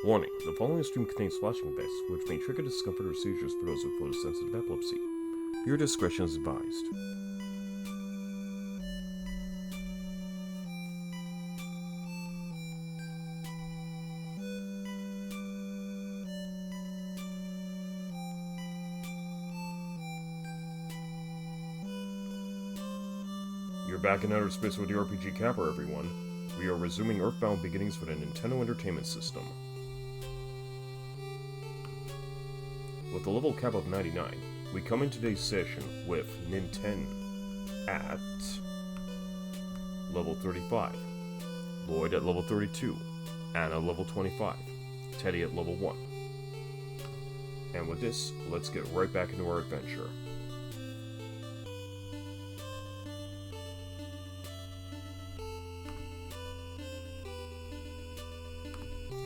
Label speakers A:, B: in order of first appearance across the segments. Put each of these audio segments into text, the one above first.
A: Warning, the following stream contains flashing effects, which may trigger discomfort or seizures for those with photosensitive epilepsy. Your discretion is advised. You're back in outer space with the RPG Capper, everyone. We are resuming EarthBound beginnings for the Nintendo Entertainment System. With a level cap of 99, we come in today's session with NINTEN at level 35, LLOYD at level 32, Anna level 25, Teddy at level 1. And with this, let's get right back into our adventure.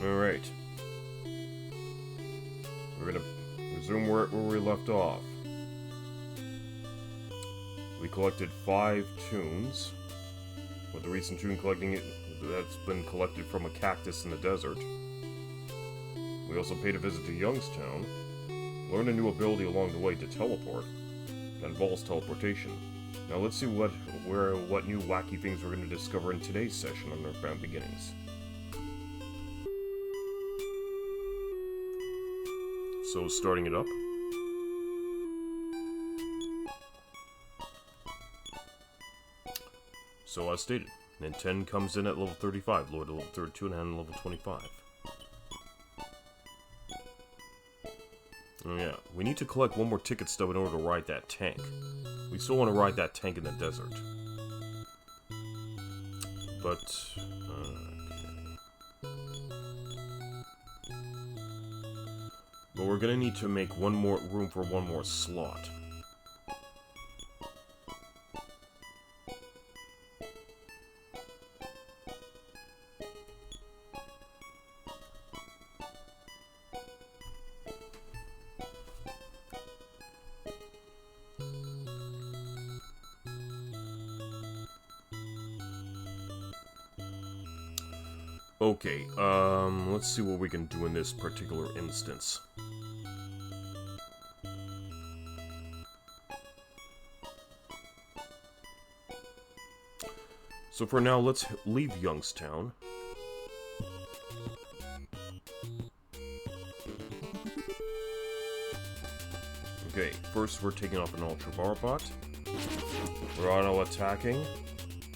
A: Alright. We're gonna resume where we left off. We collected 5 tunes. With the recent tune collecting that's been collected from a cactus in the desert. We also paid a visit to Youngstown. Learned a new ability along the way to teleport. That involves teleportation. Now let's see what new wacky things we're going to discover in today's session on EarthBound Beginnings. So, starting it up. So, as stated, NINTEN comes in at level 35, LLOYD at level 32, and Anna level 25. Oh yeah, we need to collect one more ticket stub in order to ride that tank. We still want to ride that tank in the desert. But, but we're gonna need to make room for one more slot. Okay, let's see what we can do in this particular instance. So for now, let's leave Youngstown. Okay, first we're taking off an Ultra Barbot. We're auto-attacking.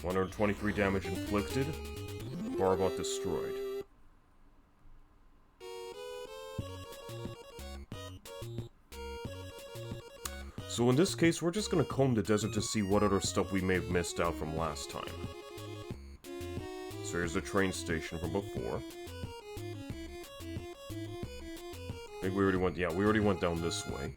A: 123 damage inflicted. Barbot destroyed. So in this case, we're just gonna comb the desert to see what other stuff we may have missed out from last time. So here's the train station from before. I think we already went, yeah, we already went down this way.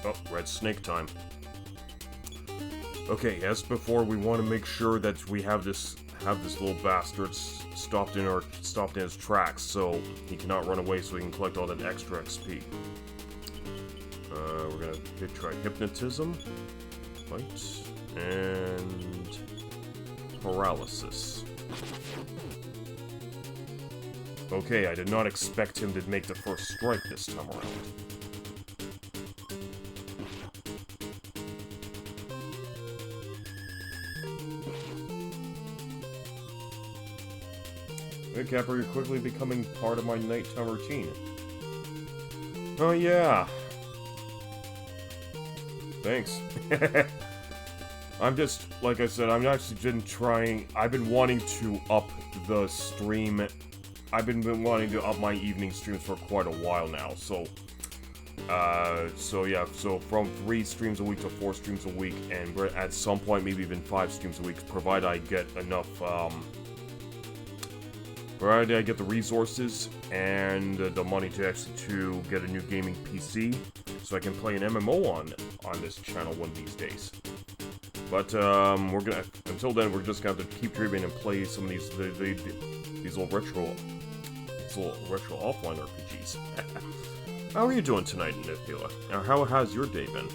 A: Oh, red snake time. Okay, as before, we want to make sure that we have this little bastard stopped in his tracks, so he cannot run away, so we can collect all that extra XP. We're gonna try hypnotism, right, and paralysis. Okay, I did not expect him to make the first strike this time around. Hey Capper, you're quickly becoming part of my nighttime routine. Oh yeah. Thanks. I'm just, like I said, I've been wanting to up the stream. I've been wanting to up my evening streams for quite a while now, so yeah, so from 3 streams a week to 4 streams a week, and at some point maybe even 5 streams a week, provided I get enough, provided I get the resources and the money to actually get a new gaming PC, so I can play an MMO on this channel one of these days. But until then, we're just gonna have to keep dreaming and play some of these little retro offline RPGs. How are you doing tonight, Nithila? Or how has your day been?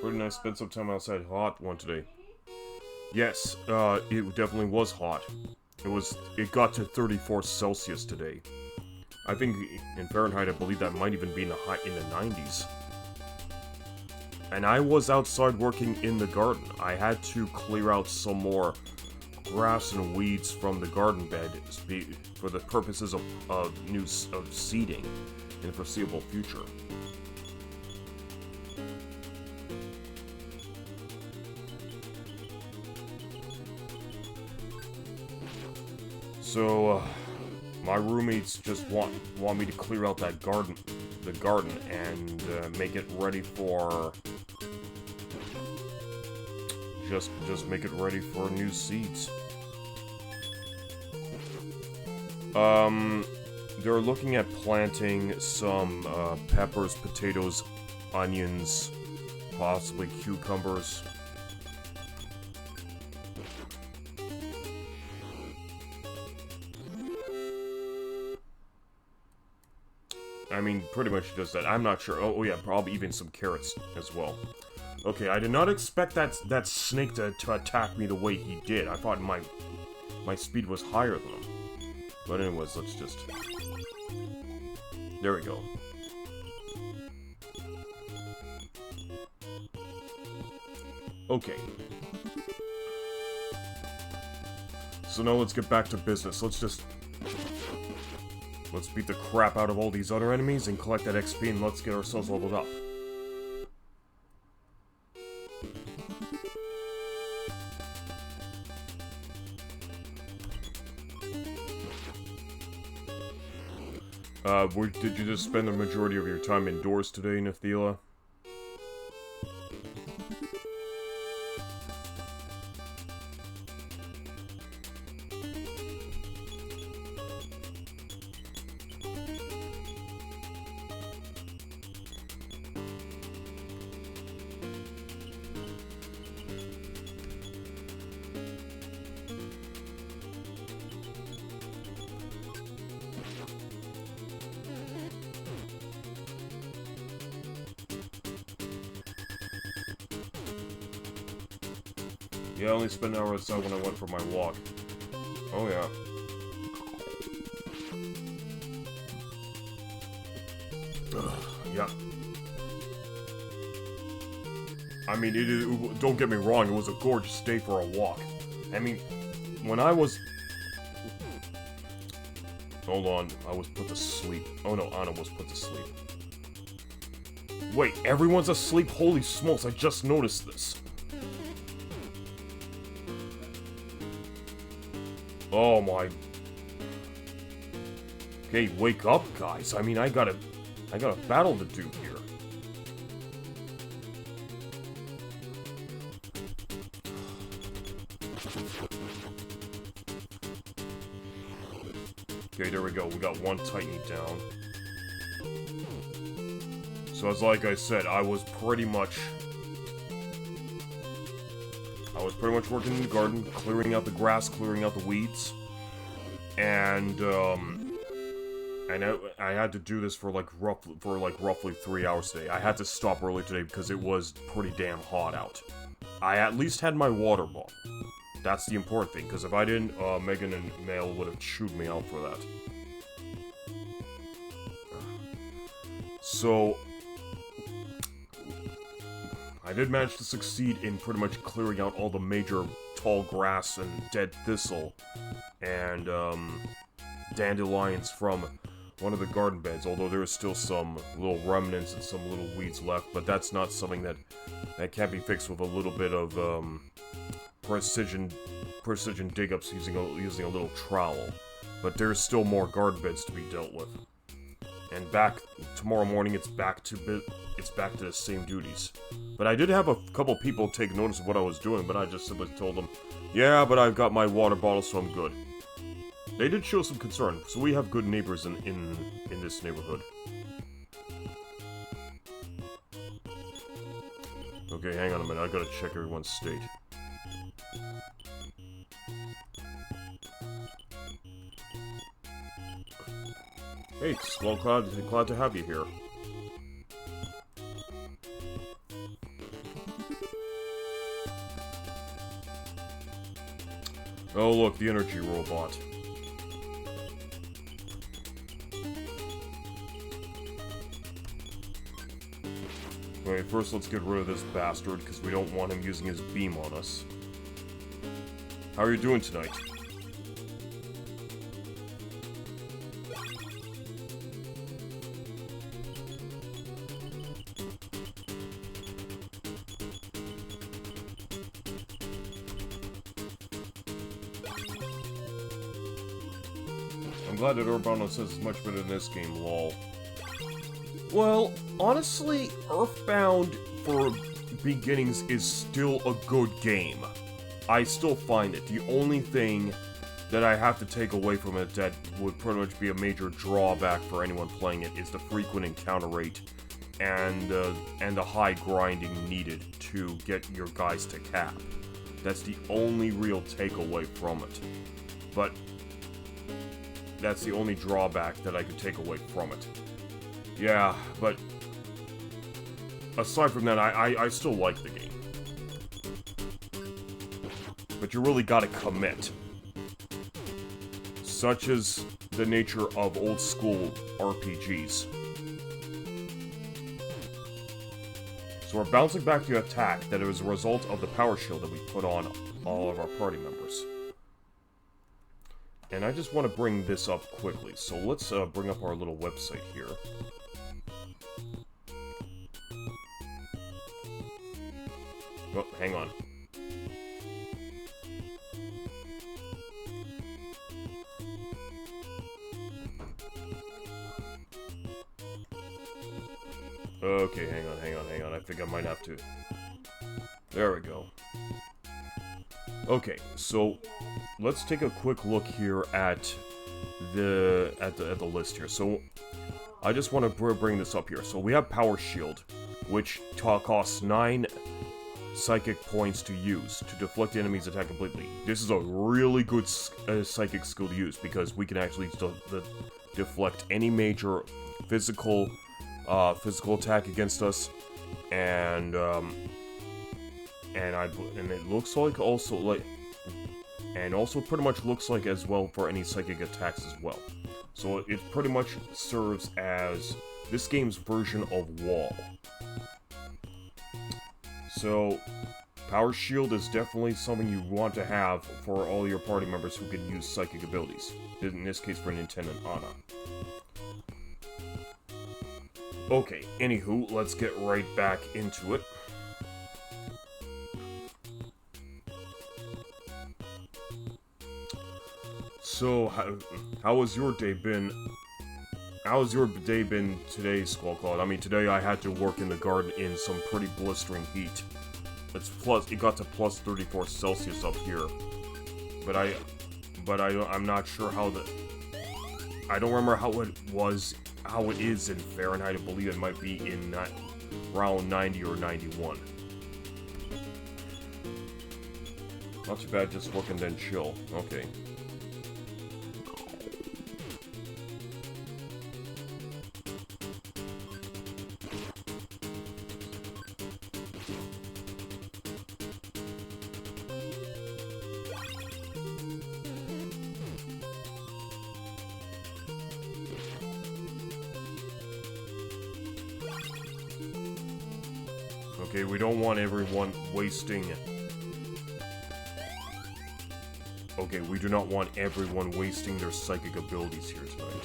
A: Where did I spend some time outside hot one today? Yes, it definitely was hot. It got to 34 Celsius today. I think in Fahrenheit, I believe that might even be in the 90s. And I was outside working in the garden. I had to clear out some more grass and weeds from the garden bed for the purposes of seeding in the foreseeable future. So, my roommates just want me to clear out the garden, and make it ready for just make it ready for new seeds. They're looking at planting some peppers, potatoes, onions, possibly cucumbers. I mean, pretty much just that. I'm not sure. Oh yeah, probably even some carrots as well. Okay, I did not expect that snake to attack me the way he did. I thought my speed was higher than him. But anyways, let's just... There we go. Okay. So now let's get back to business. Let's beat the crap out of all these other enemies and collect that XP, and let's get ourselves leveled up. Did you just spend the majority of your time indoors today, Nithila? Yeah, I only spent an hour outside when I went for my walk. Oh yeah. Yeah. I mean, don't get me wrong, it was a gorgeous day for a walk. I mean, when I was... Hold on, I was put to sleep. Oh no, Anna was put to sleep. Wait, everyone's asleep? Holy smokes, I just noticed this. Oh my... Okay, wake up, guys. I mean, I got a battle to do here. Okay, there we go. We got one Titan down. So as like I said, I was pretty much working in the garden, clearing out the grass, clearing out the weeds, and I had to do this for roughly 3 hours today. I had to stop early today because it was pretty damn hot out. I at least had my water bottle. That's the important thing, because if I didn't, Megan and Mail would have chewed me out for that. So, I did manage to succeed in pretty much clearing out all the major tall grass and dead thistle and dandelions from one of the garden beds, although there is still some little remnants and some little weeds left, but that's not something that can't be fixed with a little bit of precision dig-ups using a little trowel. But there's still more garden beds to be dealt with. And back tomorrow morning, it's back to the same duties. But I did have a couple people take notice of what I was doing, but I just simply told them, yeah, but I've got my water bottle, so I'm good. They did show some concern, so we have good neighbors in this neighborhood. Okay, hang on a minute, I gotta check everyone's state. Hey, Skull Cloud, glad to have you here. Oh look, the energy robot. Okay, first let's get rid of this bastard, because we don't want him using his beam on us. How are you doing tonight? I'm glad that EarthBound says it's much better than this game, lol. Well, honestly, EarthBound for beginnings is still a good game. I still find it. The only thing that I have to take away from it that would pretty much be a major drawback for anyone playing it is the frequent encounter rate and the high grinding needed to get your guys to cap. That's the only real takeaway from it. But that's the only drawback that I could take away from it. Yeah, but aside from that, I still like the game. But you really gotta commit. Such is the nature of old school RPGs. So we're bouncing back to attack that is a result of the power shield that we put on all of our party members. And I just want to bring this up quickly, so let's bring up our little website here. Oh, hang on. Okay, hang on. I think I might have to... There we go. Okay, so let's take a quick look here at the list here. So I just want to bring this up here. So we have Power Shield, which costs 9 psychic points to use to deflect the enemy's attack completely. This is a really good psychic skill to use because we can actually deflect any major physical attack against us, and it looks like also pretty much looks like as well for any psychic attacks as well. So it pretty much serves as this game's version of Wall. So Power Shield is definitely something you want to have for all your party members who can use psychic abilities. In this case for NINTEN and Anna. Okay, anywho, let's get right back into it. So, how has your day been? How has your day been today, Skull Cloud? I mean, today I had to work in the garden in some pretty blistering heat. It got to plus 34 Celsius up here. But I'm not sure how I don't remember how it is in Fahrenheit. I believe it might be in around 90 or 91. Not too bad, just work and then chill. Okay. Okay, we don't want everyone wasting... Okay, we do not want everyone wasting their psychic abilities here tonight.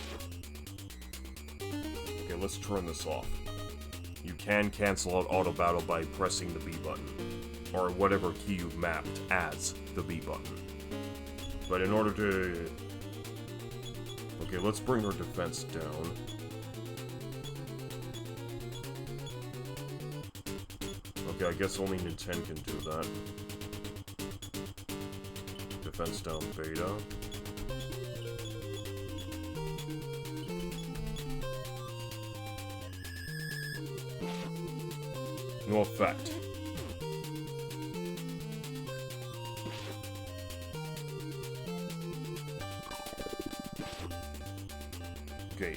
A: Okay, let's turn this off. You can cancel out auto battle by pressing the B button, or whatever key you've mapped as the B button. But in order to... Okay, let's bring her defense down. guess only NINTEN can do that. Defense down beta. No effect. Okay.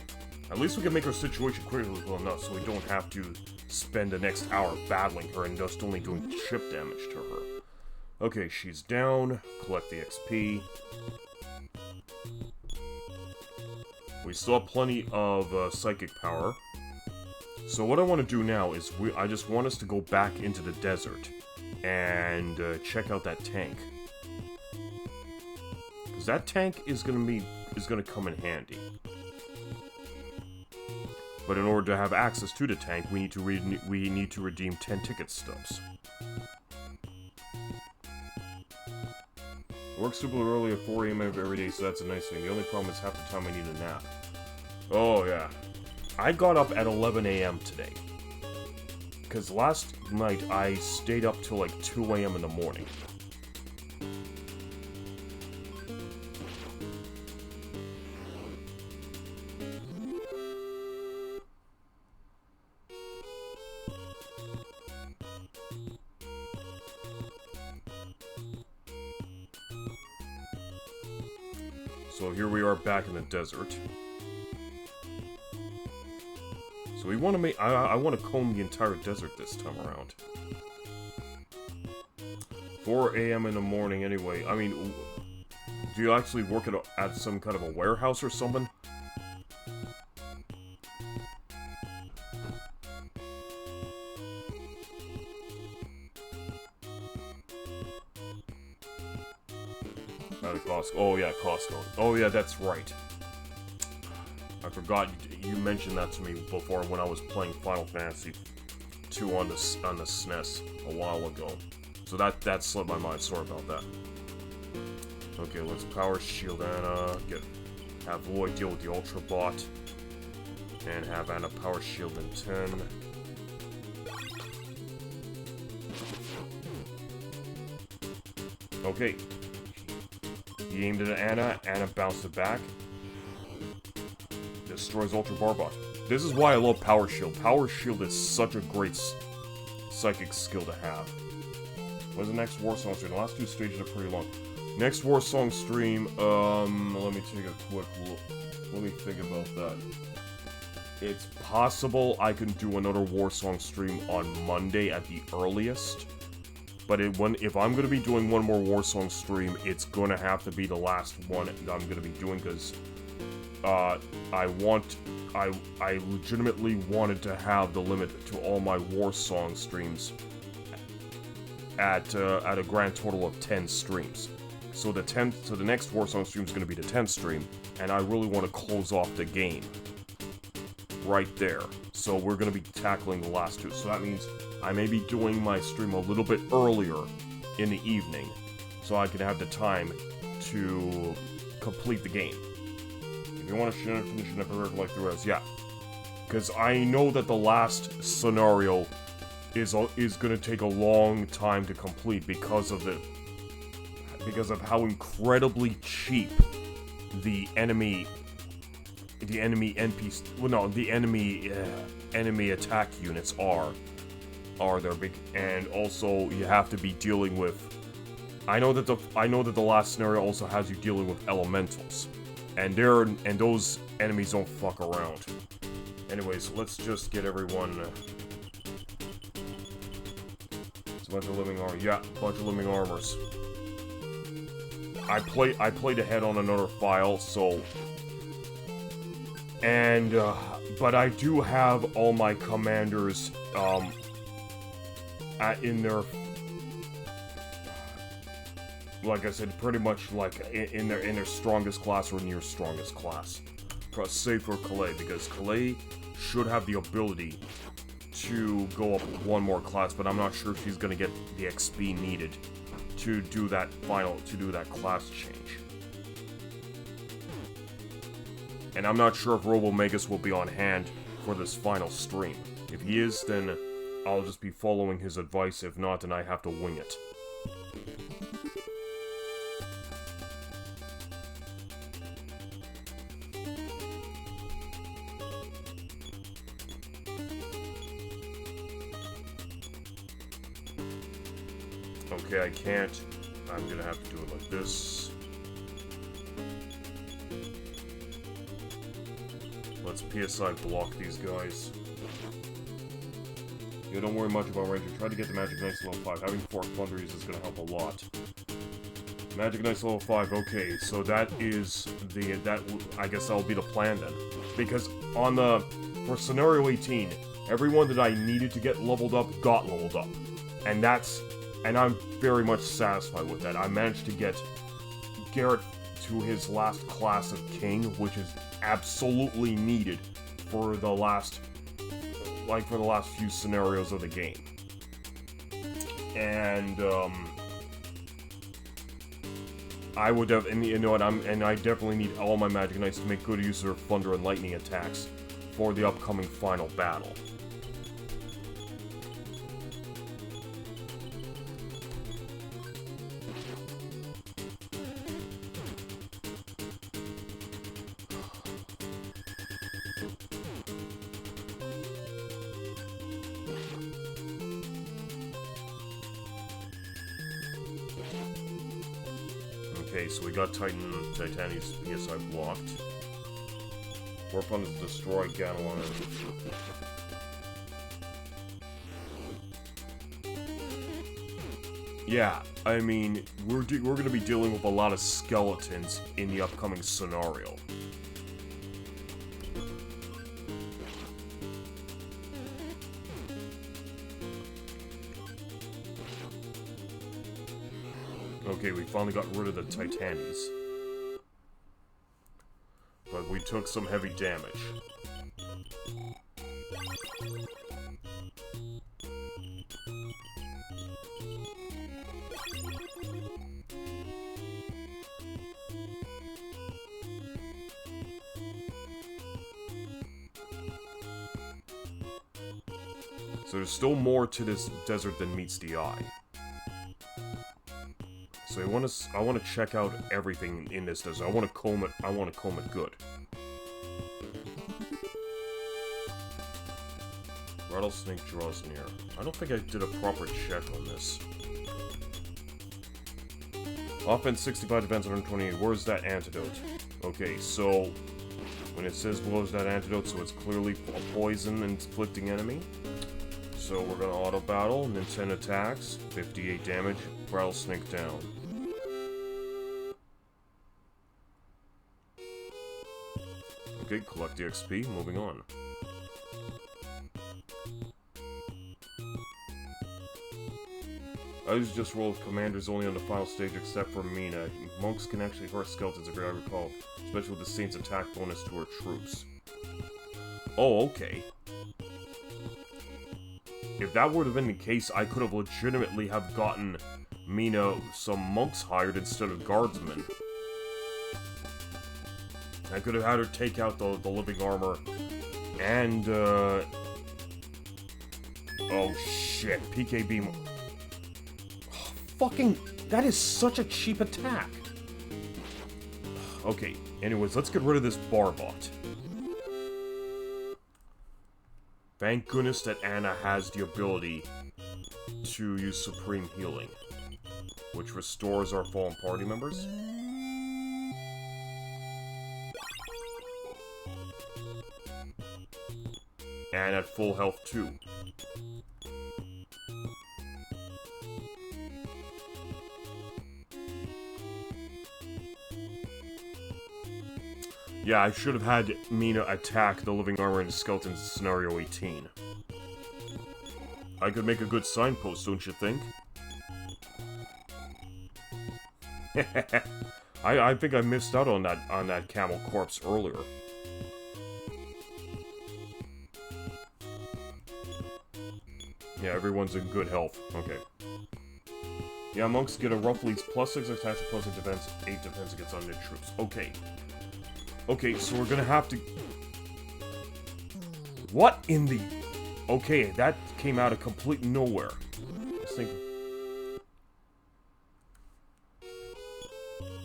A: At least we can make our situation critical enough so we don't have to spend the next hour battling her and just only doing chip damage to her. Okay, she's down. Collect the XP. We still have plenty of psychic power. So what I want to do now is I just want us to go back into the desert and check out that tank. Because that tank is gonna come in handy. But in order to have access to the tank, we need to redeem 10 ticket stubs. Work super early at 4 AM every day, so that's a nice thing. The only problem is half the time I need a nap. Oh yeah. I got up at 11 AM today. Because last night I stayed up till like 2 AM in the morning. So here we are back in the desert. So we want to make... I want to comb the entire desert this time around. 4 AM in the morning anyway. I mean, do you actually work at some kind of a warehouse or something? At a Costco. Oh yeah, Costco. Oh yeah, that's right. I forgot you mentioned that to me before when I was playing Final Fantasy II on the SNES a while ago. So that slipped my mind. Sorry about that. Okay, let's power shield Anna. Have Lloyd deal with the Ultra Bot, and have Anna power shield NINTEN. Okay. He aimed it at Anna. Anna bounced it back. Destroys Ultra Barbot. This is why I love Power Shield. Power Shield is such a great psychic skill to have. What's the next War Song stream? The last two stages are pretty long. Next War Song stream, let me take a quick look. Let me think about that. It's possible I can do another War Song stream on Monday at the earliest. But if I'm going to be doing one more War Song stream, it's going to have to be the last one that I'm going to be doing, because I legitimately wanted to have the limit to all my War Song streams at a grand total of 10 streams. So the next War Song stream is going to be the 10th stream, and I really want to close off the game right there. So we're going to be tackling the last two. So that means I may be doing my stream a little bit earlier in the evening, so I can have the time to complete the game. If you want to finish it up like the rest, yeah. Because I know that the last scenario is going to take a long time to complete because of how incredibly cheap the enemy NPC, well, no, the enemy attack units are. They're big, and also you have to be dealing with. I know that the last scenario also has you dealing with elementals, and those enemies don't fuck around. Anyways, let's just get everyone. It's a bunch of living armor. Yeah, a bunch of living armors. I played ahead on another file, so. And but I do have all my commanders in their, like I said, pretty much like in their strongest class or near strongest class. Save for Calais, because Calais should have the ability to go up one more class, but I'm not sure if she's gonna get the XP needed to do that class change. And I'm not sure if Robo Magus will be on hand for this final stream. If he is, then I'll just be following his advice. If not, then I have to wing it. Okay, I can't. I'm gonna have to do it like this. Let's PSI block these guys. Yeah, don't worry much about Ranger. Try to get the Magic Knights level 5. Having 4 Plunderies is gonna help a lot. Magic Knights level 5, okay, so that is the, I guess that'll be the plan then. Because on for Scenario 18, everyone that I needed to get leveled up, got leveled up. And I'm very much satisfied with that. I managed to get Garrett to his last class of King, which is absolutely needed for the last few scenarios of the game. And, I would have, and you know what, I definitely need all my Magic Knights to make good use of their Thunder and Lightning attacks for the upcoming final battle. Okay, so we got Titania's PSI blocked. Work on to destroy Ganalon. Yeah, I mean, we're gonna be dealing with a lot of skeletons in the upcoming scenario. Okay, we finally got rid of the Titanis. But we took some heavy damage. So there's still more to this desert than meets the eye. So I want to check out everything in this desert. I want to comb it good. Rattlesnake draws near. I don't think I did a proper check on this. Offense 65, defense 128. Where's that antidote? Okay, so when it says where's that antidote, so it's clearly a poison inflicting enemy. So we're gonna auto battle, NINTEN attacks, 58 damage, Rattlesnake down. Okay, collect the XP, moving on. I was just rolled commanders only on the final stage except for Mina. Monks can actually hurt skeletons if I recall, especially with the Saint's attack bonus to her troops. Oh, okay. If that would have been the case, I could have legitimately have gotten Mina some monks hired instead of guardsmen. I could have had her take out the living armor, and, oh shit, PKB... Oh, fucking... That is such a cheap attack! Okay, anyways, let's get rid of this Barbot. Thank goodness that Anna has the ability to use Supreme Healing, which restores our fallen party members. And at full health, too. Yeah, I should have had Mina attack the living armor in Skeleton Scenario 18. I could make a good signpost, don't you think? I think I missed out on that camel corpse earlier. Yeah, everyone's in good health. Okay. Yeah, monks get a roughly +6 attack, +8 defense, 8 defense against undead troops. Okay. Okay, so we're gonna have to... What in the... Okay, that came out of complete nowhere. Let's think.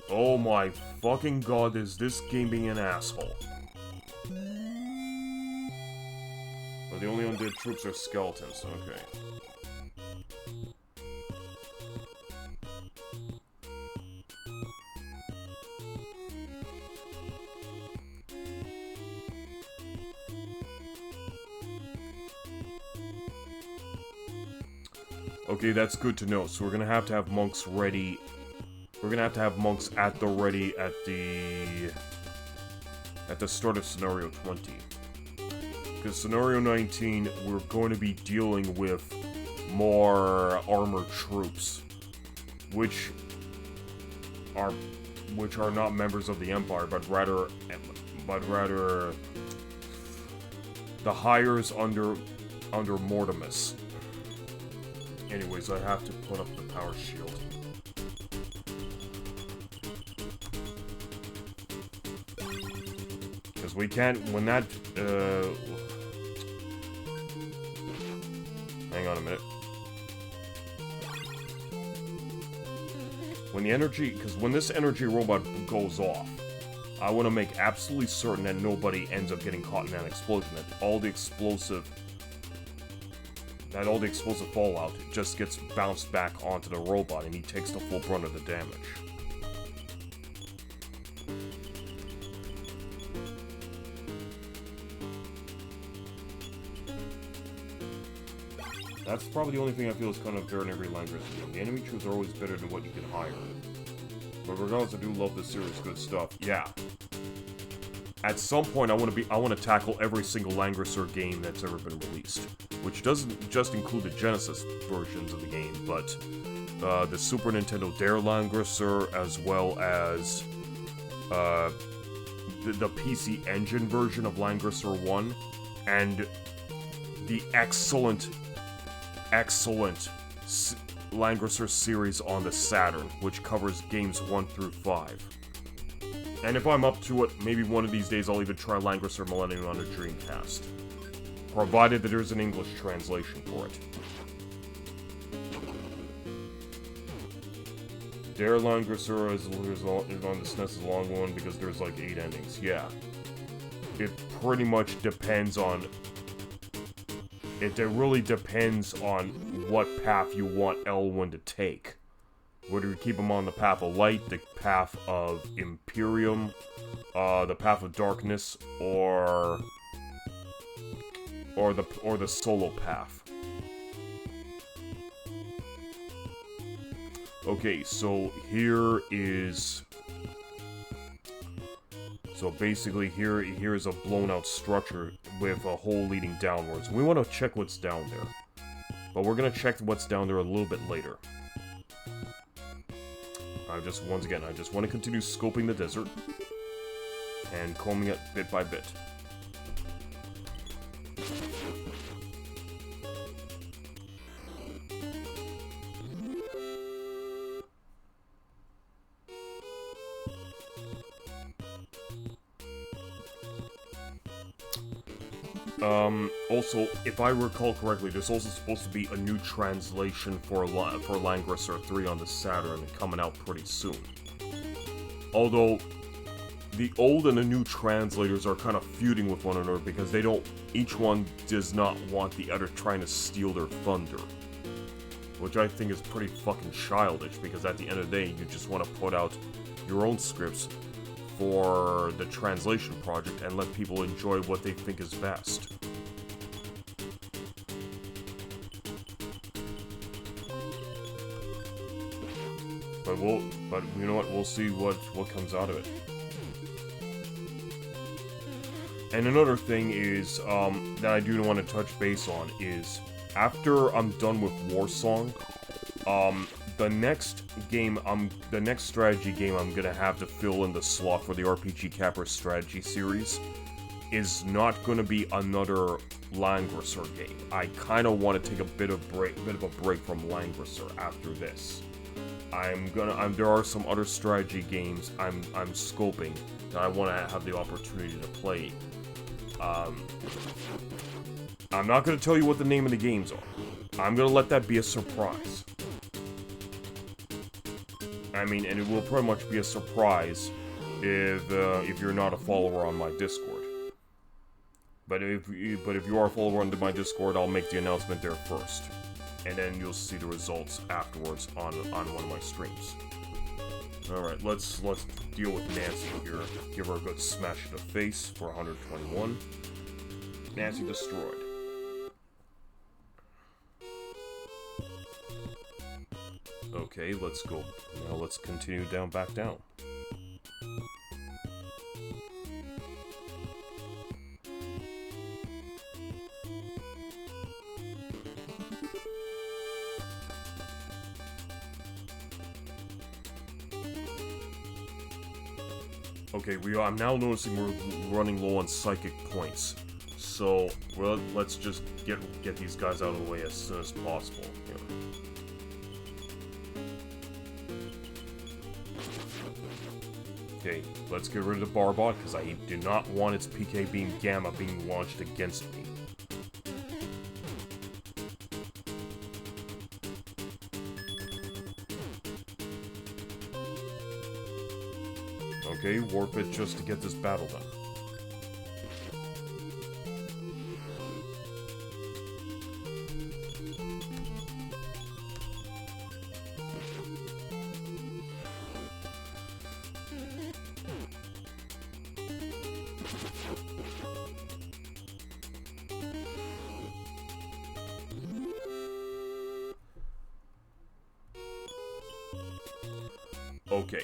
A: Oh my fucking god, is this game being an asshole? But the only undead troops are skeletons, okay. Okay, that's good to know. So we're gonna have to have monks ready. We're gonna have to have monks at the ready at the start of scenario 20. Because scenario 19, we're going to be dealing with more armored troops, which are not members of the Empire, but rather the hires under Mortimus. Anyways, I have to put up the power shield. Because we can't, when that, hang on a minute. When the energy, because when this energy robot goes off, I want to make absolutely certain that nobody ends up getting caught in that explosion, that all the explosive fallout just gets bounced back onto the robot and he takes the full brunt of the damage. That's probably the only thing I feel is kind of fair in every language game. The enemy troops are always better than what you can hire. But regardless, I do love this series, good stuff. Yeah. At some point, I want to tackle every single Langrisser game that's ever been released, which doesn't just include the Genesis versions of the game, but the Super Nintendo Dare Langrisser, as well as the PC Engine version of Langrisser 1, and the excellent Langrisser series on the Saturn, which covers games 1 through 5. And if I'm up to it, maybe one of these days I'll even try Langrisser Millennium on a Dreamcast. Provided that there's an English translation for it. Dare Langrisser is on the SNES is a long one because there's like 8 endings. Yeah. It pretty much depends on... It really depends on what path you want Elwyn to take. Whether you keep him on the path of light, the path of Imperium, the path of darkness, or the solo path. Okay, so here is... So basically here is a blown out structure with a hole leading downwards. We want to check what's down there. But we're going to check what's down there a little bit later. Once again, I just want to continue scoping the desert and combing it bit by bit. Also, if I recall correctly, there's also supposed to be a new translation for Langrisser 3 on the Saturn coming out pretty soon. Although, the old and the new translators are kind of feuding with one another because each one does not want the other trying to steal their thunder. Which I think is pretty fucking childish, because at the end of the day, you just want to put out your own scripts for the translation project and let people enjoy what they think is best. But you know what, we'll see what comes out of it. And another thing is, that I do want to touch base on is, after I'm done with Warsong, the next strategy game I'm gonna have to fill in the slot for the RPG Capper strategy series is not gonna be another Langrisser game. I kind of want to take a bit of a break from Langrisser after this. There are some other strategy games I'm scoping that I want to have the opportunity to play. I'm not going to tell you what the name of the games are. I'm going to let that be a surprise. I mean, and it will pretty much be a surprise if you're not a follower on my Discord. But if you are a follower on my Discord, I'll make the announcement there first. And then you'll see the results afterwards on one of my streams. Alright, let's deal with Nancy here. Give her a good smash in the face for 121. Nancy destroyed. Okay, let's go. Now let's continue back down. Okay, I'm now noticing we're running low on psychic points. So, let's just get these guys out of the way as soon as possible. Here. Okay, let's get rid of the Barbot, because I do not want its PK Beam Gamma being launched against me. Okay, warp it just to get this battle done. Okay.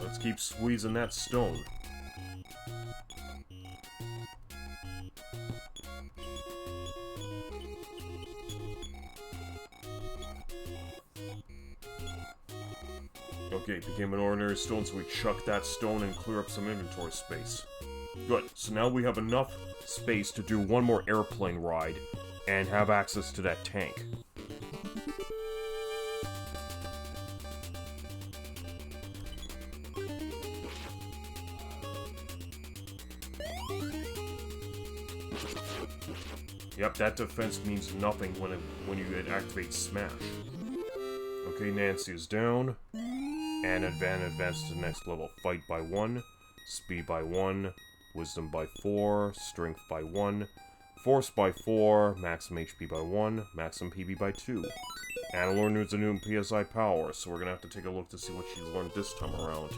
A: Let's keep squeezing that stone. Okay, it became an ordinary stone, so we chuck that stone and clear up some inventory space. Good, so now we have enough space to do one more airplane ride and have access to that tank. Yep, that defense means nothing when you activate Smash. Okay, Nancy is down. And advance to the next level. Fight by 1, speed by 1, wisdom by 4, strength by 1, force by 4, maximum HP by 1, maximum PB by 2. And Laura needs a new PSI power, so we're gonna have to take a look to see what she's learned this time around.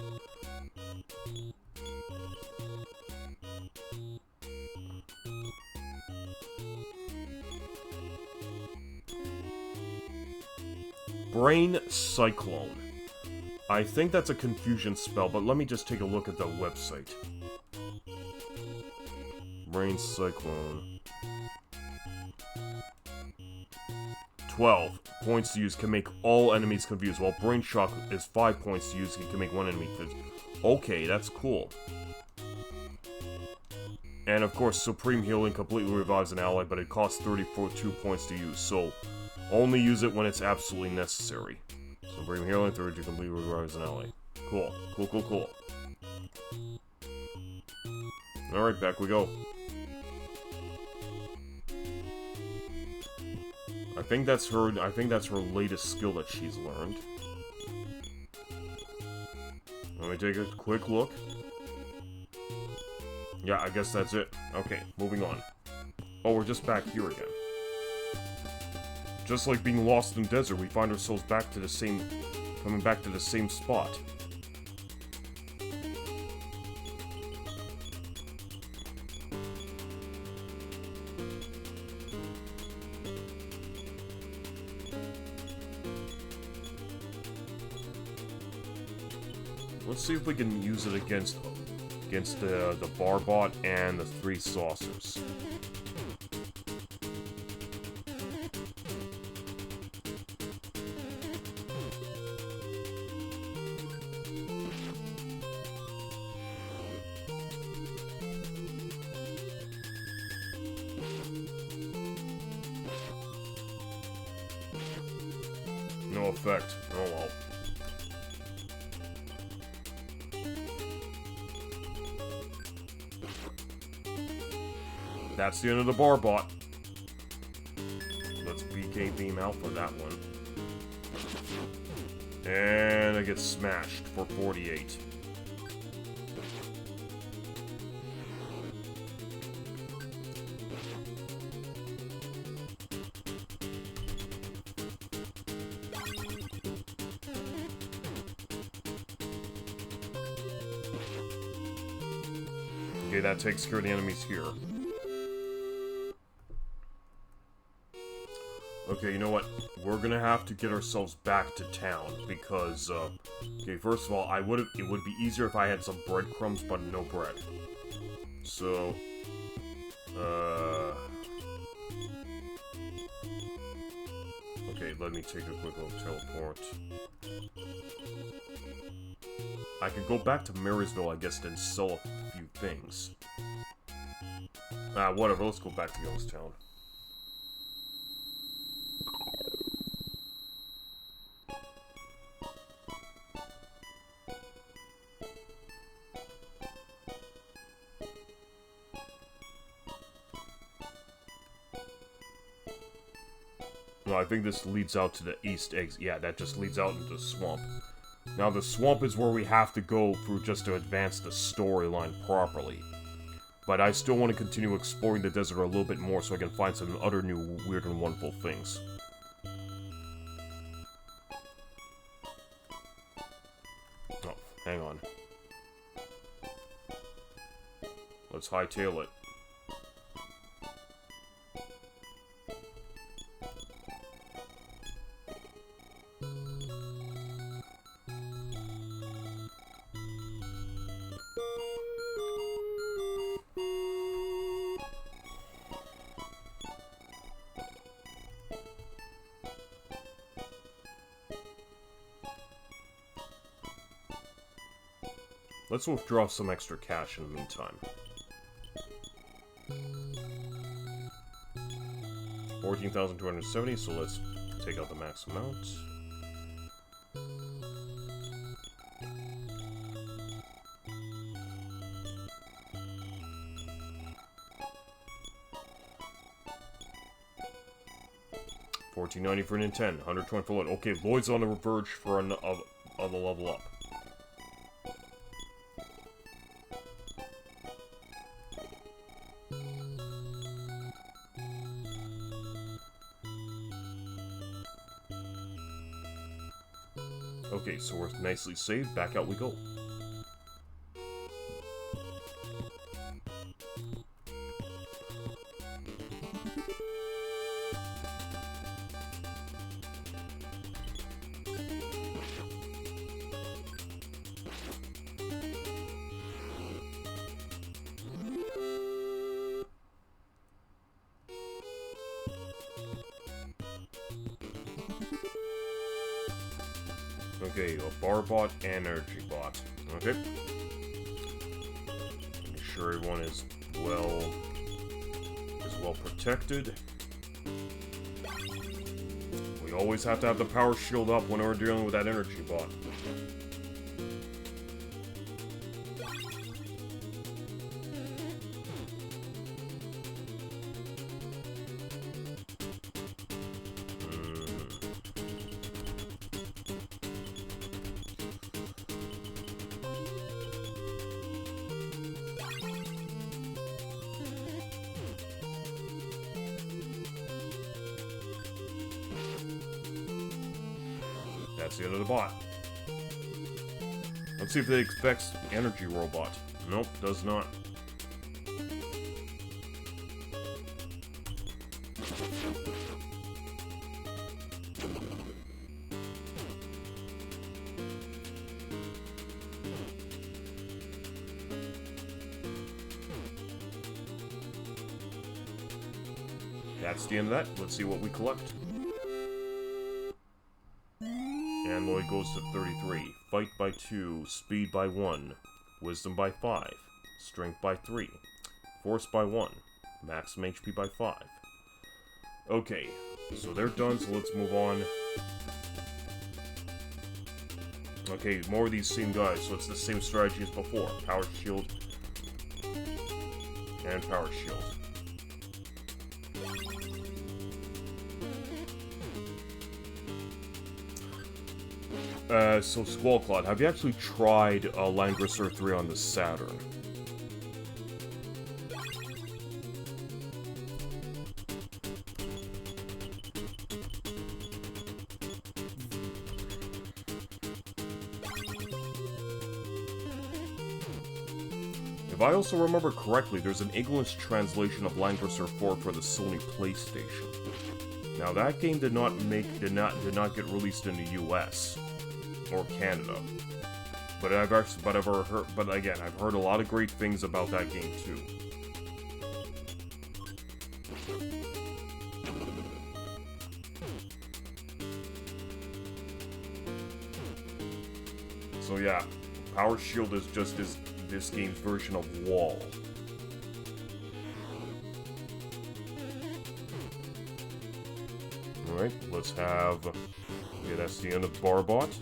A: Brain Cyclone. I think that's a confusion spell, but let me just take a look at the website. Brain Cyclone. 12 points to use can make all enemies confused, while Brain Shock is 5 points to use and can make one enemy confused. Okay, that's cool. And of course, Supreme Healing completely revives an ally, but it costs 32 points to use, so only use it when it's absolutely necessary. Supreme Healing, 32 completely revives an ally. Cool. Cool. Alright, back we go. I think that's her latest skill that she's learned. Let me take a quick look. Yeah, I guess that's it. Okay, moving on. Oh, we're just back here again. Just like being lost in desert, we find ourselves coming back to the same spot. Let's see if we can use it against the Barbot and the 3 saucers. no effect. Oh well. That's the end of the bar bot. Let's BK Beam Alpha that one. And I get smashed for 48. Okay, that takes care of the enemies here. Okay, you know what? We're gonna have to get ourselves back to town because, okay, first of all, it would be easier if I had some breadcrumbs, but no bread. So, okay, let me take a quick little teleport. I could go back to Marysville, I guess, and sell a few things. Whatever, let's go back to Youngstown. No, I think this leads out to the east exit. Yeah, that just leads out into the swamp. Now, the swamp is where we have to go through just to advance the storyline properly. But I still want to continue exploring the desert a little bit more so I can find some other new weird and wonderful things. Oh, hang on. Let's hightail it. Let's withdraw some extra cash in the meantime. 14,270, so let's take out the max amount. $14.90 for NINTEN, 120 for LLOYD. Okay, Lloyd's on the verge for of a level up. Okay, so we're nicely saved. Back out we go. Okay, a bar bot and energy bot. Okay. Make sure everyone is well protected. We always have to have the power shield up when we're dealing with that energy bot. That's the end of the bot. Let's see if it expects energy robot. Nope, does not. That's the end of that. Let's see what we collect. And LLOYD goes to 33. Fight by 2, speed by 1, wisdom by 5, strength by 3, force by 1, maximum HP by 5. Okay, so they're done, so let's move on Okay, more of these same guys, so it's the same strategy as before. Power shield. And power shield. So Squallclod, have you actually tried Langrisser 3 on the Saturn? If I also remember correctly, there's an English translation of Langrisser 4 for the Sony PlayStation. Now that game did not get released in the US or Canada, but I've heard a lot of great things about that game too. So yeah, Power Shield is just this game's version of Wall. Alright, let's have... Yeah, that's the end of Barbot.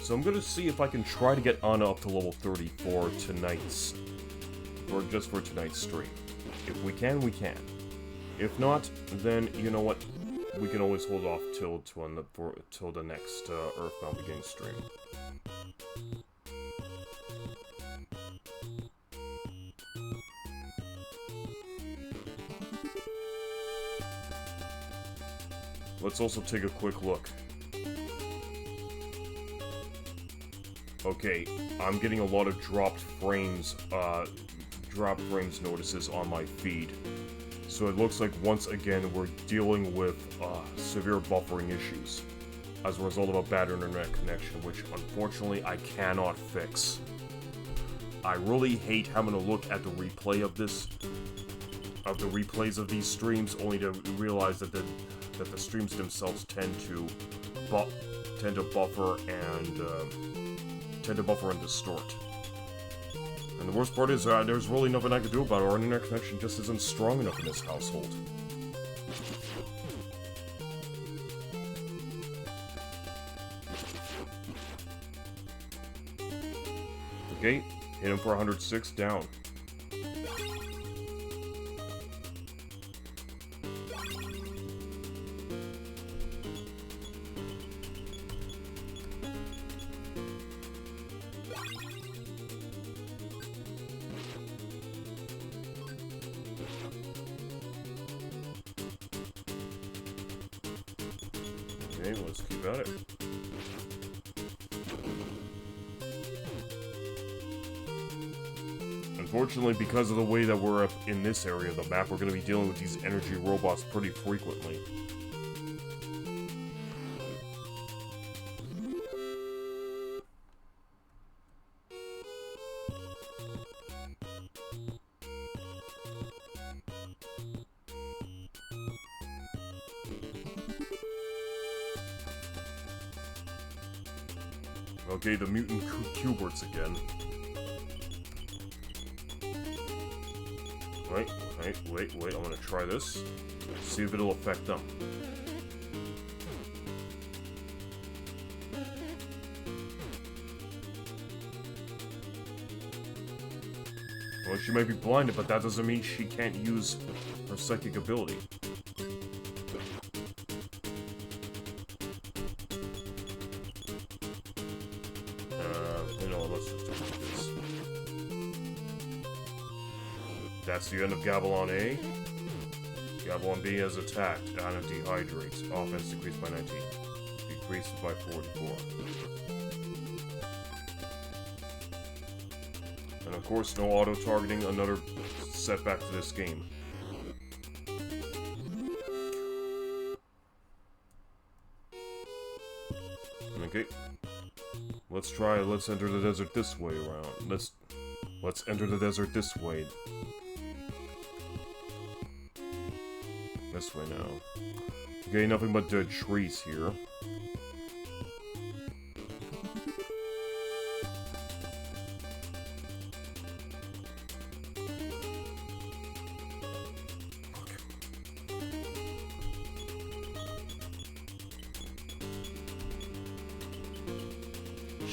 A: So I'm gonna see if I can try to get Anna up to level 30 for tonight's... or just for tonight's stream. If we can, we can. If not, then, you know what? We can always hold off till the next EarthBound beginning stream. Let's also take a quick look. Okay, I'm getting a lot of dropped frames notices on my feed. So it looks like once again we're dealing with severe buffering issues as a result of a bad internet connection, which unfortunately I cannot fix. I really hate having to look at the replay of the replays of these streams, only to realize that the streams themselves tend to buffer and distort. And the worst part is there's really nothing I can do about it. Our internet connection just isn't strong enough in this household. Okay, hit him for 106, down. Okay, let's keep at it. Unfortunately, because of the way that we're up in this area of the map, we're going to be dealing with these energy robots pretty frequently. Okay, the mutant Cuberts again. Wait, I'm gonna try this. See if it'll affect them. Well, she might be blinded, but that doesn't mean she can't use her psychic ability. That's the end of Gabalon A. Gabalon B has attacked. Anna dehydrates. Offense decreased by 19. Decreased by 44. And of course, no auto-targeting, another setback to this game. Okay. Let's enter the desert this way around. Let's enter the desert this way. This way now. Okay, nothing but dead trees here.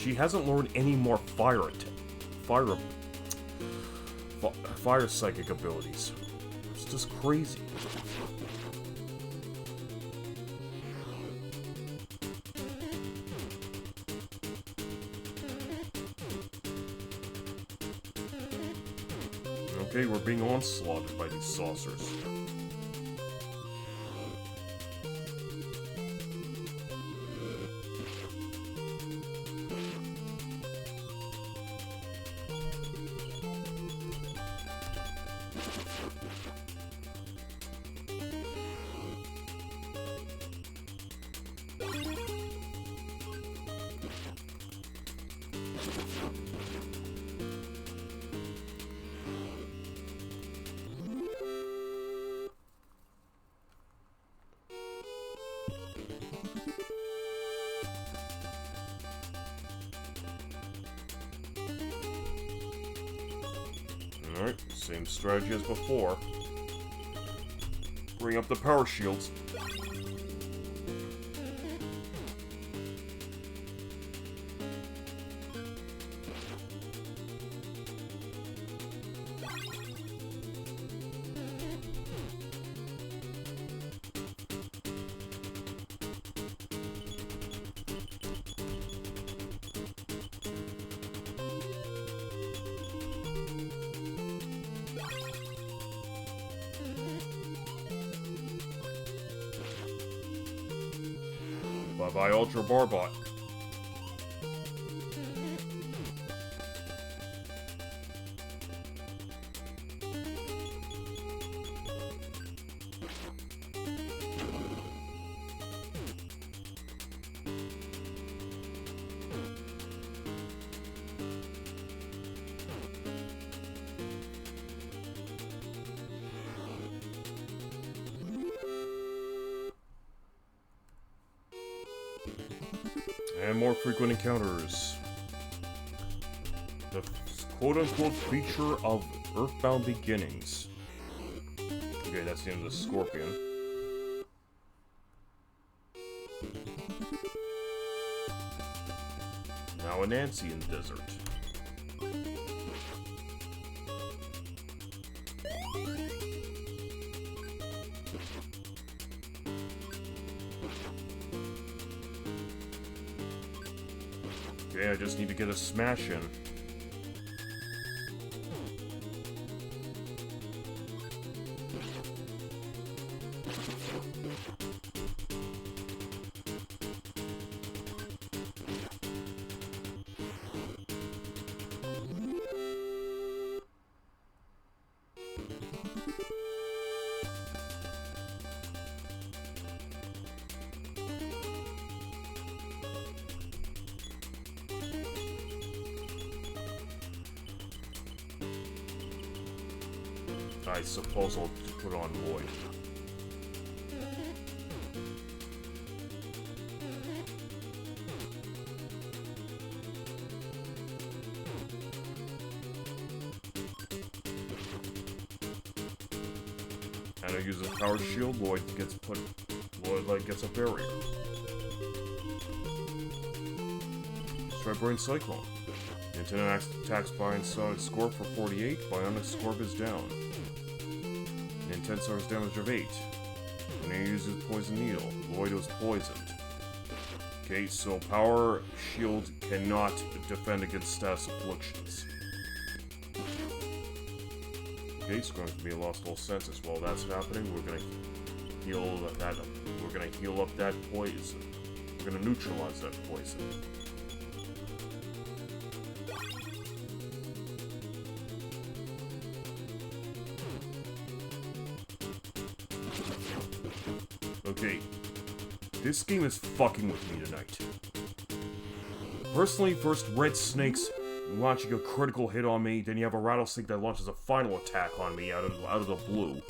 A: she hasn't learned any more fire psychic abilities. It's just crazy. Okay, we're being onslaughted by these saucers. Alright, same strategy as before. Bring up the power shields. Bye-bye, Ultra Barbot. And more frequent encounters. The quote-unquote feature of EarthBound Beginnings. Okay, that's the end of the Scorpion. Now a Nancy in the desert. Okay, I just need to get a smash in. I suppose I'll put on LLOYD. And I use a power shield, LLOYD gets a barrier. Strike Brain Cyclone. NINTEN attacks Bionic Sonic score for 48, Bionic score is down. NINTEN suffers damage of 8. When he uses Poison Needle, LLOYD was poisoned. Okay, so Power Shield cannot defend against status afflictions. Okay, it's going to be a lost all senses. While that's happening, we're gonna heal that up. We're gonna heal up that poison. We're gonna neutralize that poison. Okay, this game is fucking with me tonight. Personally, first Red Snake's launching a critical hit on me, then you have a Rattlesnake that launches a final attack on me out of the blue,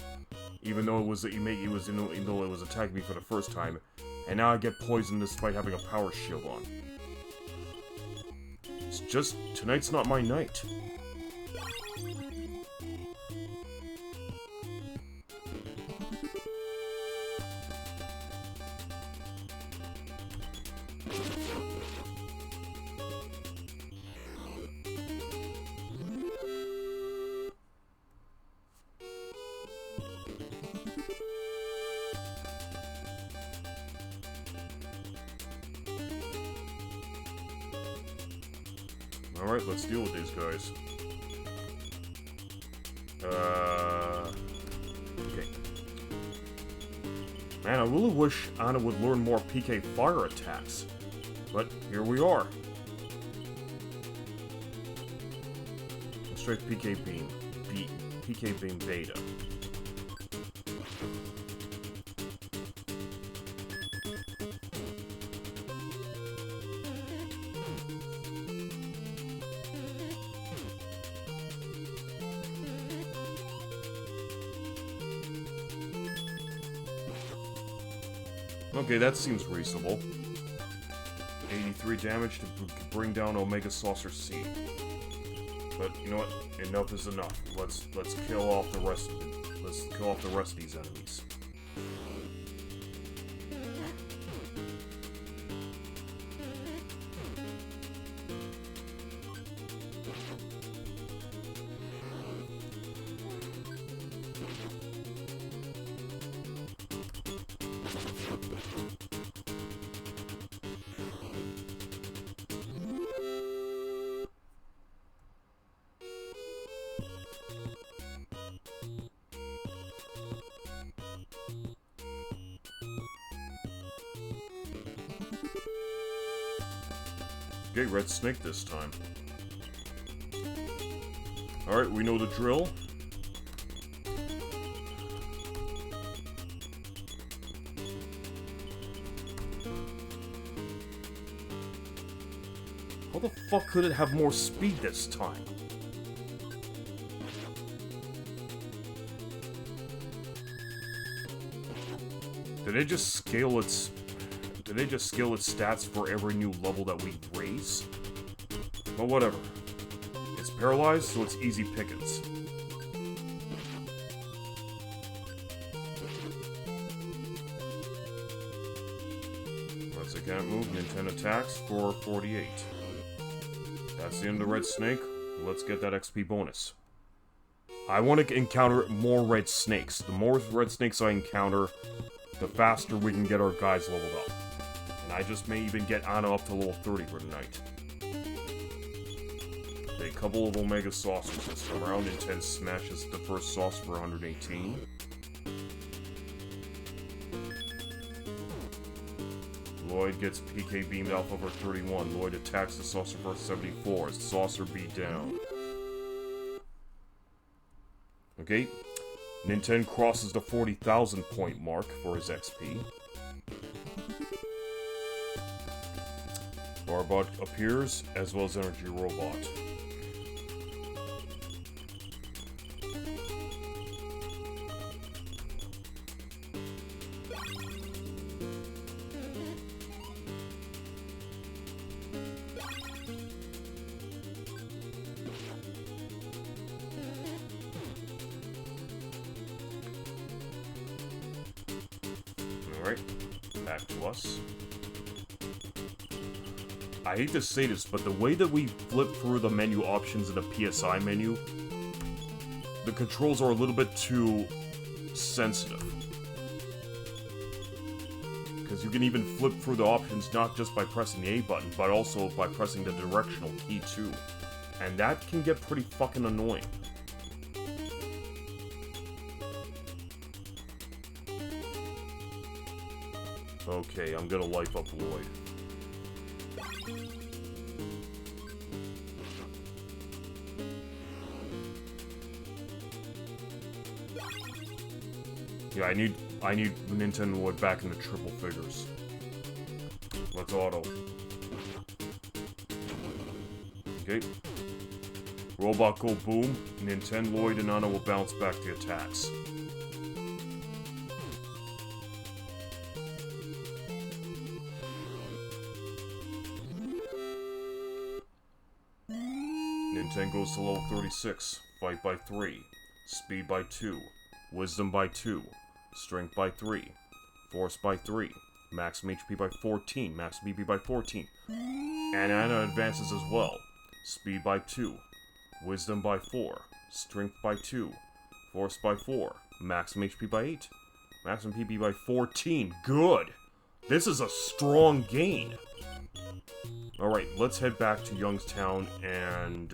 A: even though it was attacking me for the first time, and now I get poisoned despite having a power shield on. It's just tonight's not my night. Alright, let's deal with these guys. Okay. Man, I really wish Anna would learn more PK fire attacks. But here we are. Straight PK Beam. PK Beam Beta. Okay, that seems reasonable. 83 damage to bring down Omega Saucer C. But you know what? Enough is enough. Let's kill off the rest of it. Let's kill off the rest of these enemies. Okay, Red Snake this time. Alright, we know the drill. How the fuck could it have more speed this time? Did they just scale its stats for every new level that we raise? But whatever. It's paralyzed, so it's easy pickings. Once it can't move, NINTEN attacks for 48. That's the end of the Red Snake. Let's get that XP bonus. I want to encounter more Red Snakes. The more Red Snakes I encounter, the faster we can get our guys leveled up. And I just may even get Anna up to level 30 for tonight. A couple of Omega Saucers this time around. NINTEN smashes the first saucer for 118. LLOYD gets PK beamed Alpha for 31. LLOYD attacks the saucer for 74. Saucer beat down. Okay. NINTEN crosses the 40,000 point mark for his XP. Barbot appears, as well as Energy Robot. Alright, back to us. I hate to say this, but the way that we flip through the menu options in the PSI menu, the controls are a little bit too sensitive. Because you can even flip through the options not just by pressing the A button, but also by pressing the directional key too. And that can get pretty fucking annoying. Okay, I'm gonna life up LLOYD. Yeah, I need NINTEN LLOYD back in the triple figures. Let's auto. Okay. Robot go boom. NINTEN LLOYD and Anna will bounce back the attacks. NINTEN goes to level 36. Fight by 3. Speed by 2. Wisdom by 2. Strength by 3. Force by 3. Maximum HP by 14. Maximum BP by 14. And Anna advances as well. Speed by 2. Wisdom by 4. Strength by 2. Force by 4. Maximum HP by 8. Maximum PP by 14. Good! This is a strong gain. Alright, let's head back to Youngstown and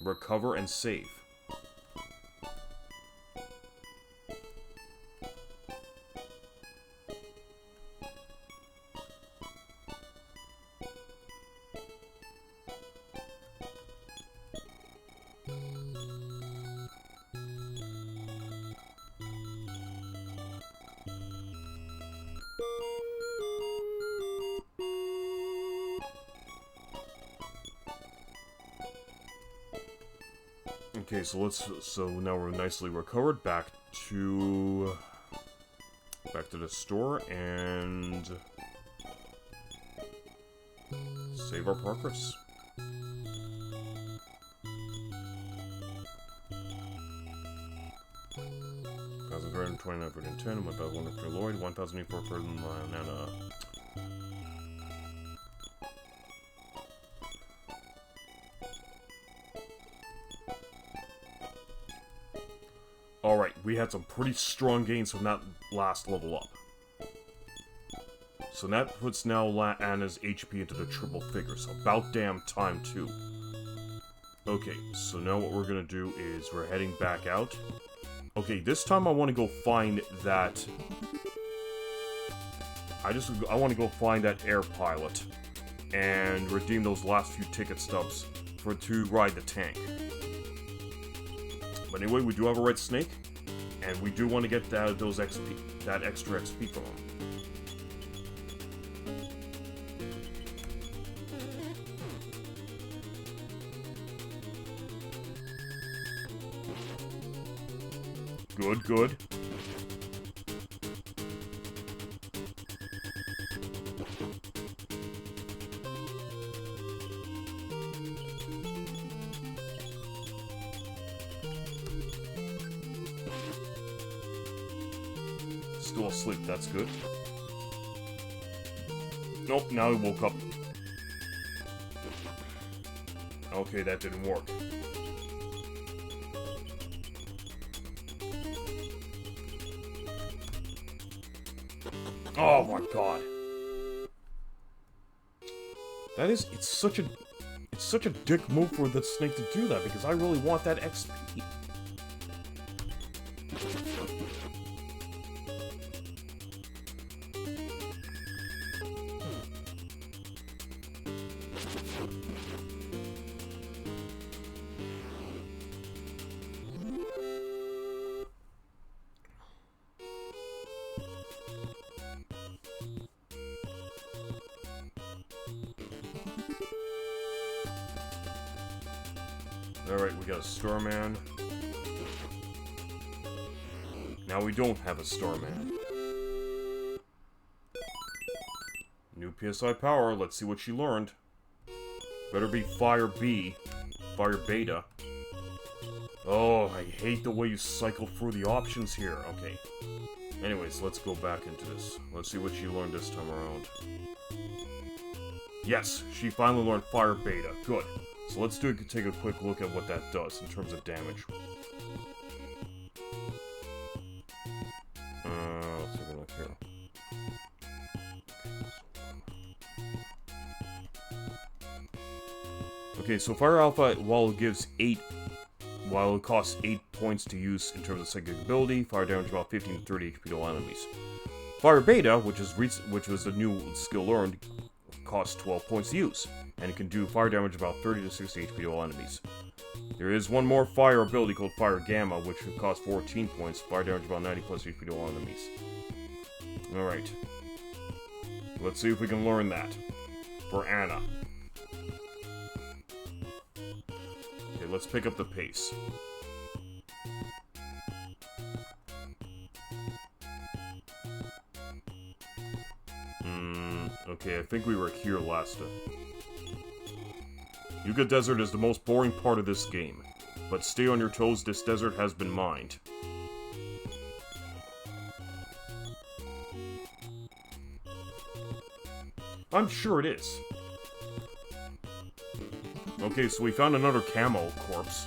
A: recover and save. Okay, so now we're nicely recovered. Back to the store and save our progress. $1,329 for NINTEN, $1,100 for LLOYD, $1,084 for Nana. Alright, we had some pretty strong gains from that last level up. So that puts now Anna's HP into the triple figures. About damn time, too. Okay, so now what we're gonna do is we're heading back out. Okay, this time I want to go find that... I want to go find that air pilot and redeem those last few ticket stubs to ride the tank. But anyway, we do have a red snake, and we do want to get that extra XP from him. Good, good. Still asleep, that's good. Nope, now he woke up. Okay, that didn't work. Oh my god. It's such a dick move for the snake to do that, because I really want that XP. Alright, we got a Starman. Now we don't have a Starman. New PSI power, let's see what she learned. Better be Fire B. Fire Beta. Oh, I hate the way you cycle through the options here. Okay. Anyways, let's go back into this. Let's see what she learned this time around. Yes, she finally learned Fire Beta. Good. So let's take a quick look at what that does in terms of damage. Let's take a look here. Okay, so Fire Alpha, while it costs 8 points to use in terms of psychic ability, fire damage about 15 to 30 HP to all enemies. Fire Beta, which was the new skill learned, costs 12 points to use, and it can do fire damage about 30 to 60 HP to all enemies. There is one more fire ability called Fire Gamma, which would cost 14 points, fire damage about 90 plus HP to all enemies. Alright. Let's see if we can learn that. For Anna. Okay, let's pick up the pace. Okay, I think we were here last time. Yuga Desert is the most boring part of this game. But stay on your toes, this desert has been mined. I'm sure it is. Okay, so we found another camo corpse.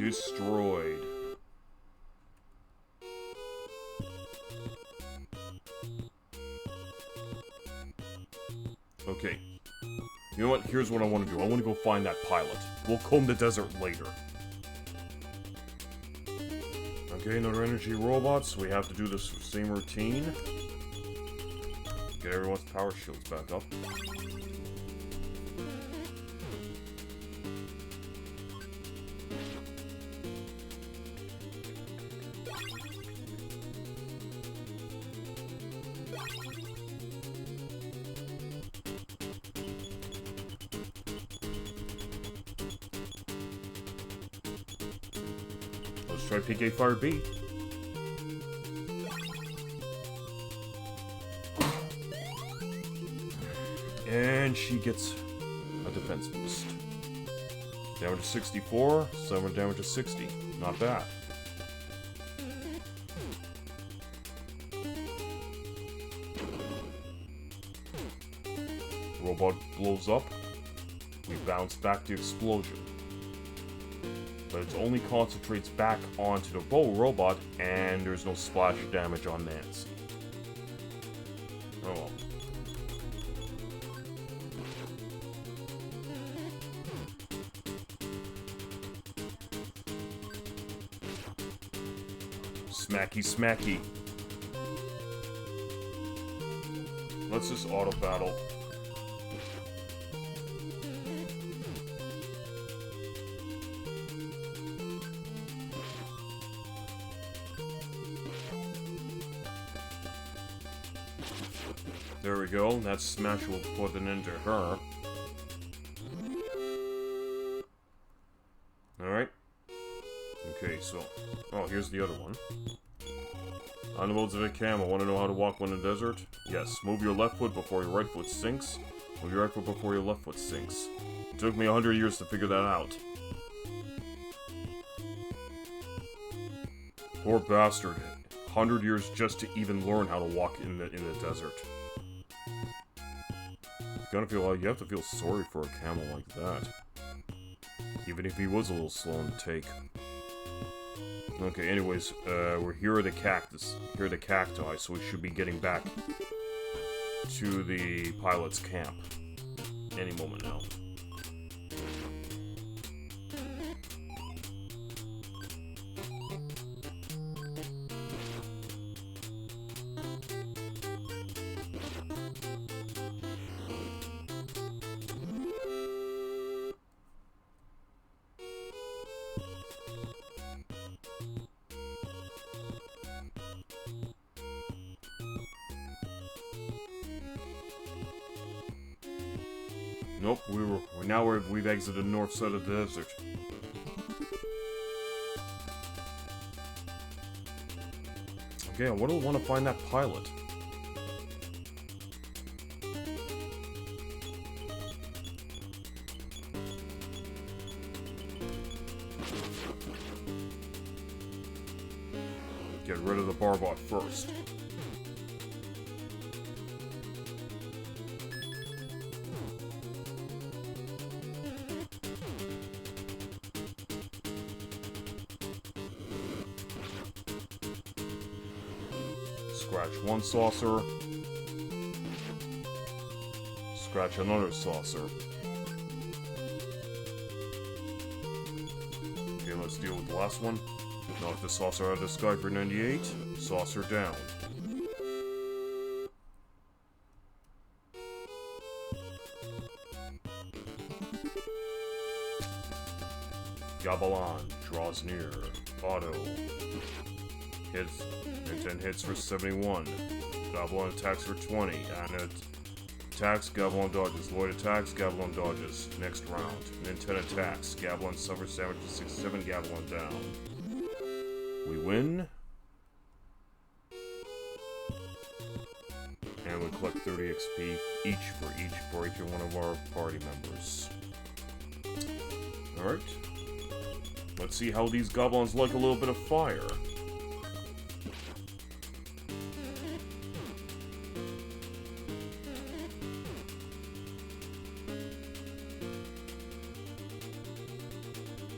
A: Destroyed. Okay. You know what? Here's what I want to do. I want to go find that pilot. We'll comb the desert later. Okay, another energy robots. We have to do this same routine. Get everyone's power shields back up. Let's try PK Fire B. And she gets a defense boost. Damage to 64, 7 damage to 60. Not bad. Robot blows up. We bounce back the explosion. But it only concentrates back onto the robot, and there's no splash damage on Nancy. Oh well. Smacky, smacky. Let's just auto battle. There we go. That smash will put an end to her. Alright. Okay, so... Oh, here's the other one. On the modes of a camel, want to know how to walk in the desert? Yes, move your left foot before your right foot sinks. Move your right foot before your left foot sinks. It took me 100 years to figure that out. Poor bastard. 100 years just to even learn how to walk in the desert. You have to feel sorry for a camel like that. Even if he was a little slow in the take. Okay, anyways, we're here at the cactus. Here at the cacti, so we should be getting back to the pilot's camp any moment now. Nope, we've exited the north side of the desert. Okay, what do I want to find that pilot? Get rid of the Barbot first. Scratch one saucer. Scratch another saucer. Okay, let's deal with the last one. Knock the saucer out of the sky for 98. Saucer down. Gabalan draws near. Auto. Hits. NINTEN hits for 71. Gabalan attacks for 20. And attacks, Gabalan dodges. LLOYD attacks, Gabalan dodges. Next round. NINTEN attacks. Gabalan suffers damage to 67. Gabalan down. We win. And we collect 30 XP each for each one of our party members. Alright. Let's see how these goblins like a little bit of fire.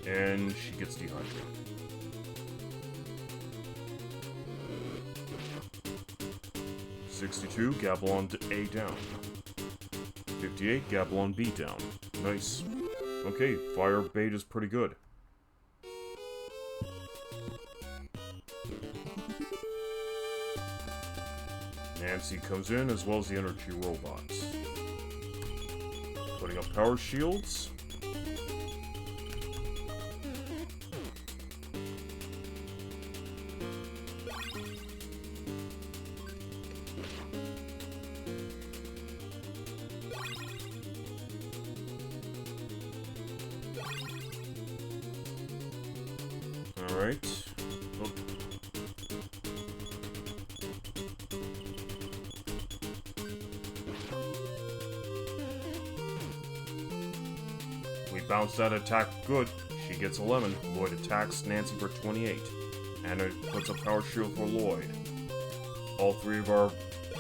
A: And she gets dehydrated. $62, Gabalon A down. 58, Gabalon B down. Nice. Okay, fire bait is pretty good. Nancy comes in, as well as the energy robots. Putting up power shields. Alright. Oh. We bounce that attack good. She gets 11. Lloyd attacks Nancy for 28. And it puts a power shield for Lloyd. All three of our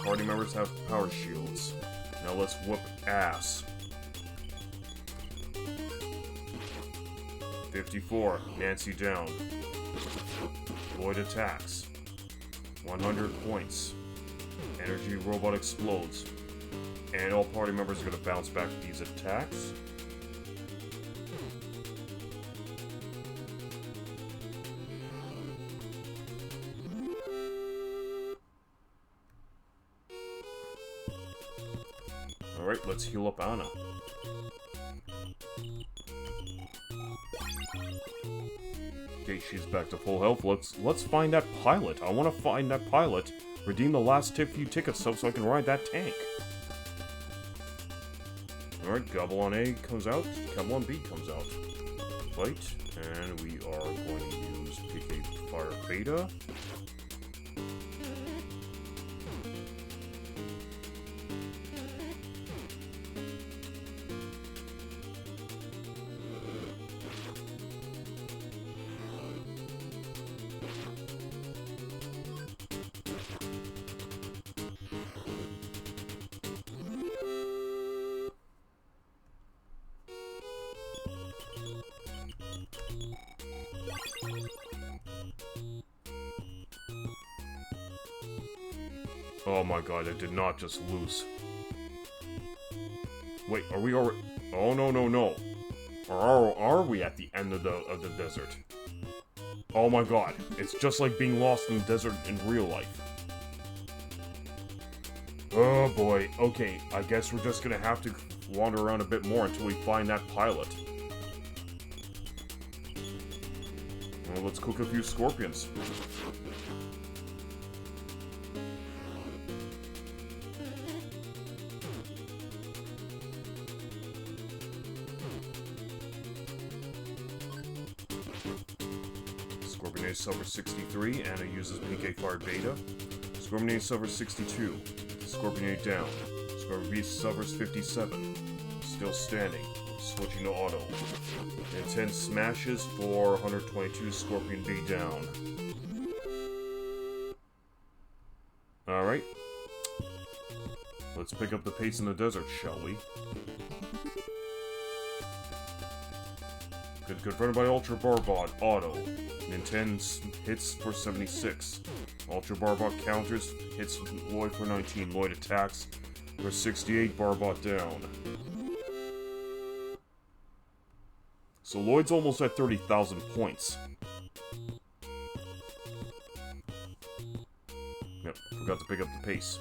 A: party members have power shields. Now let's whoop ass. 54, Nancy down. Lloyd attacks. 100 points. Energy robot explodes. And all party members are going to bounce back these attacks. Alright, let's heal up Anna. Okay, she's back to full health. Let's find that pilot. I want to find that pilot. Redeem the last few tickets so I can ride that tank. Alright, Gabalon A comes out. Gabalon B comes out. Fight. And we are going to use PK Fire Beta. Oh my god, I did not just lose. Wait, are we already... Oh, no. Are we at the end of the desert? Oh my god, it's just like being lost in the desert in real life. Oh boy, okay, I guess we're just gonna have to wander around a bit more until we find that pilot. Well, let's cook a few scorpions. Scorpion A suffers 63, Anna uses PK Fire Beta. Scorpion A suffers 62, Scorpion A down. Scorpion B suffers 57, still standing, switching to auto. NINTEN smashes for 122, Scorpion B down. Alright. Let's pick up the pace in the desert, shall we? Confronted by Ultra Barbot, auto. NINTEN hits for 76. Ultra Barbot counters, hits Lloyd for 19. Lloyd attacks for 68, Barbot down. So Lloyd's almost at 30,000 points. Yep, forgot to pick up the pace.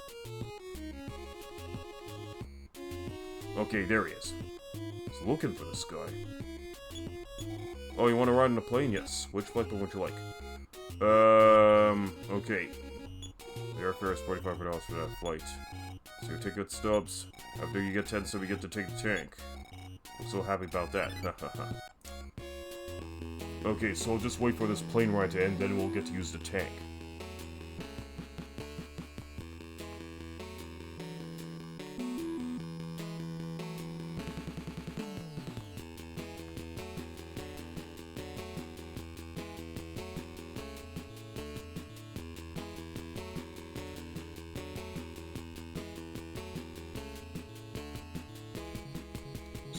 A: Okay, there he is. He's looking for this guy. Oh, you want to ride in a plane? Yes. Which flight would you like? Okay. The airfare is $45 for that flight. So your ticket stubs. After you get 10, so we get to take the tank. I'm so happy about that. Okay, so I'll just wait for this plane ride to end, then we'll get to use the tank.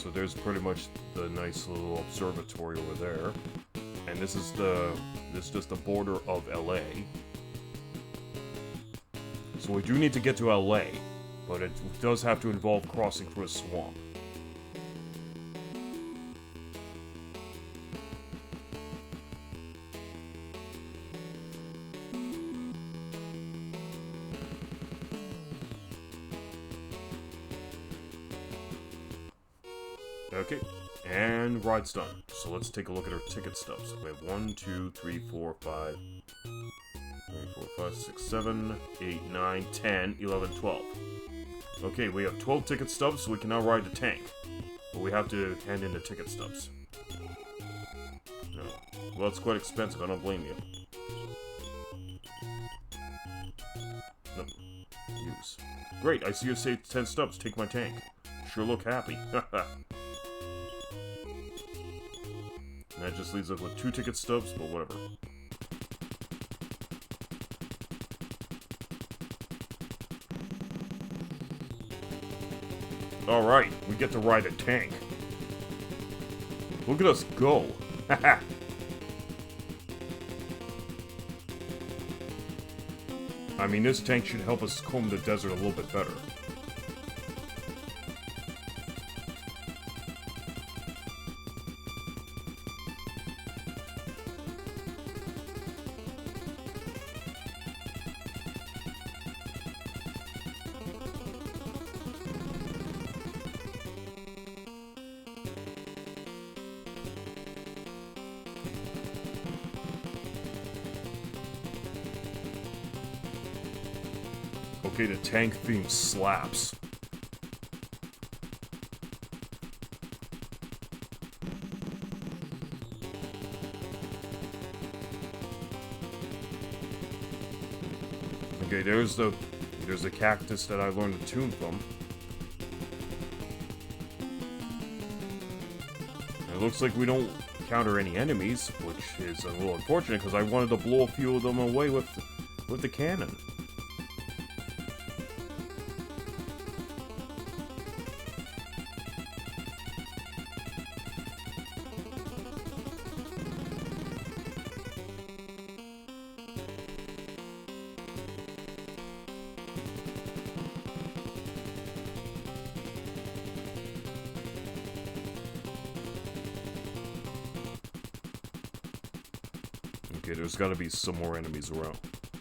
A: So there's pretty much the nice little observatory over there. And this is just the border of LA. So we do need to get to LA, but it does have to involve crossing through a swamp. Okay, and ride's done. So let's take a look at our ticket stubs. We have 1, 2, 3, 4, 5, 6, 7, 8, 9, 10, 11, 12. Okay, we have 12 ticket stubs, so we can now ride the tank. But we have to hand in the ticket stubs. No. Well, it's quite expensive, I don't blame you. No. Use. Great, I see you saved 10 stubs, take my tank. Sure look happy. And that just leaves us with 2 ticket stubs, but whatever. Alright, we get to ride a tank. Look at us go. Haha. I mean, this tank should help us comb the desert a little bit better. Okay, the tank theme slaps. Okay, there's the cactus that I learned the tune from. It looks like we don't encounter any enemies, which is a little unfortunate because I wanted to blow a few of them away with the cannon. Okay, there's gotta be some more enemies around.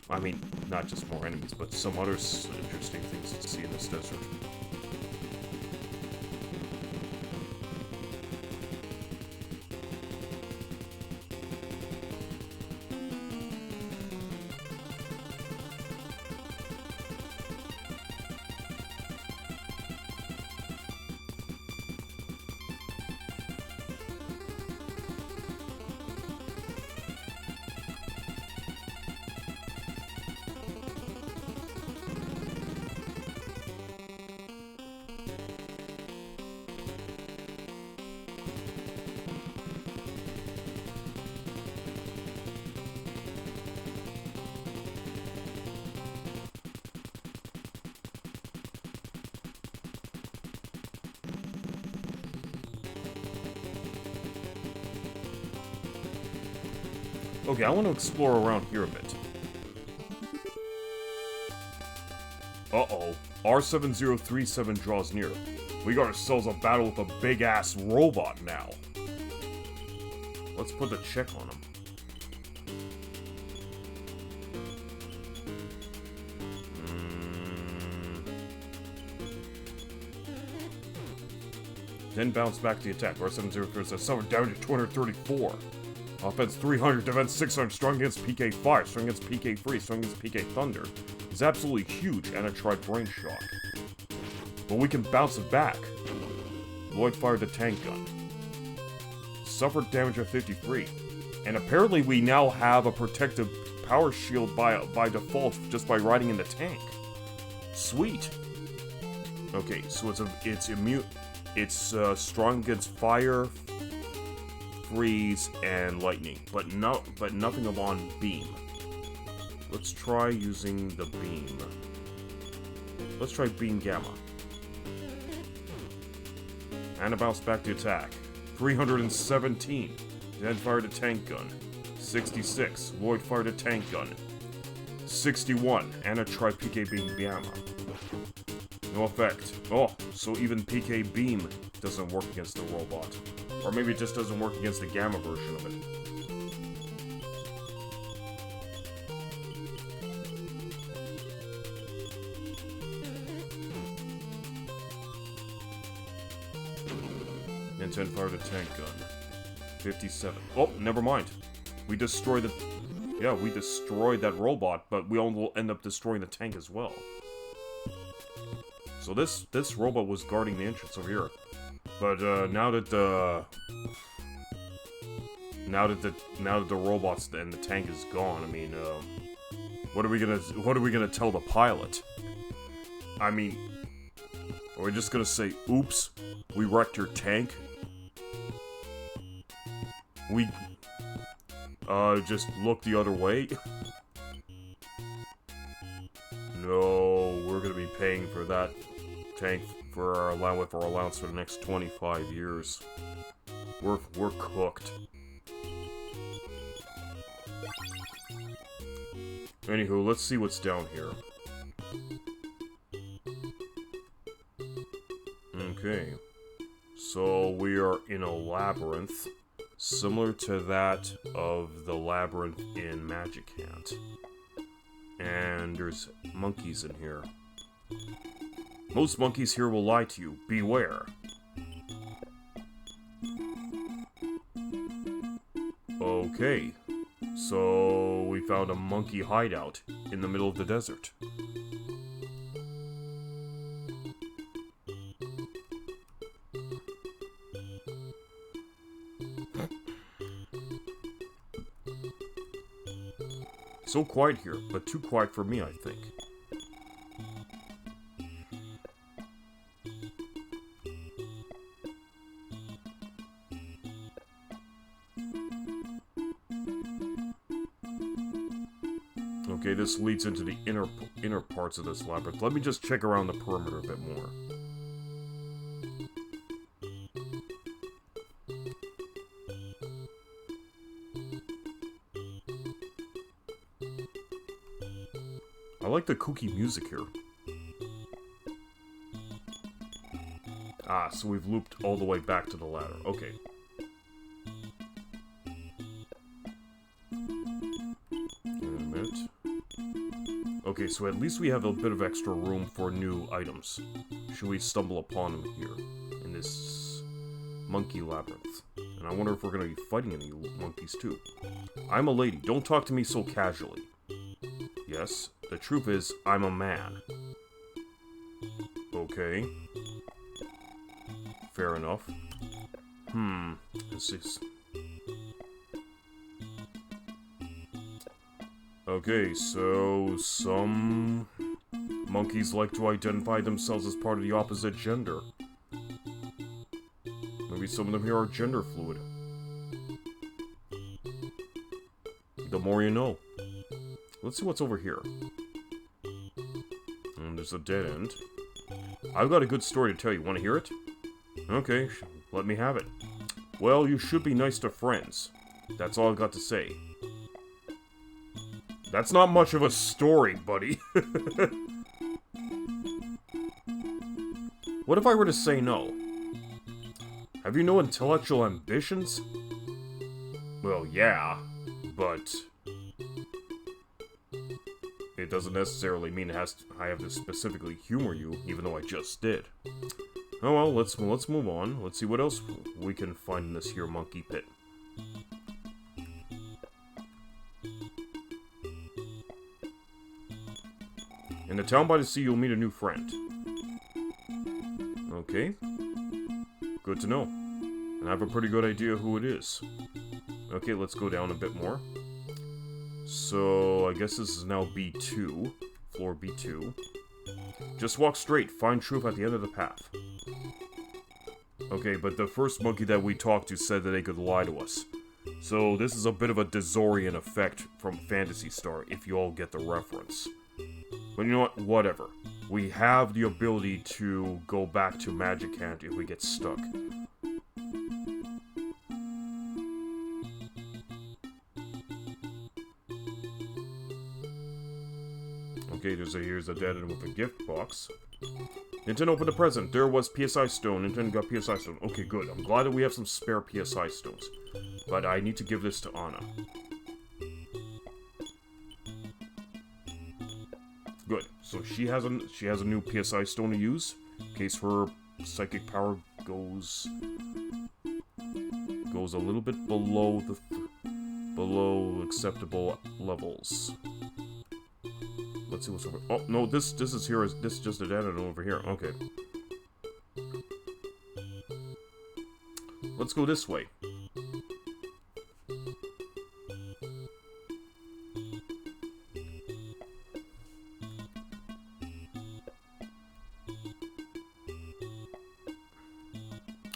A: I mean, not just more enemies, but some other interesting things to see in this desert. Okay, I want to explore around here a bit. Uh-oh. R7037 draws near. We got ourselves a battle with a big-ass robot now. Let's put a check on him. Then bounce back the attack. R7037 suffered damage to 234. Offense 300, defense 600, strong against PK Fire, strong against PK Freeze, strong against PK Thunder. It's absolutely huge, and I tried Brain Shock. But we can bounce it back. Lloyd fired the tank gun. Suffered damage of 53. And apparently we now have a protective power shield by default just by riding in the tank. Sweet. Okay, so it's immune. It's strong against fire, freeze, and lightning, but nothing upon beam. Let's try using the beam. Let's try beam gamma. And a bounce back to attack. 317. Then fired a tank gun. 66. Lloyd fired a tank gun. 61. Anna tried PK Beam Gamma. No effect. Oh, so even PK Beam doesn't work against the robot. Or maybe it just doesn't work against the Gamma version of it. NINTEN fired a tank gun. 57. Oh, never mind. We destroyed the... Yeah, we destroyed that robot, but we will end up destroying the tank as well. So this robot was guarding the entrance over here. But now that the robots and the tank is gone, I mean, what are we gonna tell the pilot? I mean, are we just gonna say, "Oops, we wrecked your tank"? We just look the other way? No, we're gonna be paying for that tank for our allowance for the next 25 years. We're cooked. Anywho, let's see what's down here. Okay. So we are in a labyrinth, similar to that of the labyrinth in Magic Hat. And there's monkeys in here. Most monkeys here will lie to you. Beware. Okay. So we found a monkey hideout in the middle of the desert. So quiet here, but too quiet for me, I think. Okay, this leads into the inner parts of this labyrinth. Let me just check around the perimeter a bit more. I like the kooky music here. Ah, so we've looped all the way back to the ladder. Okay. Okay, so at least we have a bit of extra room for new items. Should we stumble upon them here, in this monkey labyrinth? And I wonder if we're going to be fighting any monkeys too. I'm a lady, don't talk to me so casually. Yes, the truth is, I'm a man. Okay. Fair enough. Let's see. Okay, so some monkeys like to identify themselves as part of the opposite gender. Maybe some of them here are gender fluid. The more you know. Let's see what's over here. There's a dead end. I've got a good story to tell you. Want to hear it? Okay, let me have it. Well, you should be nice to friends. That's all I've got to say. That's not much of a story, buddy. What if I were to say no? Have you no intellectual ambitions? Well, yeah, but it doesn't necessarily mean I have to specifically humor you, even though I just did. Oh well, let's move on. Let's see what else we can find in this here monkey pit. In the town by the sea, you'll meet a new friend. Okay. Good to know. And I have a pretty good idea who it is. Okay, let's go down a bit more. So, I guess this is now B2. Floor B2. Just walk straight. Find truth at the end of the path. Okay, but the first monkey that we talked to said that they could lie to us. So, this is a bit of a Dezorian effect from Phantasy Star, if you all get the reference. But you know what? Whatever. we have the ability to go back to Magic Hand if we get stuck. Okay, here's a dead end with a gift box. Nintendo opened a present. There was PSI Stone. Nintendo got PSI Stone. Okay, good. I'm glad that we have some spare PSI Stones. But I need to give this to Anna. Good. So she has a new PSI Stone to use in case her psychic power goes a little bit below below acceptable levels. Let's see what's over. Oh no, this is here. This is just a dead end over here. Okay. Let's go this way.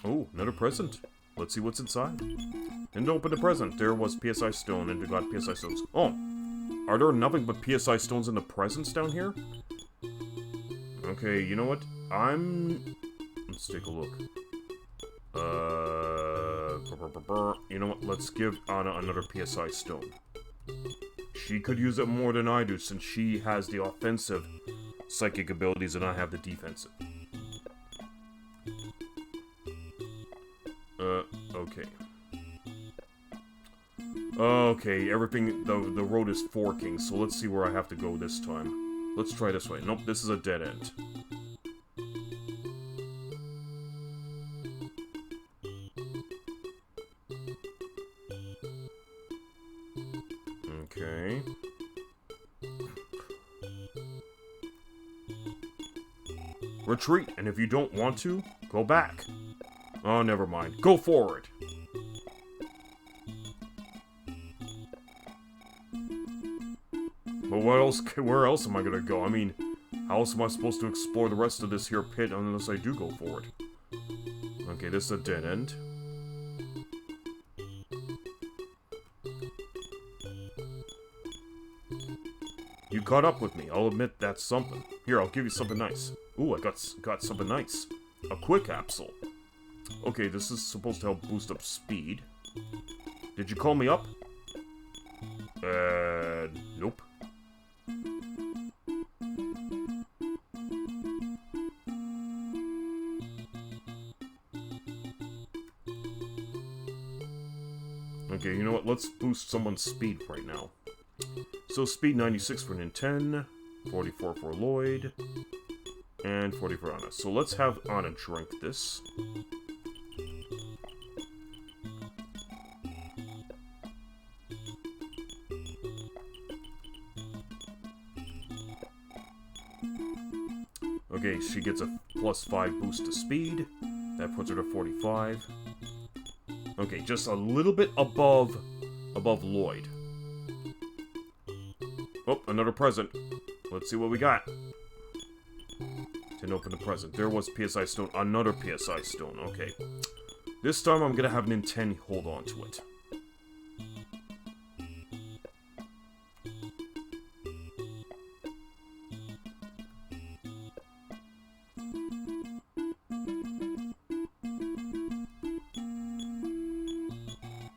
A: Oh, another present. Let's see what's inside. And open the present. There was PSI Stone, and we got PSI Stones. Oh, are there nothing but PSI Stones in the presents down here? Okay, you know what? Let's take a look. You know what? Let's give Anna another PSI Stone. She could use it more than I do, since she has the offensive psychic abilities and I have the defensive. Okay. Okay, everything, the road is forking, so let's see where I have to go this time. Let's try this way. Nope, this is a dead end. Okay. Retreat, and if you don't want to, go back. Oh, never mind. Go forward. But what else? Where else am I gonna go? I mean, how else am I supposed to explore the rest of this here pit unless I do go forward? Okay, this is a dead end. You caught up with me. I'll admit that's something. Here, I'll give you something nice. Ooh, I got something nice. A quick capsule. Okay, this is supposed to help boost up speed. Did you call me up? Nope. Okay, you know what? Let's boost someone's speed right now. So speed 96 for NINTEN, 44 for LLOYD, and 40 for Anna. So let's have Anna drink this. Okay, she gets a +5 boost to speed. That puts her to 45. Okay, just a little bit above LLOYD. Oh, another present. Let's see what we got. Didn't open the present. There was PSI Stone. Another PSI Stone. Okay. This time I'm gonna have NINTEN hold on to it.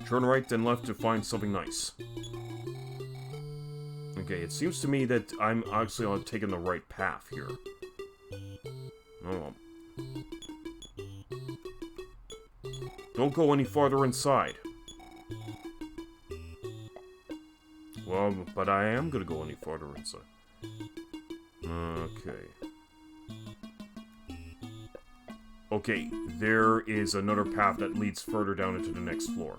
A: Turn right, then left to find something nice. Okay, it seems to me that I'm actually taking the right path here. Oh. Don't go any farther inside. Well, but I am gonna go any farther inside. Okay. Okay, there is another path that leads further down into the next floor.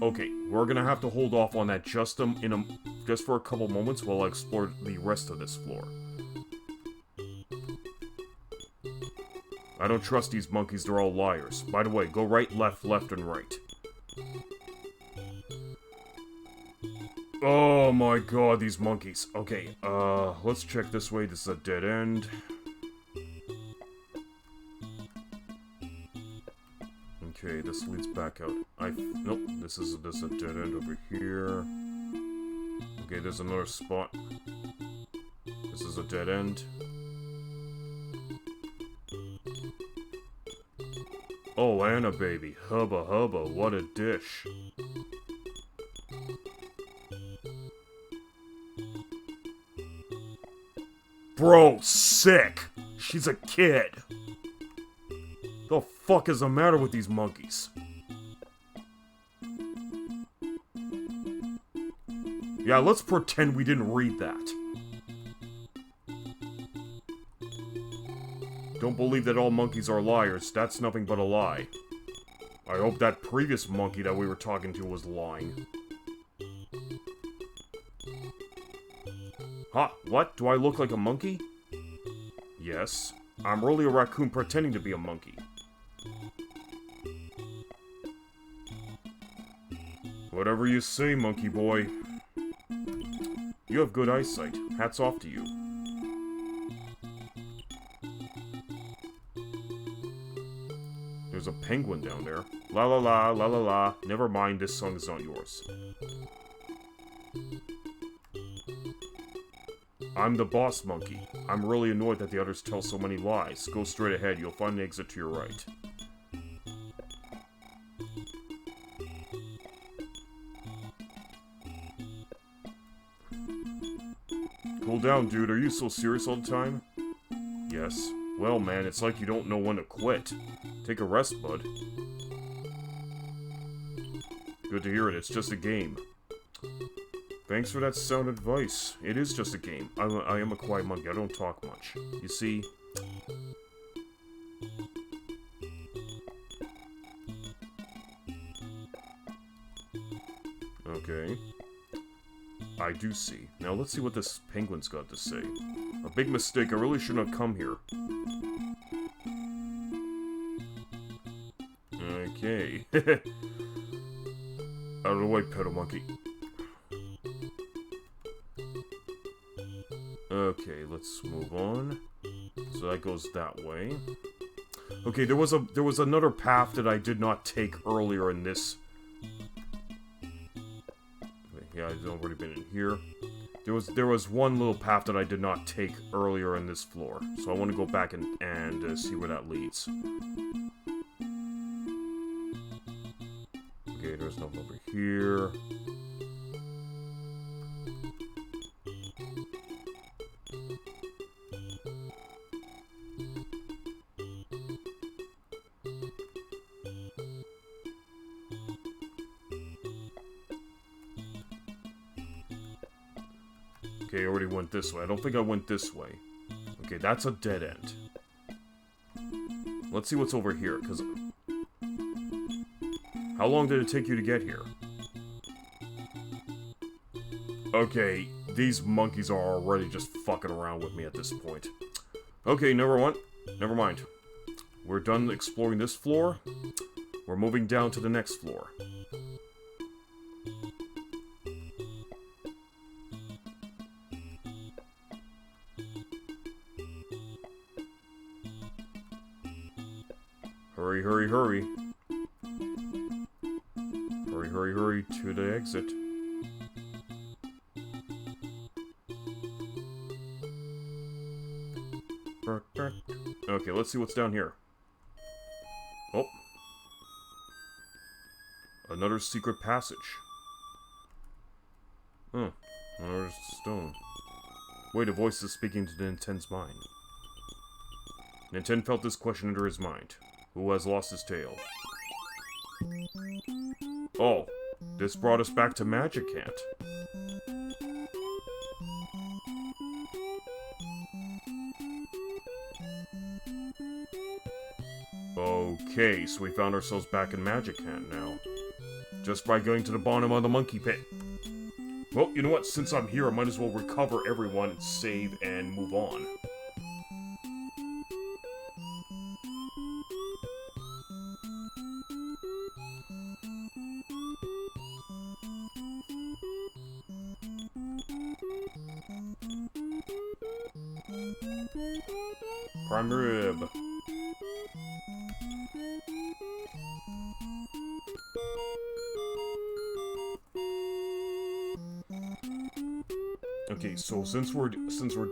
A: Okay, we're gonna have to hold off on that just for a couple moments while I explore the rest of this floor. I don't trust these monkeys, they're all liars. By the way, go right, left, left, and right. Oh my god, these monkeys. Okay, let's check this way. This is a dead end. Okay, this leads back out. Nope, this is a dead end over here. Okay, there's another spot. This is a dead end. Oh, Anna baby. Hubba hubba, what a dish. Bro, sick! She's a kid! The fuck is the matter with these monkeys? Yeah, let's pretend we didn't read that. Don't believe that all monkeys are liars. That's nothing but a lie. I hope that previous monkey that we were talking to was lying. Huh? What? Do I look like a monkey? Yes. I'm really a raccoon pretending to be a monkey. Whatever you say, monkey boy. You have good eyesight. Hats off to you. There's a penguin down there. La la la, la la la. Never mind, this song is not yours. I'm the boss monkey. I'm really annoyed that the others tell so many lies. Go straight ahead, you'll find an exit to your right. Cool down, dude. Are you so serious all the time? Yes. Well, man, it's like you don't know when to quit. Take a rest, bud. Good to hear it. It's just a game. Thanks for that sound advice. It is just a game. I am a quiet monkey. I don't talk much. You see... Okay. I do see. Now let's see what this penguin's got to say. A big mistake. I really shouldn't have come here. Okay. Out of the way, pedo monkey. Okay, let's move on. So that goes that way. Okay, there was another path that I did not take earlier in this. Yeah, I've already been in here. There was one little path that I did not take earlier in this floor, so I want to go back and see where that leads. Okay, there's nothing over here. Okay, I already went this way. I don't think I went this way. Okay, that's a dead end. Let's see what's over here, because... How long did it take you to get here? Okay, these monkeys are already just fucking around with me at this point. Okay, never mind. We're done exploring this floor. We're moving down to the next floor. Hurry, hurry, hurry. Hurry, hurry, hurry to the exit. Okay, let's see what's down here. Oh. Another secret passage. Oh, another stone. Wait, a voice is speaking to Ninten's mind. Ninten felt this question under his mind. Who has lost his tail? Oh, this brought us back to Magic Ant. Okay, so we found ourselves back in Magic Ant now. Just by going to the bottom of the monkey pit. Well, you know what? Since I'm here, I might as well recover everyone, save, and move on. Prime rib. Okay, so since we're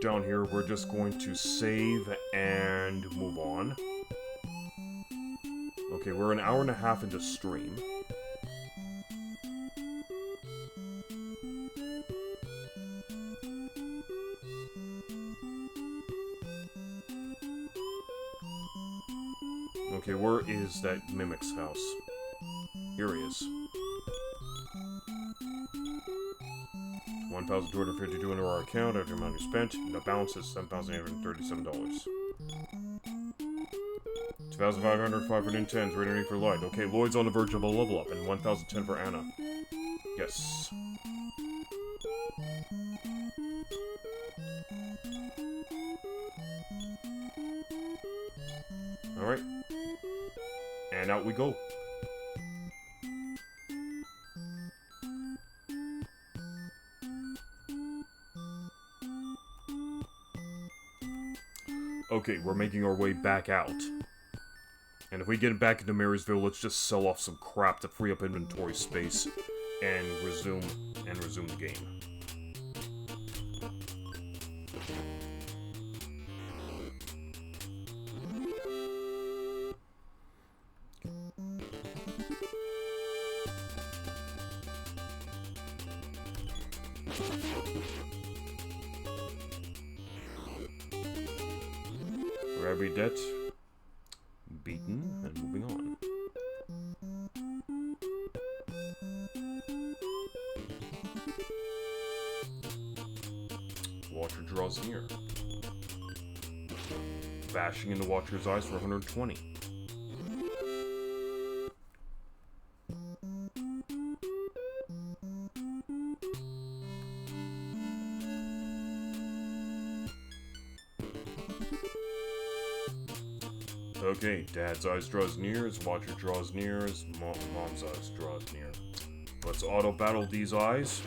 A: down here, we're just going to save and move on. Okay, we're an hour and a half into stream. Okay, where is that Mimic's house? Here he is. 1,252 into our account after the amount you spent. The balance is $7,837. 2,500 NINTENs ready for LLOYD. Okay, Lloyd's on the verge of a level up, and 1,010 for Anna. Yes. Alright. And out we go. Okay, we're making our way back out. And if we get back into Marysville, let's just sell off some crap to free up inventory space and resume the game. For every debt beaten, and moving on. Watcher draws near. Bashing into Watcher's eyes for 120. Okay, Dad's eyes draws near, as Watcher draws near, as Mom's eyes draws near. Let's auto-battle these eyes.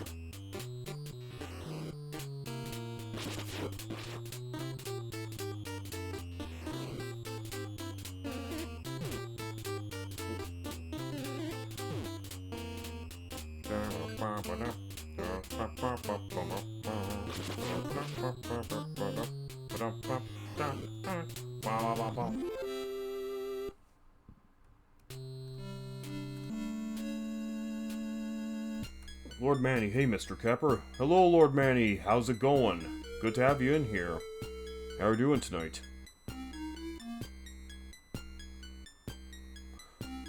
A: Lord Manny, hey Mr. Kepper. Hello, Lord Manny, how's it going? Good to have you in here. How are you doing tonight?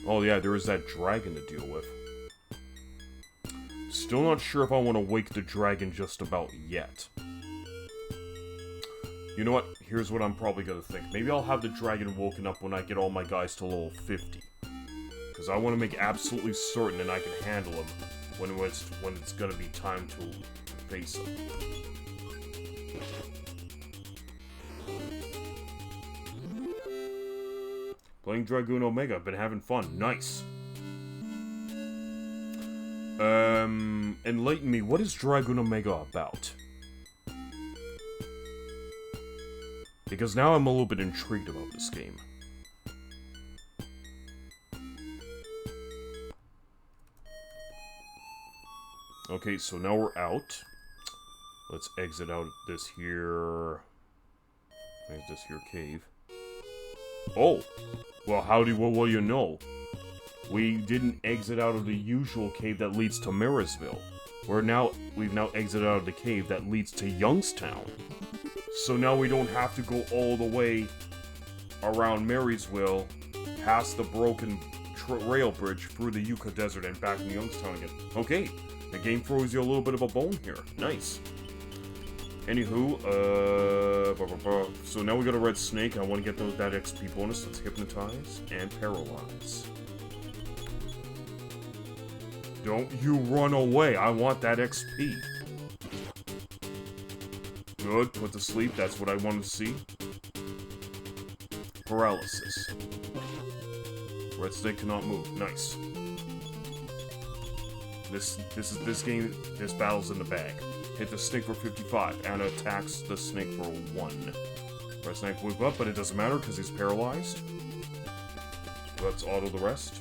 A: Oh yeah, there is that dragon to deal with. Still not sure if I want to wake the dragon just about yet. You know what? Here's what I'm probably gonna think. Maybe I'll have the dragon woken up when I get all my guys to level 50. Because I want to make absolutely certain that I can handle him when it's gonna be time to face him. Playing Dragoon Omega, I've been having fun. Nice. Enlighten me, what is Dragoon Omega about? Because now I'm a little bit intrigued about this game. Okay, so now we're out. Let's exit out this here... Where's this here cave? Oh! Well, what do you know? We didn't exit out of the usual cave that leads to Marysville. We've now exited out of the cave that leads to Youngstown. So now we don't have to go all the way around Marysville, past the broken rail bridge, through the Yucca Desert, and back in Youngstown again. Okay, the game throws you a little bit of a bone here. Nice. Anywho, so now we got a red snake. I want to get that XP bonus. Let's hypnotize and paralyze. Don't you run away. I want that XP. Good. Put to sleep. That's what I wanted to see. Paralysis. Red snake cannot move. Nice. This battle's in the bag. Hit the snake for 55. Anna attacks the snake for 1. Red snake move up, but it doesn't matter because he's paralyzed. Let's auto the rest.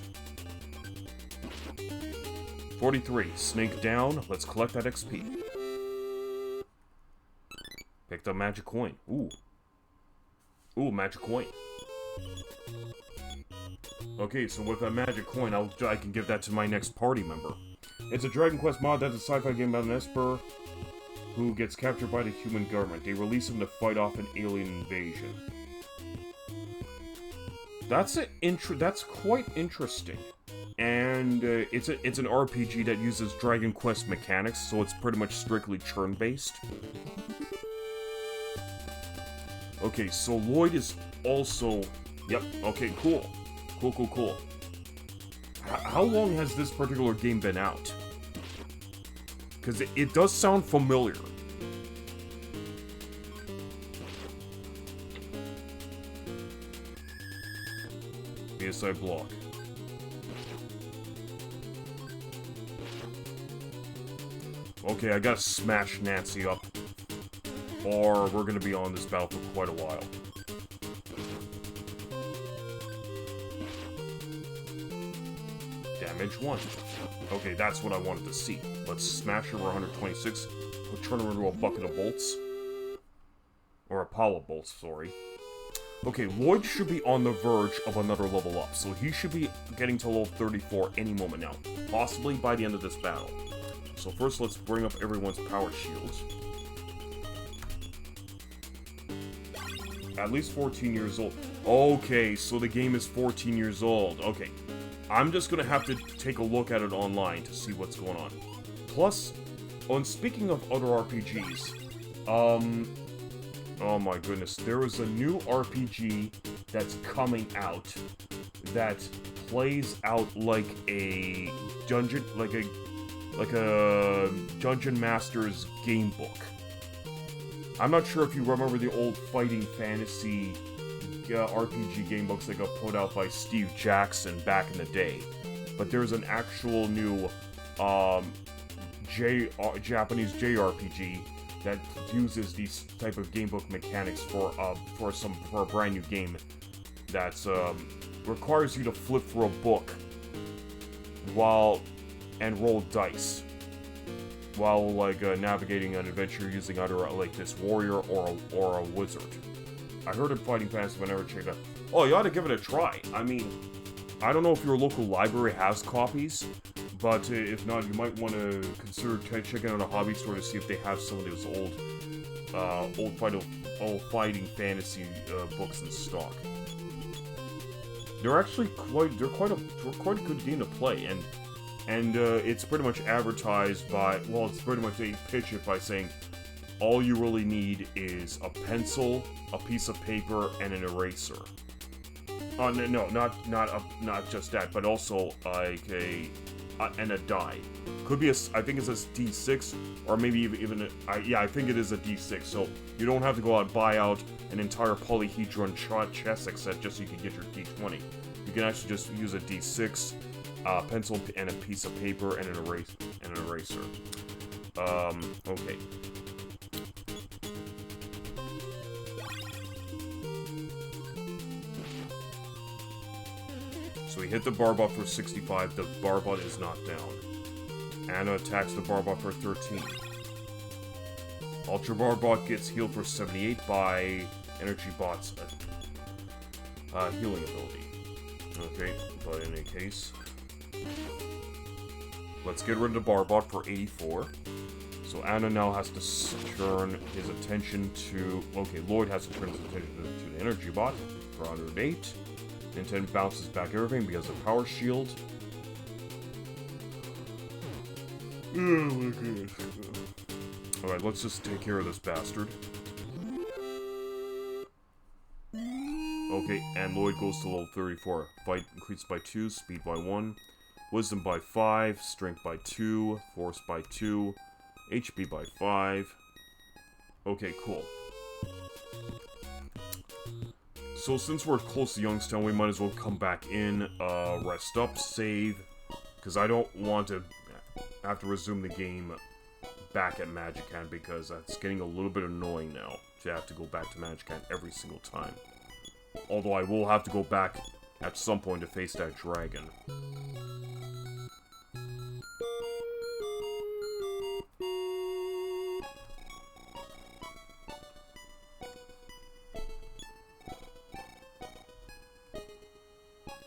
A: 43. Snake down. Let's collect that XP. Picked up magic coin. Ooh. Ooh, magic coin. Okay, so with a magic coin, I can give that to my next party member. It's a Dragon Quest mod that's a sci-fi game about an Esper who gets captured by the human government. They release him to fight off an alien invasion. That's quite interesting. And it's an RPG that uses Dragon Quest mechanics, so it's pretty much strictly turn-based. Okay, so Lloyd is also... Yep, okay, cool. Cool. How long has this particular game been out? Because it does sound familiar. BSI block. Okay, I gotta smash Nancy up, or we're gonna be on this battle for quite a while. Damage 1. Okay, that's what I wanted to see. Let's smash her 126. We'll turn her into a bucket of bolts. Or a pile of bolts, sorry. Okay, Lloyd should be on the verge of another level up, so he should be getting to level 34 any moment now. Possibly by the end of this battle. So first, let's bring up everyone's power shields. At least 14 years old. Okay, so the game is 14 years old. Okay. I'm just gonna have to take a look at it online to see what's going on. Plus, speaking of other RPGs, oh my goodness, there is a new RPG that's coming out that plays out like a dungeon, like a Dungeon Master's game book. I'm not sure if you remember the old Fighting Fantasy RPG game books that got put out by Steve Jackson back in the day, but there's an actual new Japanese JRPG that uses these type of game book mechanics for a brand new game that's requires you to flip through a book and roll dice while navigating an adventure using either like this warrior or a wizard. I heard of Fighting Fantasy, but I never checked it out. Oh, you ought to give it a try. I mean, I don't know if your local library has copies, but if not, you might want to consider checking out a hobby store to see if they have some of those old Fighting Fantasy books in stock. They're actually quite a good game to play, and it's pretty much advertised by, well, it's pretty much they pitch it by saying, all you really need is a pencil, a piece of paper, and an eraser. No, not just that, but also like and a die. Could be I think it's a D6, or maybe even I think it is a D6. So you don't have to go out and buy out an entire polyhedron chess set just so you can get your D20. You can actually just use a D6, pencil, and a piece of paper, and an eraser. Okay. So we hit the Barbot for 65, the Barbot is knocked down. Anna attacks the Barbot for 13. Ultra Barbot gets healed for 78 by Energy Bot's healing ability. Okay, but in any case, let's get rid of the Barbot for 84. So Anna now has to turn his attention to... Okay, Lloyd has to turn his attention to the Energy Bot for 108. NINTEN bounces back everything because of Power Shield. Oh my goodness. Alright, let's just take care of this bastard. Okay, and Lloyd goes to level 34. Fight increased by 2, speed by 1, wisdom by 5, strength by 2, force by 2, HP by 5. Okay, cool. So since we're close to Youngstown, we might as well come back in, rest up, save, because I don't want to have to resume the game back at Magican, because that's getting a little bit annoying now, to have to go back to Magican every single time. Although I will have to go back at some point to face that dragon.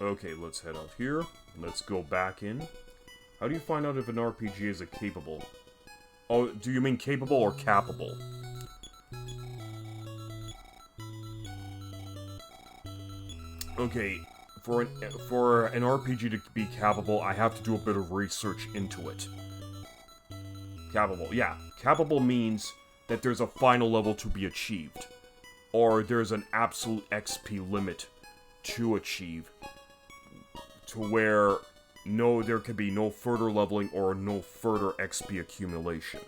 A: Okay, let's head out here. Let's go back in. How do you find out if an RPG is a capable? Oh, do you mean capable or capable? Okay, for an RPG to be capable, I have to do a bit of research into it. Capable, yeah. Capable means that there's a final level to be achieved. Or there's an absolute XP limit to achieve. To where there can be no further leveling or no further XP accumulation.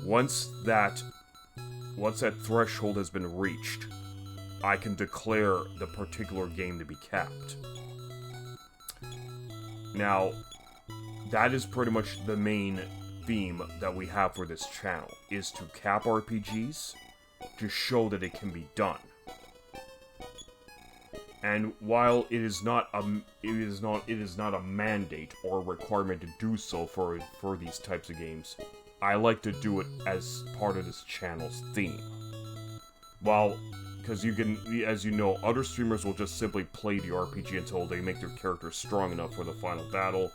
A: Once that threshold has been reached, I can declare the particular game to be capped. Now, that is pretty much the main theme that we have for this channel, is to cap RPGs to show that it can be done. And while it is not a mandate or a requirement to do so for these types of games, I like to do it as part of this channel's theme. Well, because you can, as you know, other streamers will just simply play the RPG until they make their character strong enough for the final battle,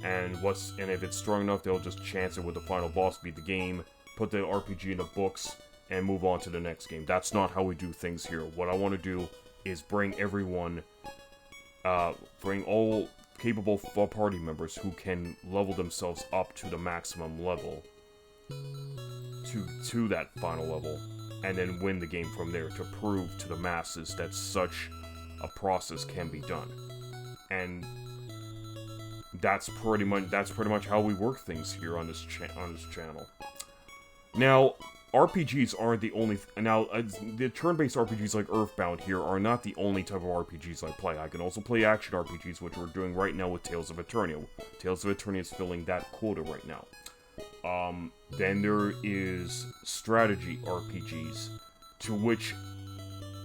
A: and if it's strong enough, they'll just chance it with the final boss, beat the game, put the RPG in the books, and move on to the next game. That's not how we do things here. What I want to do is bring everyone, bring all capable party members who can level themselves up to the maximum level, to that final level, and then win the game from there to prove to the masses that such a process can be done. And that's pretty much how we work things here on this channel. Now, RPGs aren't the only... the turn-based RPGs like EarthBound here are not the only type of RPGs I play. I can also play action RPGs, which we're doing right now with Tales of Eternia. Tales of Eternia is filling that quota right now. Then there is strategy RPGs, to which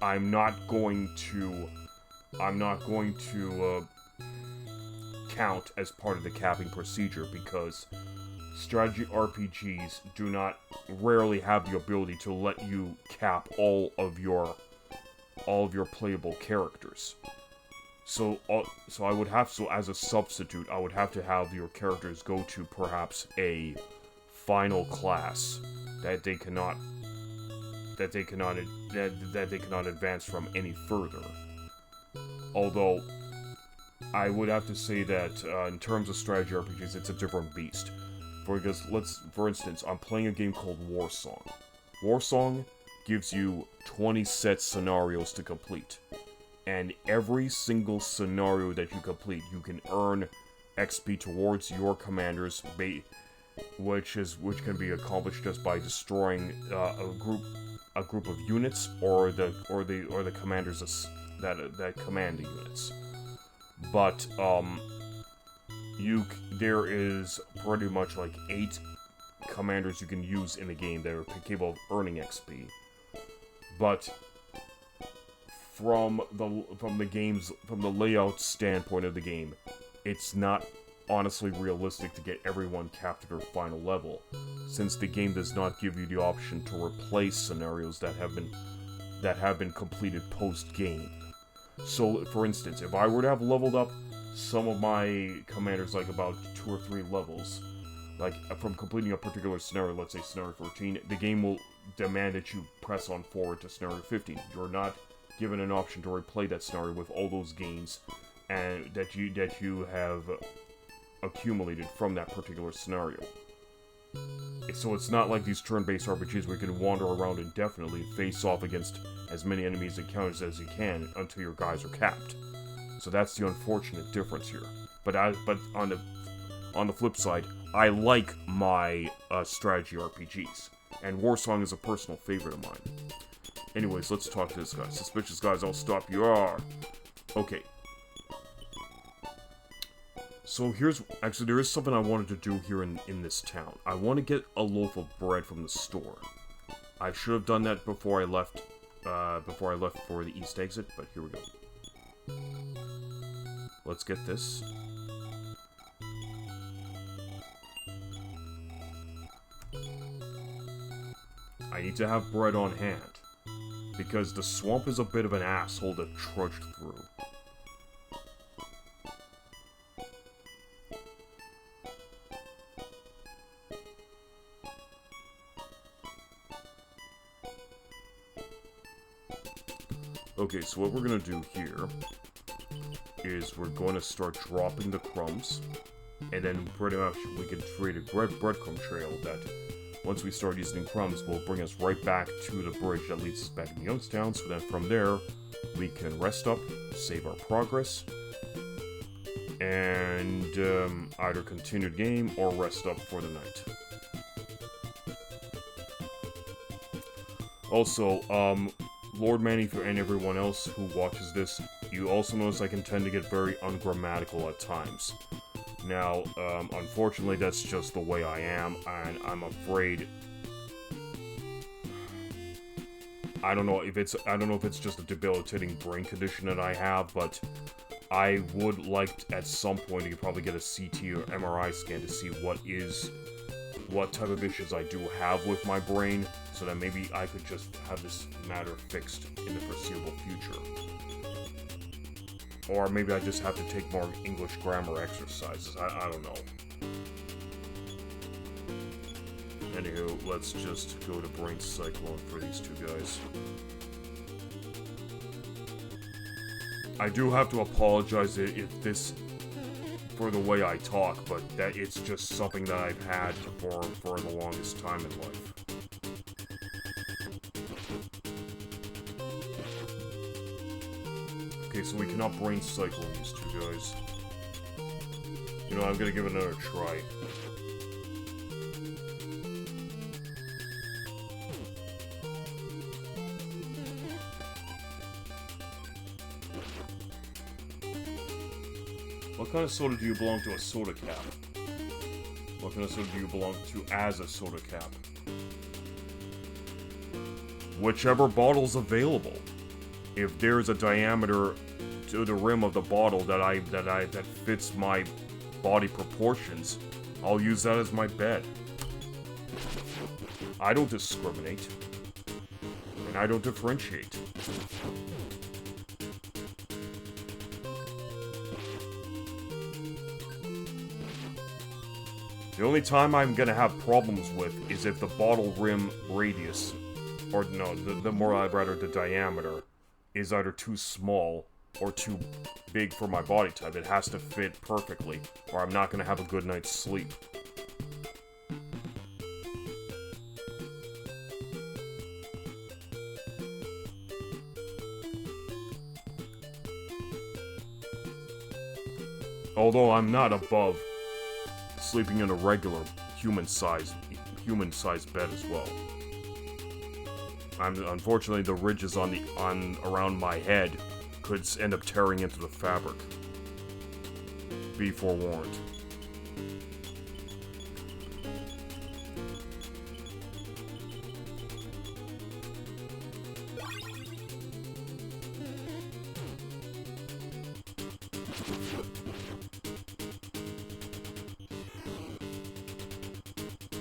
A: I'm not going to count as part of the capping procedure, because strategy RPGs rarely have the ability to let you cap all of your playable characters. So as a substitute, I would have to have your characters go to perhaps a final class that they cannot advance from any further. Although I would have to say that in terms of strategy RPGs, it's a different beast. For instance, I'm playing a game called Warsong. Warsong gives you 20 set scenarios to complete, and every single scenario that you complete, you can earn XP towards your commanders, which can be accomplished just by destroying a group of units or the commanders that command the units. But there is pretty much like 8 commanders you can use in the game that are capable of earning XP. But from the layout standpoint of the game, it's not honestly realistic to get everyone capped to their final level, since the game does not give you the option to replace scenarios that have been completed post-game. So, for instance, if I were to have leveled up some of my commanders like about 2 or 3 levels, like from completing a particular scenario, let's say scenario 14, the game will demand that you press on forward to scenario 15. You're not given an option to replay that scenario with all those gains and that you have accumulated from that particular scenario. So it's not like these turn-based RPGs where you can wander around indefinitely and face off against as many enemies and counters as you can until your guys are capped. So that's the unfortunate difference here. But on the flip side, I like my strategy RPGs, and Warsong is a personal favorite of mine. Anyways, let's talk to this guy. Suspicious guys, I'll stop you. Okay. So actually there is something I wanted to do here in this town. I want to get a loaf of bread from the store. I should have done that before I left for the east exit, but here we go. Let's get this. I need to have bread on hand, because the swamp is a bit of an asshole to trudge through. Okay, so what we're gonna do here is we're going to start dropping the crumbs, and then pretty much we can create a breadcrumb trail that, once we start using crumbs, will bring us right back to the bridge that leads us back to Youngstown. So then from there, we can rest up, save our progress, and either continue the game or rest up for the night. Also, Lord Manny and everyone else who watches this, you also notice I can tend to get very ungrammatical at times. Now, unfortunately, that's just the way I am, and I'm afraid... I don't know if it's just a debilitating brain condition that I have, but I would like at some point to probably get a CT or MRI scan to see what type of issues I do have with my brain, so that maybe I could just have this matter fixed in the foreseeable future. Or maybe I just have to take more English grammar exercises. I don't know. Anywho, let's just go to Brain Cyclone for these two guys. I do have to apologize for the way I talk, but that it's just something that I've had for the longest time in life. Okay, so we cannot brain cycle these two guys. You know, I'm gonna give it another try. What kind of soda do you belong to a soda cap? What kind of soda do you belong to as a soda cap? Whichever bottle's available. If there's a diameter to the rim of the bottle that fits my body proportions, I'll use that as my bed. I don't discriminate. And I don't differentiate. The only time I'm gonna have problems with is if the bottle rim radius, or no, the diameter, is either too small or too big for my body type. It has to fit perfectly, or I'm not gonna have a good night's sleep. Although I'm not above sleeping in a regular human-sized bed as well. Unfortunately, the ridges around my head could end up tearing into the fabric. Be forewarned.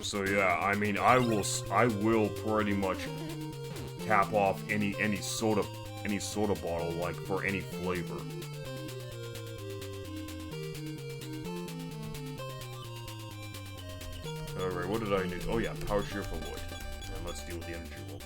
A: So yeah, I mean, I will pretty much cap off any soda bottle, like, for any flavor. Alright, what did I need? Oh yeah, power shear for wood. And let's deal with the energy robot.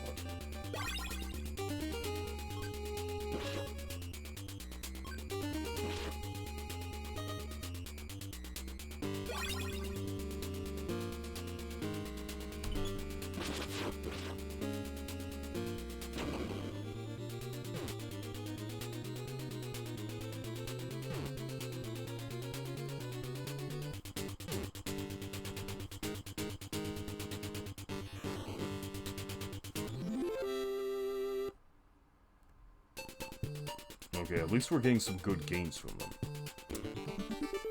A: Okay, at least we're getting some good gains from them.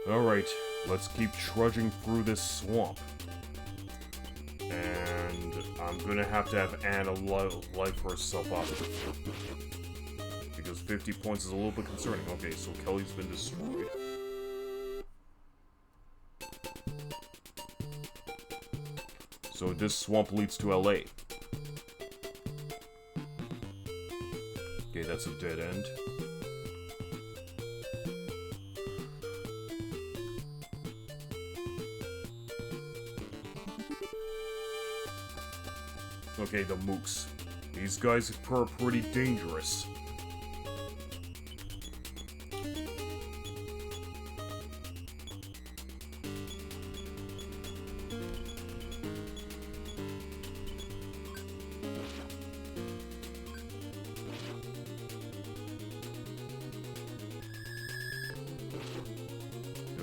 A: Alright, let's keep trudging through this swamp. And I'm gonna have to have Anna life herself up. Because 50 points is a little bit concerning. Okay, so Kelly's been destroyed. So this swamp leads to LA. Okay, that's a dead end. Okay, the moose. These guys are pretty dangerous.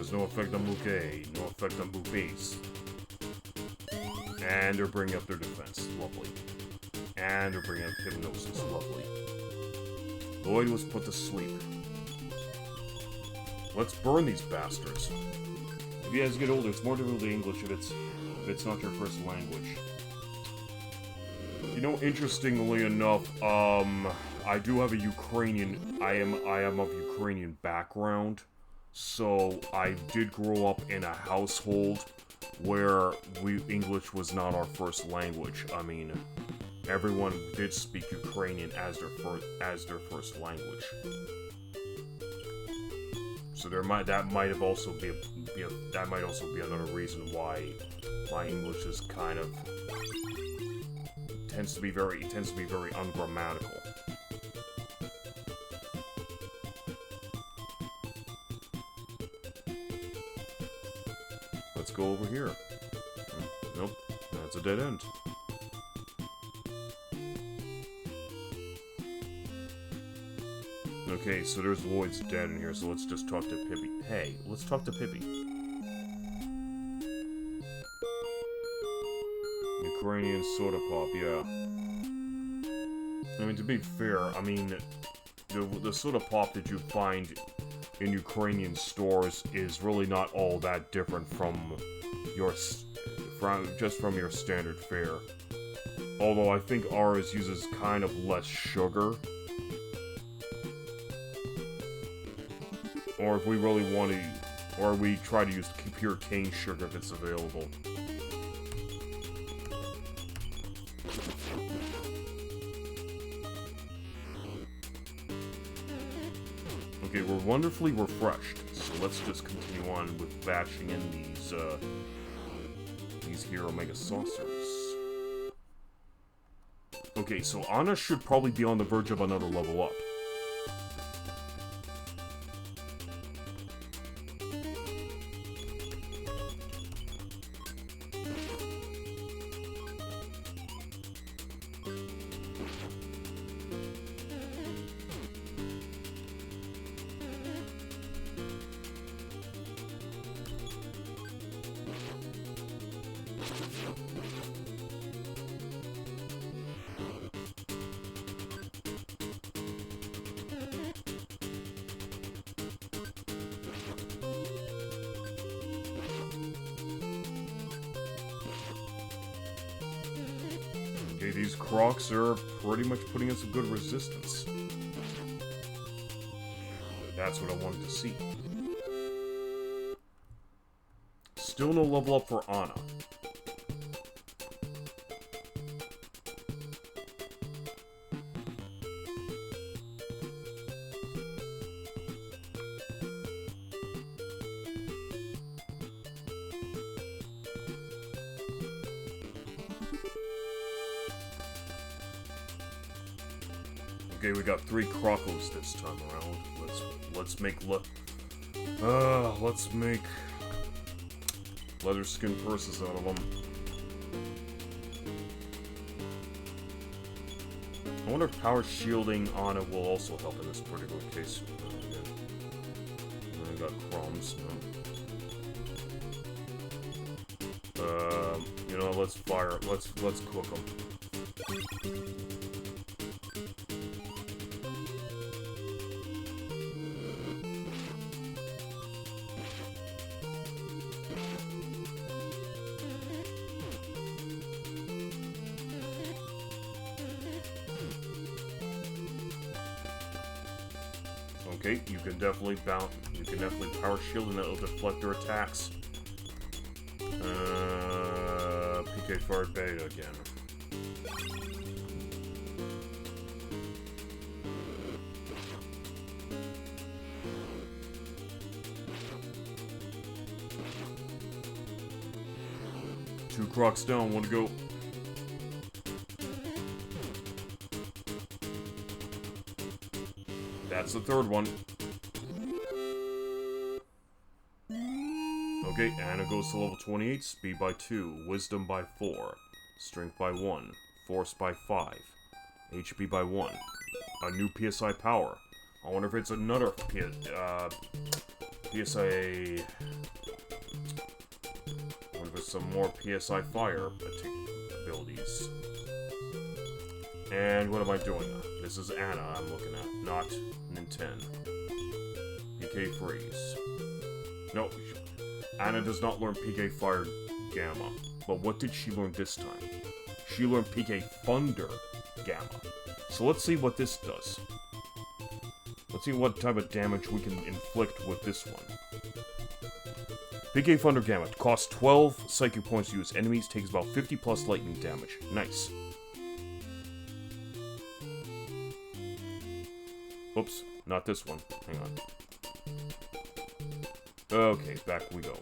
A: There's no effect on move A, no effect on move base. And they're bringing up their defense. Lovely. And they're bringing up hypnosis. Lovely. Lloyd was put to sleep. Let's burn these bastards. If you guys get older, it's more difficult to English if it's not your first language. You know, interestingly enough, I do have a Ukrainian. I am of Ukrainian background, so I did grow up in a household where English was not our first language. I mean, everyone did speak Ukrainian as their first language. So that might also be another reason why my English is kind of tends to be very ungrammatical. Let's go over here. Nope, that's a dead end. Okay, so there's Lloyd's dead in here, so let's just talk to Pippi. Hey, let's talk to Pippi. Ukrainian soda pop, yeah. I mean, to be fair, I mean, the soda pop that you find in Ukrainian stores is really not all that different from your standard fare. Although I think ours uses kind of less sugar. Or if we really want to, or we try to use pure cane sugar if it's available. Okay, we're wonderfully refreshed, so let's just continue on with bashing in these here Omega saucers. Okay, so Anna should probably be on the verge of another level up. Okay, these Crocs are pretty much putting in some good resistance. That's what I wanted to see. Still no level up for Anna. Okay, we got 3 Crocos this time around. Let's make leather skin purses out of them. I wonder if power shielding on it will also help in this particular case. I got crumbs. You know, let's fire. Let's cook them. Okay, you can definitely power shield and it'll deflect their attacks. PK fired beta again. Two Crocs down, one to go. That's the third one. Okay, Anna goes to level 28, speed by 2, wisdom by 4, strength by 1, force by 5, HP by 1, a new PSI power, I wonder if it's another PSI... I wonder if it's some more PSI Fire abilities. And what am I doing? This is Anna I'm looking at, not NINTEN. PK Freeze. No, Anna does not learn PK Fire Gamma. But what did she learn this time? She learned PK Thunder Gamma. So let's see what this does. Let's see what type of damage we can inflict with this one. PK Thunder Gamma costs 12 psychic points to use. Enemies takes about 50 plus lightning damage. Nice. Oops, not this one. Hang on. Okay, back we go.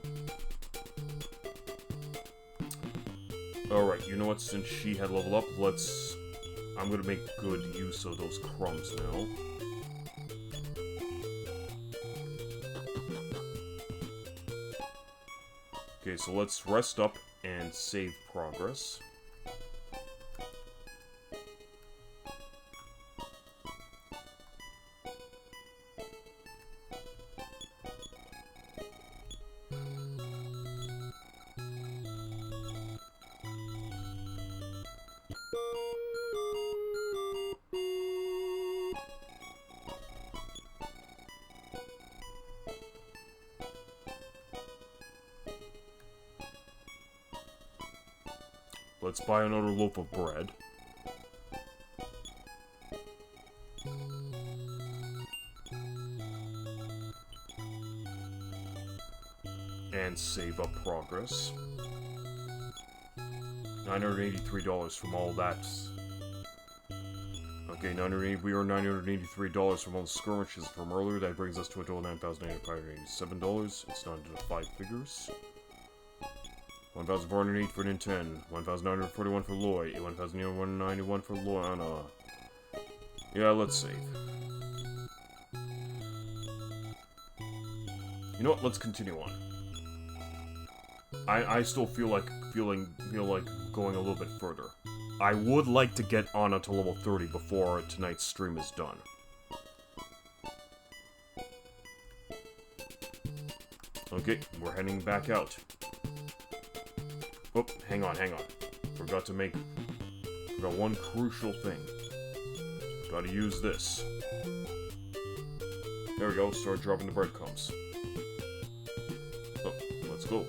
A: Alright, you know what? Since she had leveled up, I'm gonna make good use of those crumbs now. Okay, so let's rest up and save progress. Let's buy another loaf of bread. And save up progress. $983 from all that. Okay, we are $983 from all the skirmishes from earlier. That brings us to a total of $9,987. It's not into the 5 figures. 1,408 for NINTEN, 1,941 for LLOYD, 1,191 for Lana. Yeah, let's save. You know what? Let's continue on. I still feel like going a little bit further. I would like to get Anna to level 30 before tonight's stream is done. Okay, we're heading back out. Oh, hang on. Forgot one crucial thing. Gotta use this. There we go, start dropping the breadcrumbs. Oh, let's go.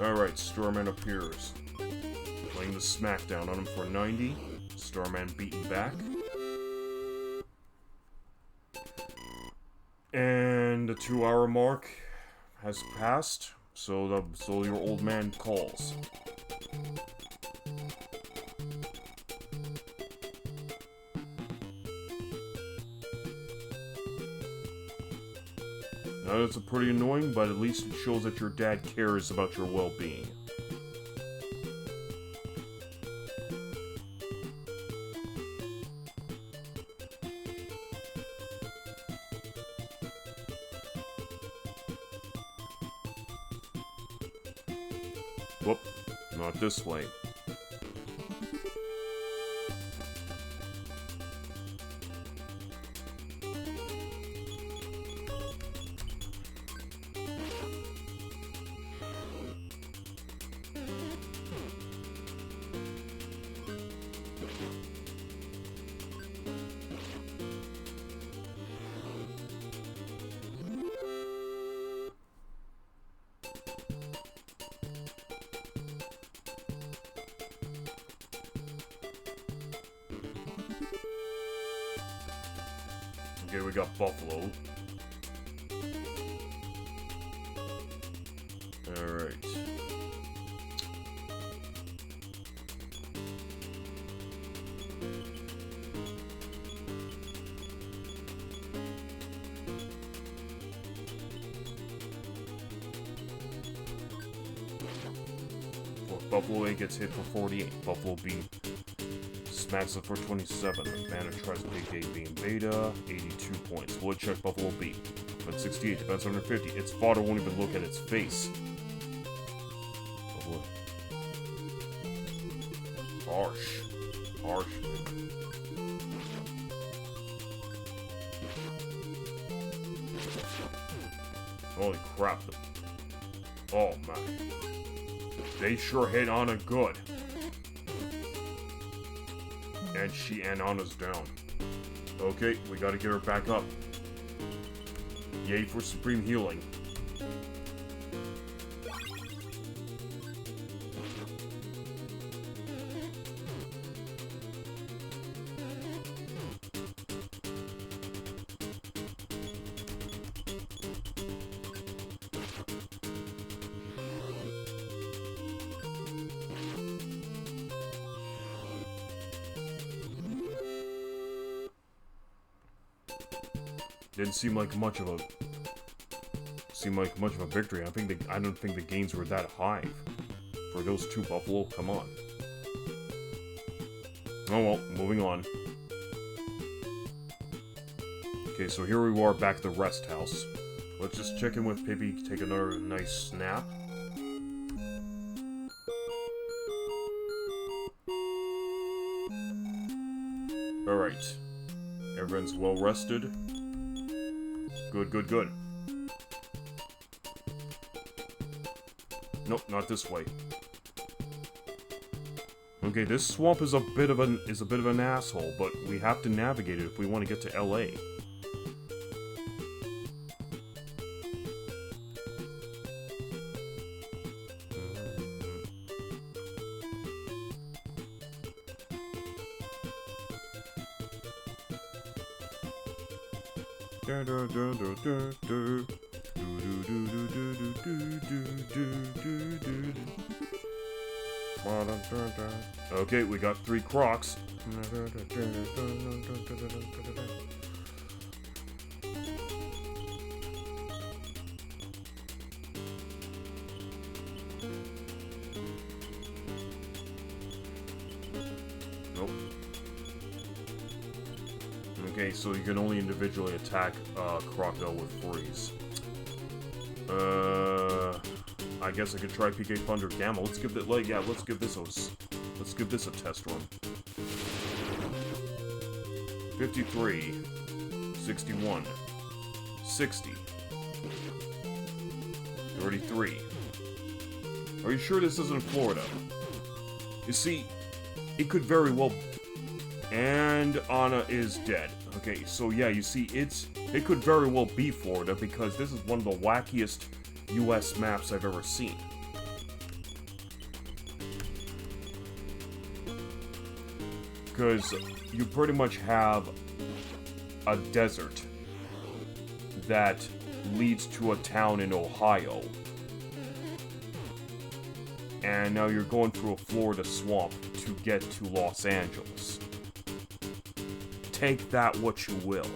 A: Alright, Starman appears. Playing the smackdown on him for 90. Starman beaten back. And the 2-hour mark has passed, so your old man calls. Now that's pretty annoying, but at least it shows that your dad cares about your well-being. Whoop, not this way. Okay, we got Buffalo. Alright. Buffalo A gets hit for 48. Buffalo B smacks it for 27. Banner tries Big A being beta, 82 points. Woodchuck Buffalo B. But 68, defense 150. Its father won't even look at its face. Buffalo. Harsh. Holy crap. Oh, man. They sure hit Anna good. And Anna's down. Okay, we gotta get her back up. Yay for supreme healing. Didn't seem like much of a victory. I don't think the gains were that high for those two buffalo. Come on. Oh well, moving on. Okay, so here we are back at the rest house. Let's just check in with Pippi, take another nice nap. Alright. Everyone's well rested. Good, good, good. Nope, not this way. Okay, this swamp is a bit of an asshole, but we have to navigate it if we want to get to LA. Okay, we got 3 crocs. Nope. Okay, so you can only individually attack Crocodile with freeze. I guess I could try PK Thunder Gamma. Let's give it let's give this a test run. 53, 61, 60, 33. Are you sure this isn't Florida? You see, it could very well. And Anna is dead. Okay, so yeah, you see, it could very well be Florida because this is one of the wackiest US maps I've ever seen. Because you pretty much have a desert that leads to a town in Ohio. And now you're going through a Florida swamp to get to Los Angeles. Take that what you will.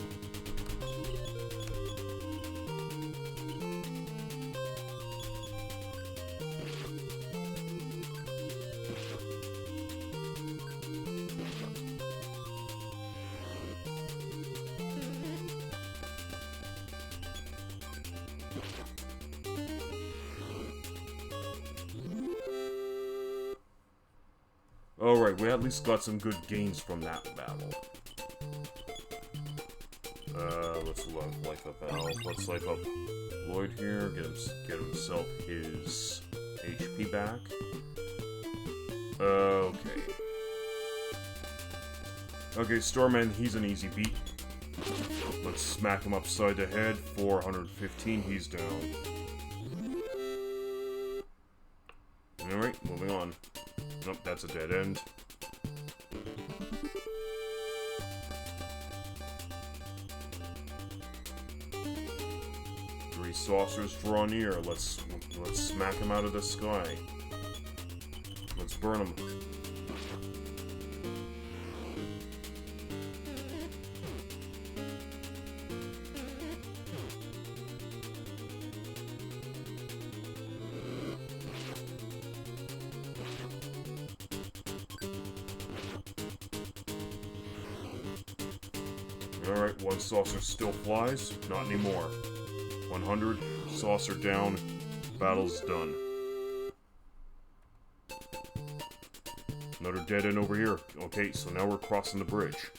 A: Alright, we at least got some good gains from that battle. Let's life up Al. Let's life up Lloyd here, get himself his HP back. Okay. Okay, Starman, he's an easy beat. Let's smack him upside the head. 415, he's down. Alright, moving on. Nope, that's a dead end. Three saucers draw near. Let's smack him out of the sky. Let's burn him. Alright, one saucer still flies. Not anymore. 100, saucer down, battle's done. Another dead end over here. Okay, so now we're crossing the bridge.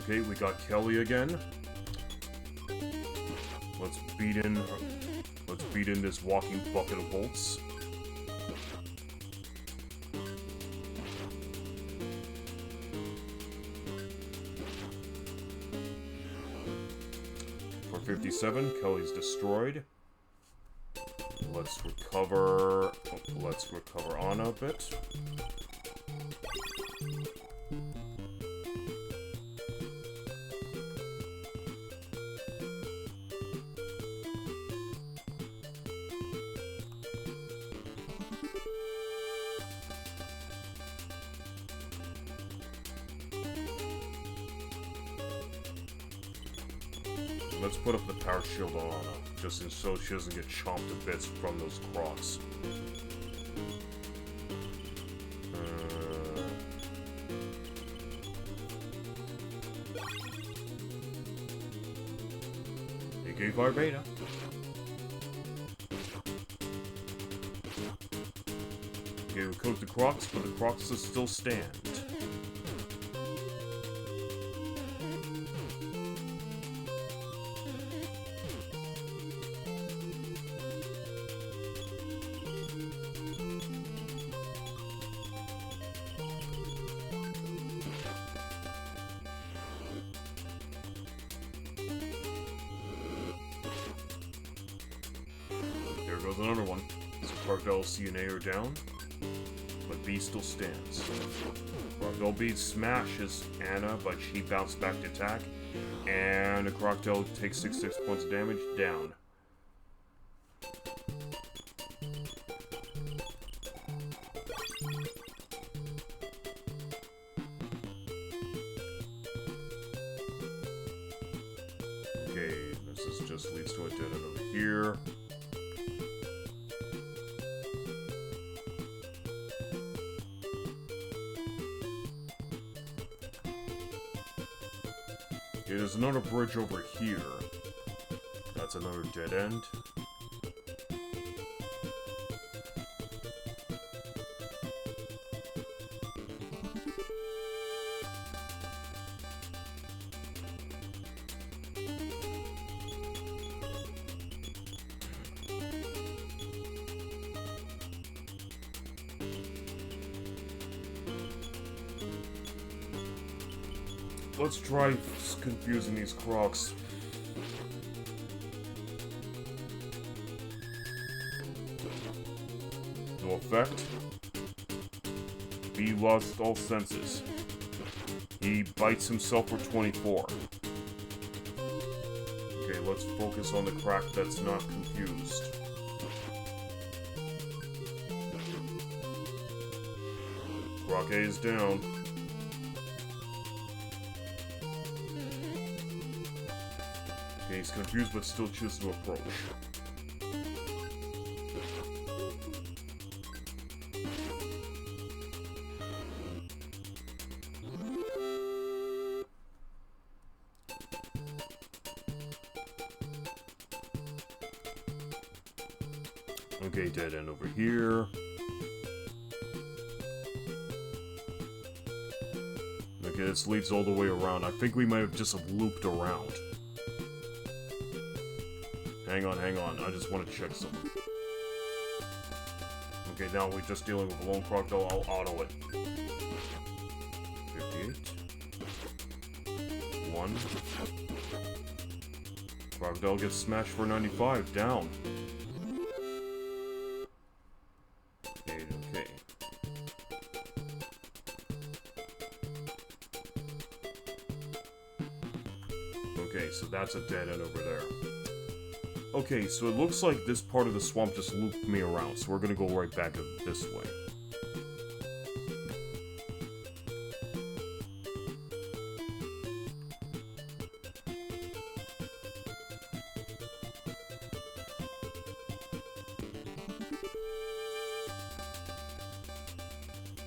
A: Okay, we got Kelly again. Let's beat in this walking bucket of bolts. For 57, Kelly's destroyed. Let's recover Anna a bit. Let's put up the power shield on Anna, just so she doesn't get chomped to bits from those crocs. AK Fire Beta. Okay, we cooked the crocs, but the crocs still stand. Goes another one. So Crocodile C and A are down, but B still stands. Crocodile B smashes Anna, but she bounced back to attack, and the Crocodile takes 66 points of damage, down. Okay, this just leads to a dead end over here. There's another bridge over here. That's another dead end. Let's try confusing these crocs. No effect. B lost all senses. He bites himself for 24. Okay, let's focus on the crack that's not confused. Croc A is down. Okay, he's confused but still chooses to approach. Okay, dead end over here. Okay, this leads all the way around. I think we might have just looped around. Hang on, I just want to check something. Okay, now we're just dealing with a lone crocodile. I'll auto it. 58. 1. Crocodile gets smashed for 95. Down. 8, okay. Okay, so that's a dead end over there. Okay, so it looks like this part of the swamp just looped me around, so we're gonna go right back this way.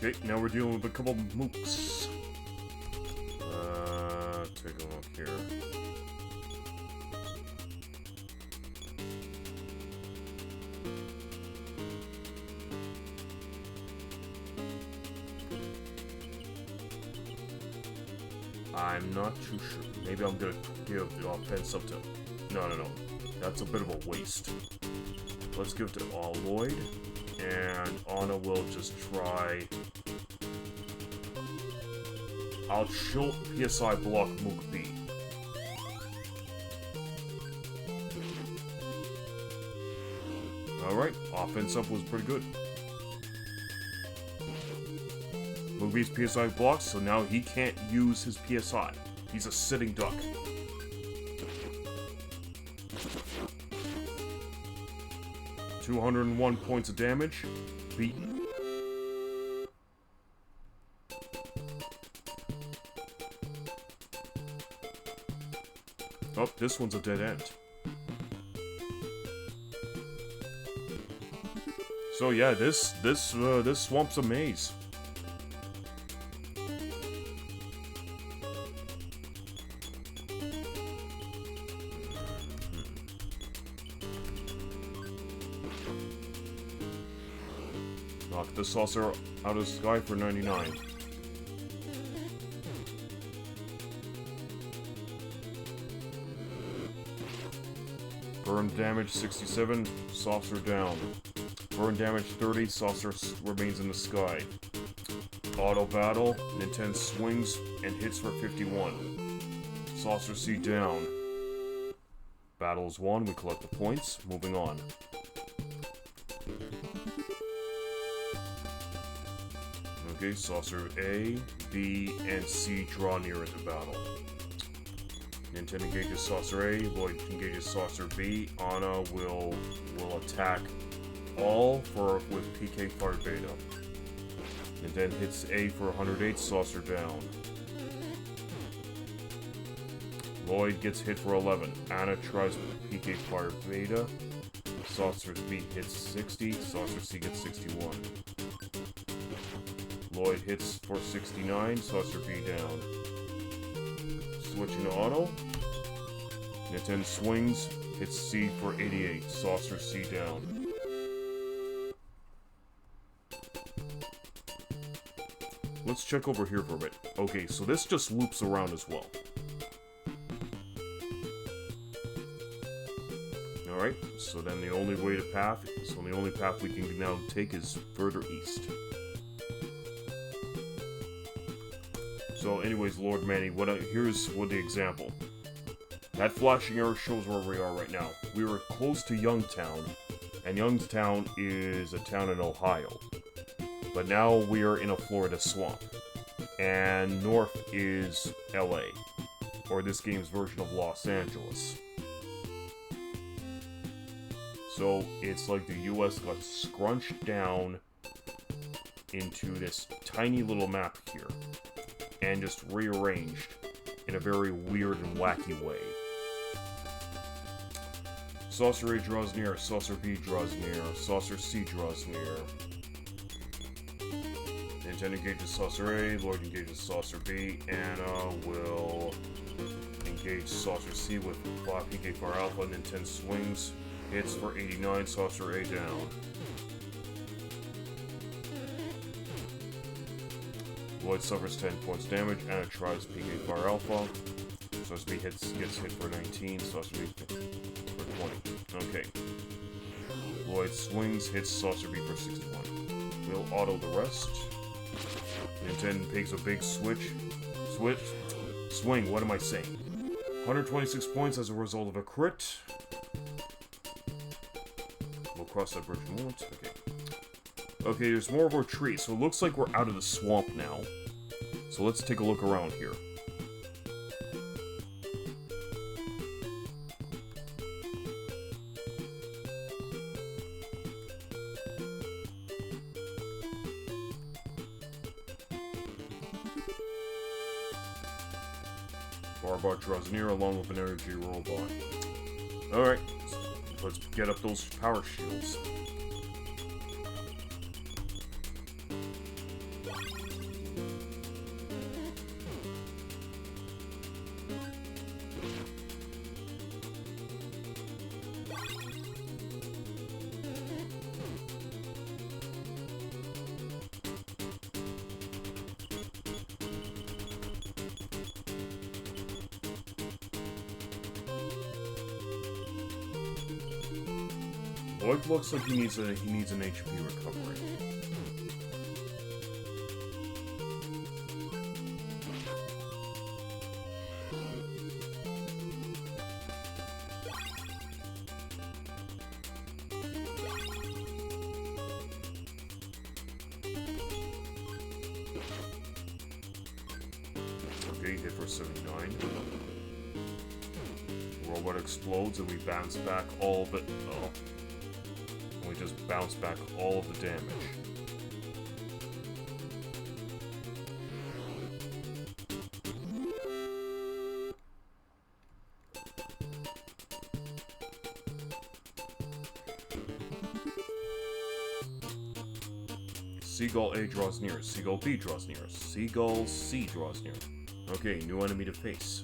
A: Okay, now we're dealing with a couple mooks. Take a look here. I'm not too sure. Maybe I'm gonna give the offense up to No. That's a bit of a waste. Let's give it to LLOYD. And Anna will just try... I'll chill PSI block Mook B. Alright, offense up was pretty good. Mook B's PSI blocks, so now he can't use his PSI. He's a sitting duck. $201 points of damage. Beaten. Oh, this one's a dead end. So yeah, this swamp's a maze. Knock the saucer out of the sky for 99. Burn damage 67, saucer down. Burn damage 30, saucer remains in the sky. Auto battle, NINTEN swings and hits for 51. Saucer C down. Battle is won, we collect the points, moving on. Okay, saucer A, B, and C draw near into battle. NINTEN engages saucer A, LLOYD engages saucer B. Anna will attack all with PK Fire Beta. NINTEN hits A for 108, saucer down. LLOYD gets hit for 11. Anna tries PK Fire Beta. Saucer B hits 60, saucer C gets 61. LLOYD hits for 69, saucer B down. Switching to auto. NINTEN swings, hits C for 88, saucer C down. Let's check over here for a bit. Okay, so this just loops around as well. Alright, so then the only path we can now take is further east. So anyways, Lord Manny, here's the example. That flashing arrow shows where we are right now. We were close to Youngstown, and Youngstown is a town in Ohio. But now we are in a Florida swamp. And north is LA, or this game's version of Los Angeles. So it's like the US got scrunched down into this tiny little map here. And just rearranged in a very weird and wacky way. Saucer A draws near, saucer B draws near, saucer C draws near. NINTEN engages saucer A, LLOYD engages saucer B, Anna will engage saucer C with PK Fire Alpha, NINTEN swings, hits for 89, saucer A down. LLOYD suffers 10 points damage, Anna tries PK Fire Alpha. Saucer B gets hit for 19, Saucer B for 20. Okay. LLOYD swings, hits Saucer B for 61. We'll auto the rest. NINTEN takes a big swing, what am I saying? 126 points as a result of a crit. We'll cross that bridge in a moment. Okay. Okay, there's more of our trees, so it looks like we're out of the swamp now. So let's take a look around here. Barbot draws near along with an energy robot. Alright, let's get up those power shields. Lloyd looks like he needs an HP recovery. Okay, hit for 79. Robot explodes and we bounce back all of it. Oh. And we just bounce back all of the damage. Seagull A draws near. Seagull B draws near. Seagull C draws near. Okay, new enemy to face.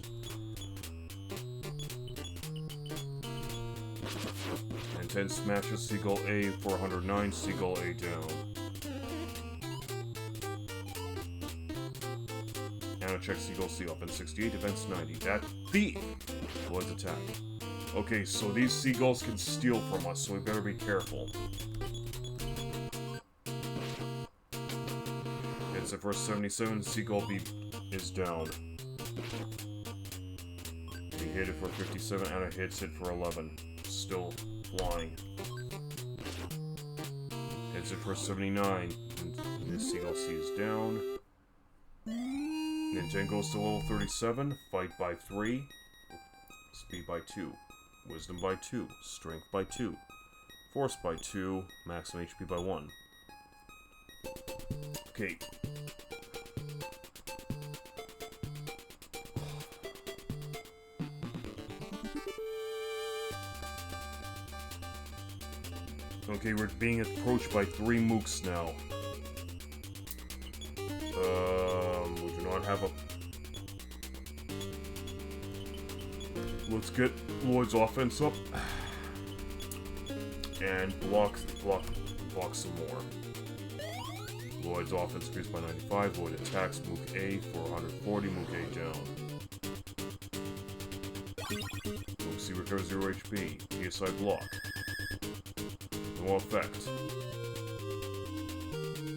A: NINTEN smashes Seagull A for 109, Seagull A down. Anna checks Seagull C offense 68, defense 90. That beat Lloyd's attack. Okay, so these seagulls can steal from us, so we better be careful. Hits it for 77, Seagull B is down. We hit it for 57, Anna hits it for 11. Still flying. Hits it for 79. And this Seagull C is down. NINTEN goes to level 37. Fight by 3. Speed by 2. Wisdom by 2. Strength by 2. Force by 2. Maximum HP by 1. Okay. Okay, we're being approached by 3 mooks now. We do not have a... Let's get Lloyd's offense up. And block some more. Lloyd's offense increased by 95. Lloyd attacks Mook A for 140. Mook A down. Mook C recovers 0 HP. PSI block. No effect.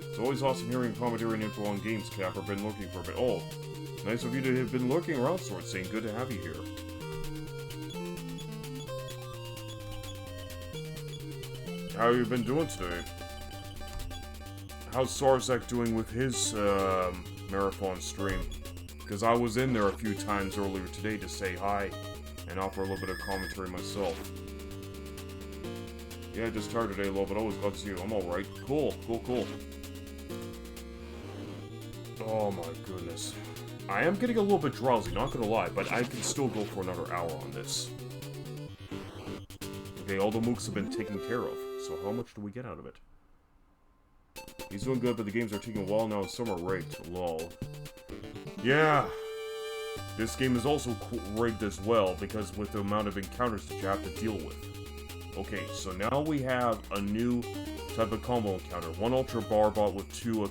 A: It's always awesome hearing commentary and info on games, Cap. I've been looking for a bit. Oh, nice of you to have been lurking around, Sword Saying. Good to have you here. How have you been doing today? How's Sarzak doing with his marathon stream? Because I was in there a few times earlier today to say hi and offer a little bit of commentary myself. Yeah, just tired today a little bit. Always glad to see you. I'm alright. Cool. Oh my goodness. I am getting a little bit drowsy, not gonna lie, but I can still go for another hour on this. Okay, all the mooks have been taken care of, so how much do we get out of it? He's doing good, but the games are taking a while now, and some are rigged. Lol. Yeah. This game is also rigged as well, because with the amount of encounters that you have to deal with. Okay, so now we have a new type of combo encounter. 1 Ultra Barbot with 2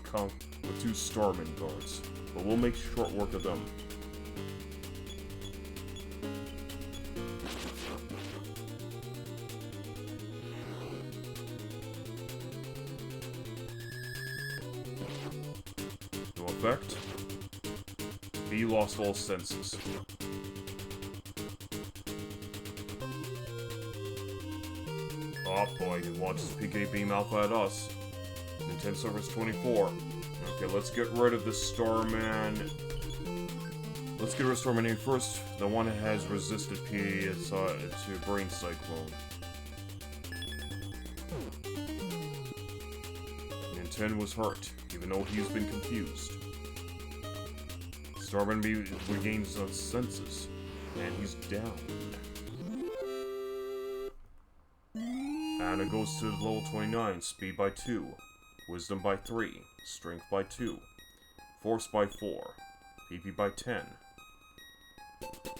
A: Starman guards. But we'll make short work of them. No effect. B lost all senses. Oh boy, he launches PK Beam Alpha at us. NINTEN Service 24. Okay, let's get rid of the Starman. Let's get rid of Starman A first. The one that has resisted PSI to Brain Cyclone. NINTEN was hurt, even though he's been confused. Starman B regains his senses, and he's down. Anna goes to level 29, speed by 2, wisdom by 3, strength by 2, force by 4, PP by 10.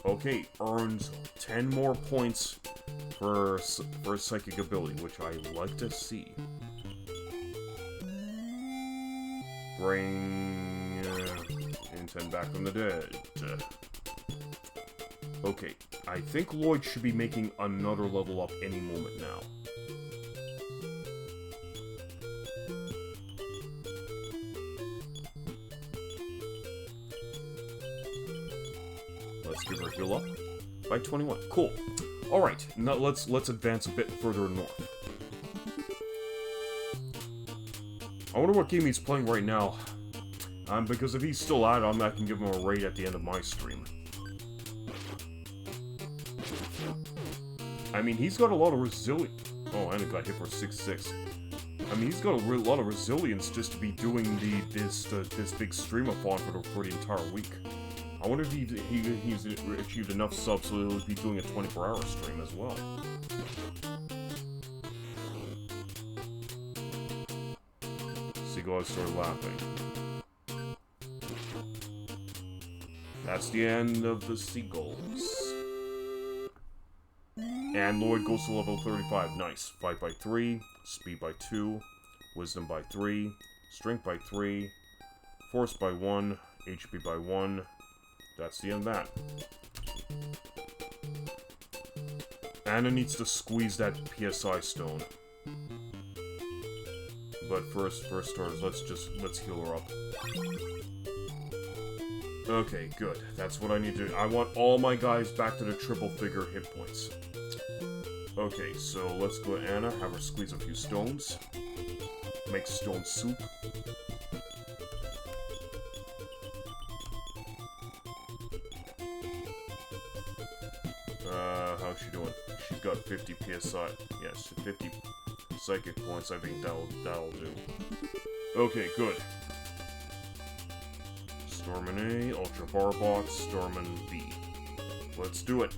A: Okay, earns 10 more points for psychic ability, which I like to see. Bring NINTEN back from the dead. Okay, I think Lloyd should be making another level up any moment now. Let's give her a heal up. By 21. Cool. Alright, now let's advance a bit further north. I wonder what game he's playing right now. Because if he's still at it, I can give him a raid at the end of my stream. I mean, he's got a lot of resilience. Oh, and it got hit for 6-6. I mean, he's got a lot of resilience just to be doing this big stream-a-thon for the entire week. I wonder if he's achieved enough subs so he'll be doing a 24-hour stream as well. Seagull started laughing. That's the end of the seagulls. And Lloyd goes to level 35. Nice. Fight by 3, speed by 2, wisdom by 3, strength by 3, force by 1, HP by 1. That's the end of that. Anna needs to squeeze that PSI stone. But first starters, let's heal her up. Okay, good. That's what I need to do. I want all my guys back to the triple figure hit points. Okay, so let's go to Anna, have her squeeze a few stones. Make stone soup. How's she doing? She's got 50 PSI. Yes, 50 psychic points. I think that'll do. Okay, good. Stormin A, Ultra Barbox, Stormin B. Let's do it.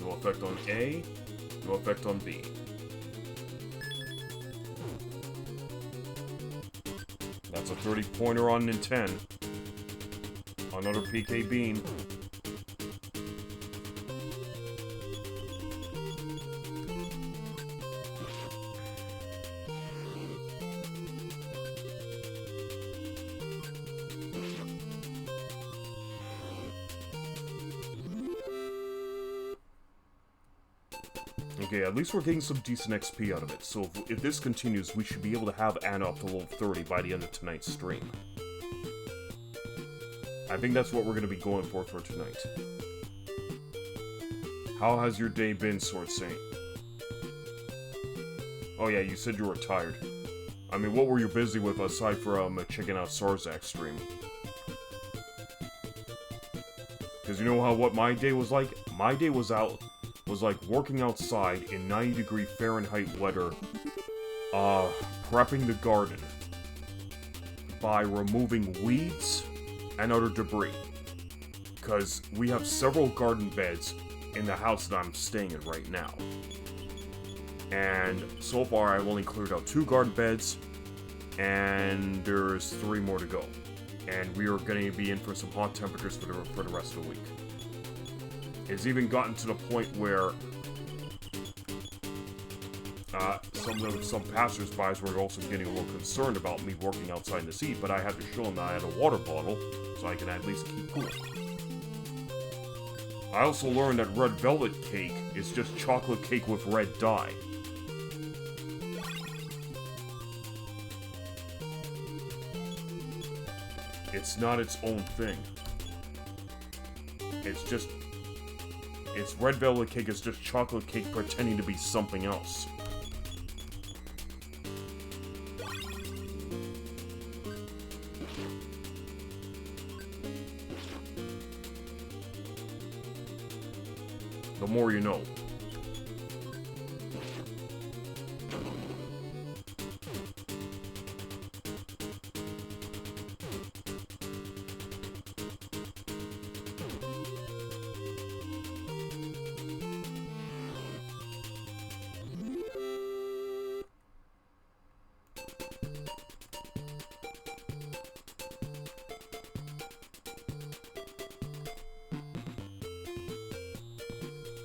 A: No effect on A, no effect on B. That's a 30-pointer on NINTEN. Another PK beam. Okay, at least we're getting some decent XP out of it, so if this continues, we should be able to have Anna up to level 30 by the end of tonight's stream. I think that's what we're going to be going for tonight. How has your day been, Sword Saint? Oh yeah, you said you were tired. I mean, what were you busy with aside from checking out Sarzak's stream? Because you know what my day was like? My day was like working outside in 90-degree Fahrenheit weather, prepping the garden by removing weeds and other debris. Because we have several garden beds in the house that I'm staying in right now. And so far I've only cleared out 2 garden beds, and there's 3 more to go. And we are going to be in for some hot temperatures for the rest of the week. It's even gotten to the point where some passers-by were also getting a little concerned about me working outside in the heat, but I had to show them that I had a water bottle, so I can at least keep cool. I also learned that red velvet cake is just chocolate cake with red dye. It's not its own thing. It's red velvet cake is just chocolate cake pretending to be something else. The more you know.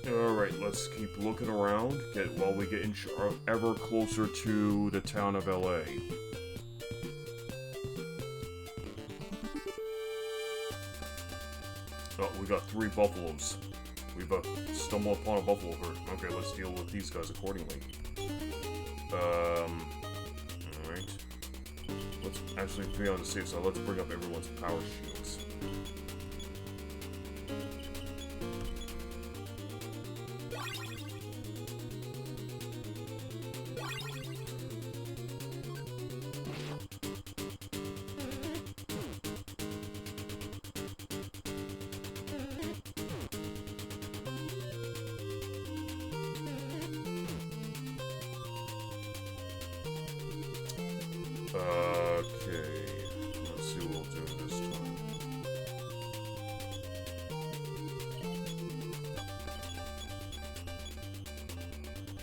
A: Alright, let's keep looking around while we get ever closer to the town of LA. Oh, we got 3 buffaloes. We've stumbled upon a buffalo herd. Okay, let's deal with these guys accordingly. Alright. Let's actually be on the safe side. Let's bring up everyone's power shields. Okay, let's see what we'll do this time.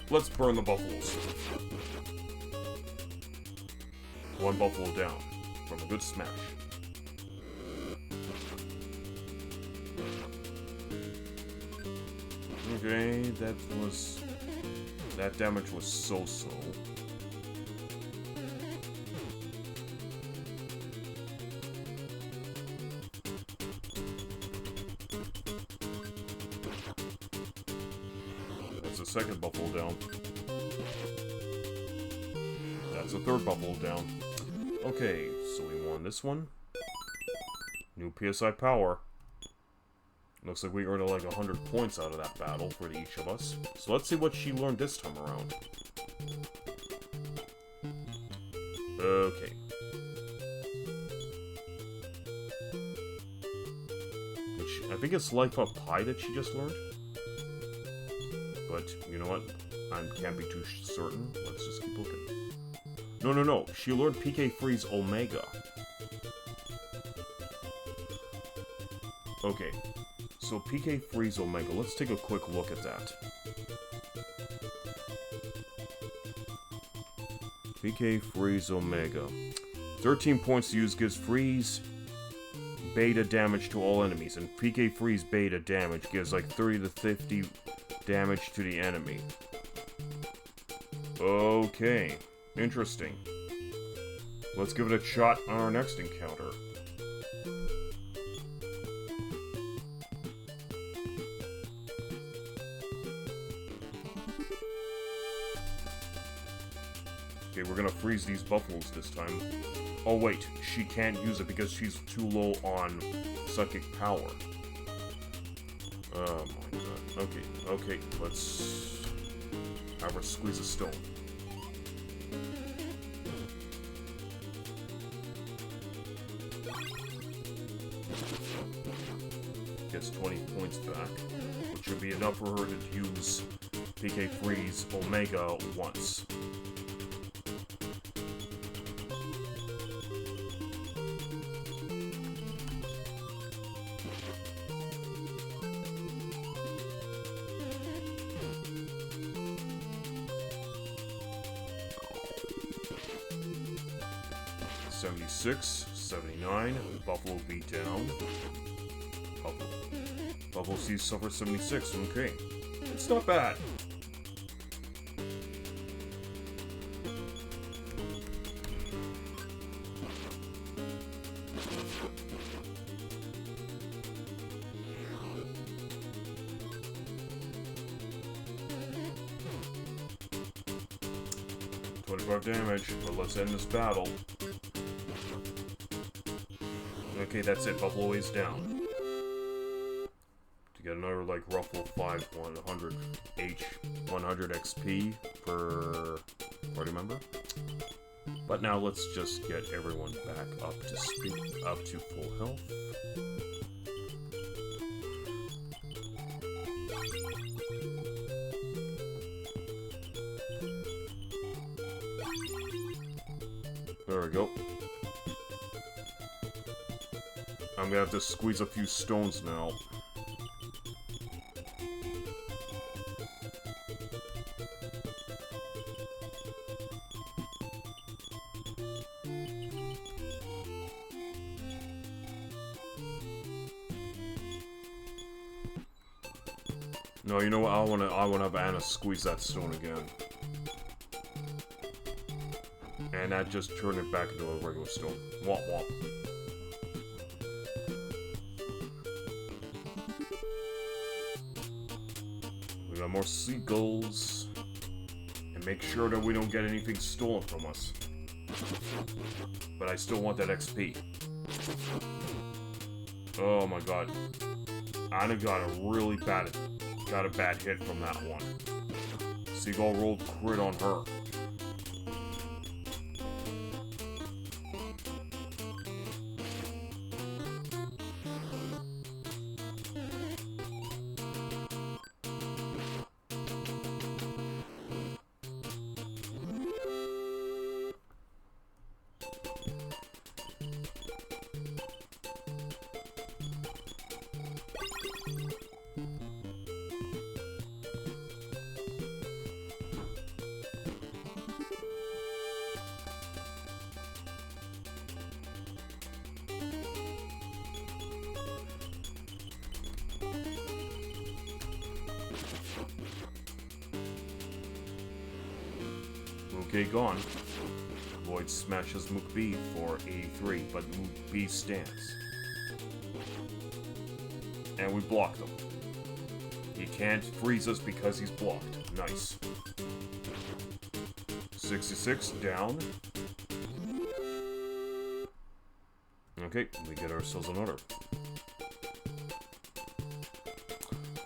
A: Let's burn the buffaloes. One buffalo down from a good smash. Okay, that damage was so-so. That's the second buffalo down. That's the third buffalo down. Okay, so we won this one. New PSI power. Looks like we earned like 100 points out of that battle for each of us. So let's see what she learned this time around. Okay. I think it's Life Up High that she just learned. But, you know what? I can't be too certain. Let's just keep looking. No. She learned PK Freeze Omega. Okay. So PK Freeze Omega. Let's take a quick look at that. PK Freeze Omega. 13 points to use gives Freeze Beta damage to all enemies. And PK Freeze Beta damage gives like 30 to 50 damage to the enemy. Okay. Interesting. Let's give it a shot on our next encounter. Okay, we're gonna freeze these buffaloes this time. Oh wait, she can't use it because she's too low on psychic power. Oh my god. Okay, let's have her squeeze a stone. Gets 20 points back, which should be enough for her to use PK Freeze Omega once. '76, '79, Buffalo beat down. Buffalo sees suffer 76, okay. It's not bad. $25 damage, but let's end this battle. Okay, that's it. Buffalo is down. To get another, like, Ruffle 5 100 100 XP per party member. But now let's just get everyone back up to speed, up to full health. There we go. I'm gonna have to squeeze a few stones now. No, you know what? I wanna have Anna squeeze that stone again. And that just turned it back into a regular stone. Womp womp. More seagulls. And make sure that we don't get anything stolen from us. But I still want that XP. Oh my god. Anna got a bad hit from that one. Seagull rolled crit on her. Okay, gone. Lloyd smashes McBee for 83, but McBee stands. And we block them. He can't freeze us because he's blocked. Nice. 66, down. Okay, we get ourselves another.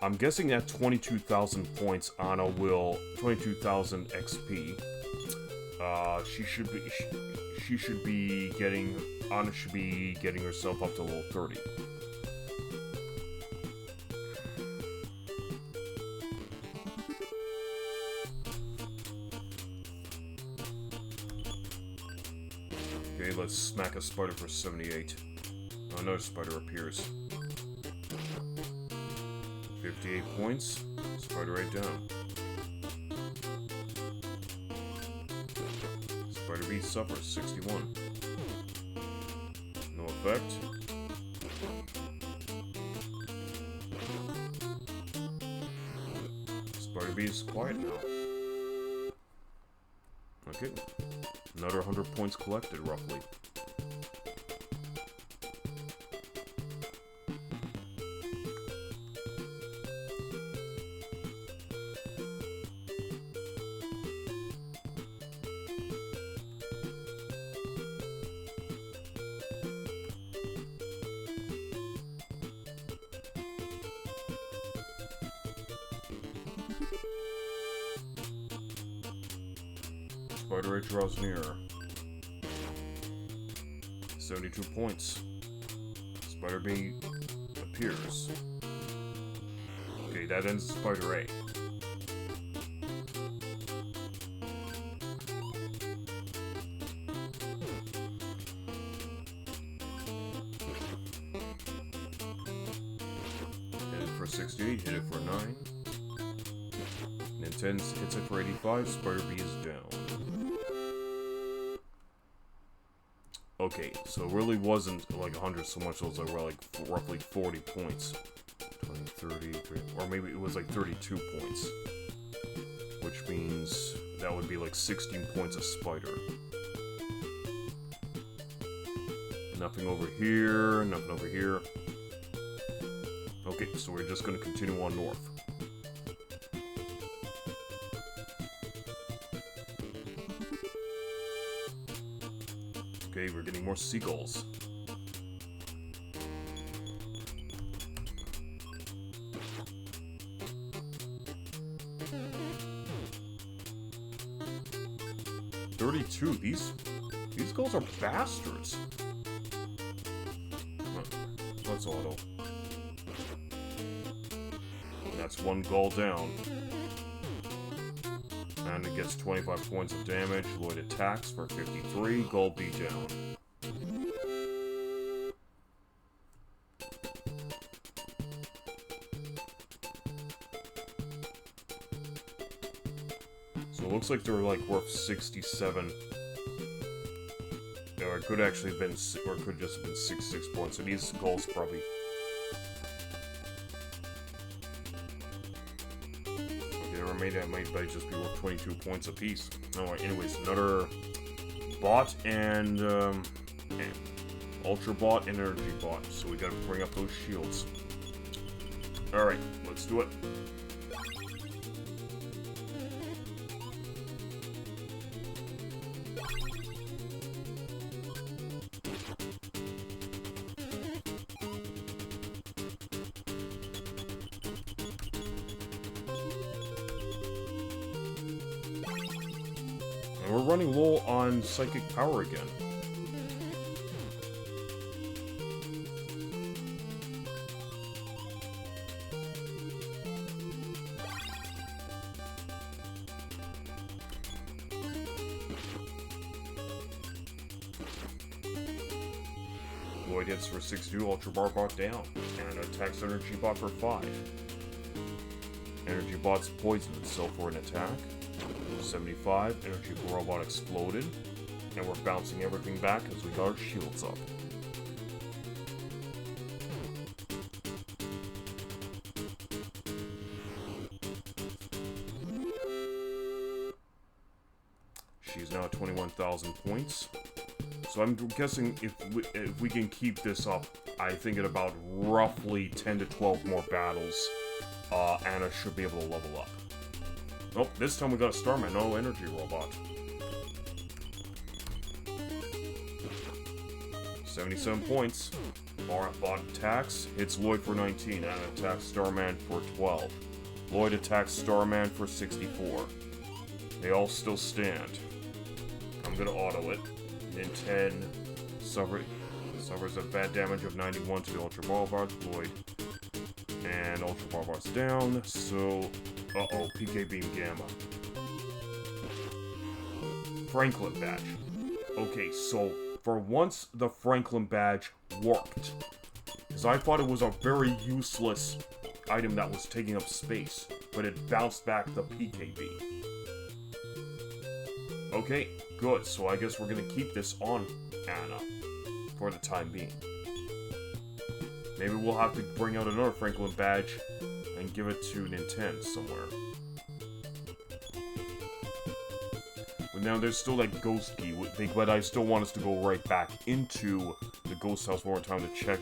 A: I'm guessing that 22,000 points, Anna will... 22,000 XP. Anna should be getting herself up to level 30. Okay, let's smack a spider for 78. Oh, another spider appears. 58 points. Spider right down. Spider B suffers 61. No effect. Spider B is quiet now. Okay. Another 100 points collected, roughly. Spider A draws near. 72 points. Spider B appears. Okay, that ends Spider A. Hit it for 68, hit it for 9. NINTEN hits it for 85, Spider B is down. Okay, so it really wasn't like 100 so much, it was like, roughly 40 points. 20, 30, or maybe it was like 32 points. Which means that would be like 16 points a spider. Nothing over here, nothing over here. Okay, so we're just going to continue on north. Okay, we're getting more seagulls. $32. These gulls are bastards. That's auto. That's one gull down. And it gets 25 points of damage. Lloyd attacks for 53. Gull B down. So it looks like they're like worth 67. Or it could actually have been, or it could just have been 66 points. So these gulls probably. That might just be worth 22 points apiece. Alright, anyways, another bot and ultra bot and energy bot. So we gotta bring up those shields. Alright, let's do it. And we're running low on psychic power again. LLOYD hits for 62, Ultra Barbot down, and attacks Energy Bot for 5. Energy Bot's poisoned itself for an attack. 75, Energy Robot exploded, and we're bouncing everything back as we got our shields up. She's now at 21,000 points. So I'm guessing if we can keep this up, I think in about roughly 10 to 12 more battles, Anna should be able to level up. Nope, this time we got a Starman, no Energy Robot. 77 points. Bot attacks, hits LLOYD for 19, and attacks Starman for 12. LLOYD attacks Starman for 64. They all still stand. I'm gonna auto it. NINTEN suffers a bad damage of 91 to the Ultra Barbot. LLOYD and Ultra Barbot's down, so... Uh-oh, PK Beam Gamma. Franklin Badge. Okay, so for once the Franklin Badge worked. Because I thought it was a very useless item that was taking up space, but it bounced back the PKB. Okay, good, so I guess we're gonna keep this on Anna for the time being. Maybe we'll have to bring out another Franklin Badge and give it to NINTEN somewhere. But now there's still that ghost key, but I still want us to go right back into the ghost house one more time to check,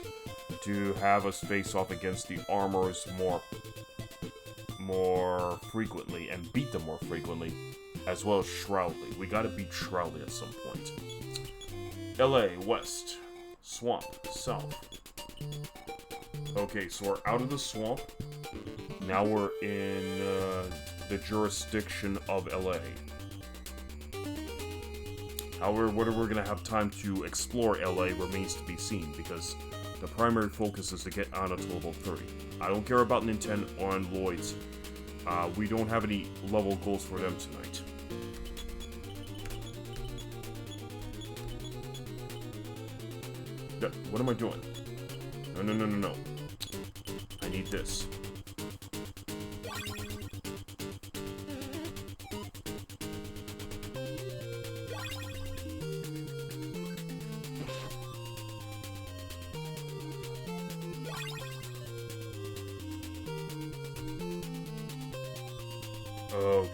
A: to have us face off against the armors more frequently, and beat them more frequently, as well as Shroudly. We gotta beat Shroudly at some point. LA, West. Swamp, South. Okay, so we're out of the swamp. Now we're in the jurisdiction of LA. However, whether we're going to have time to explore LA remains to be seen, because the primary focus is to get Anna to level 30. I don't care about NINTEN or LLOYD's. We don't have any level goals for them tonight. What am I doing? No. I need this. Okay.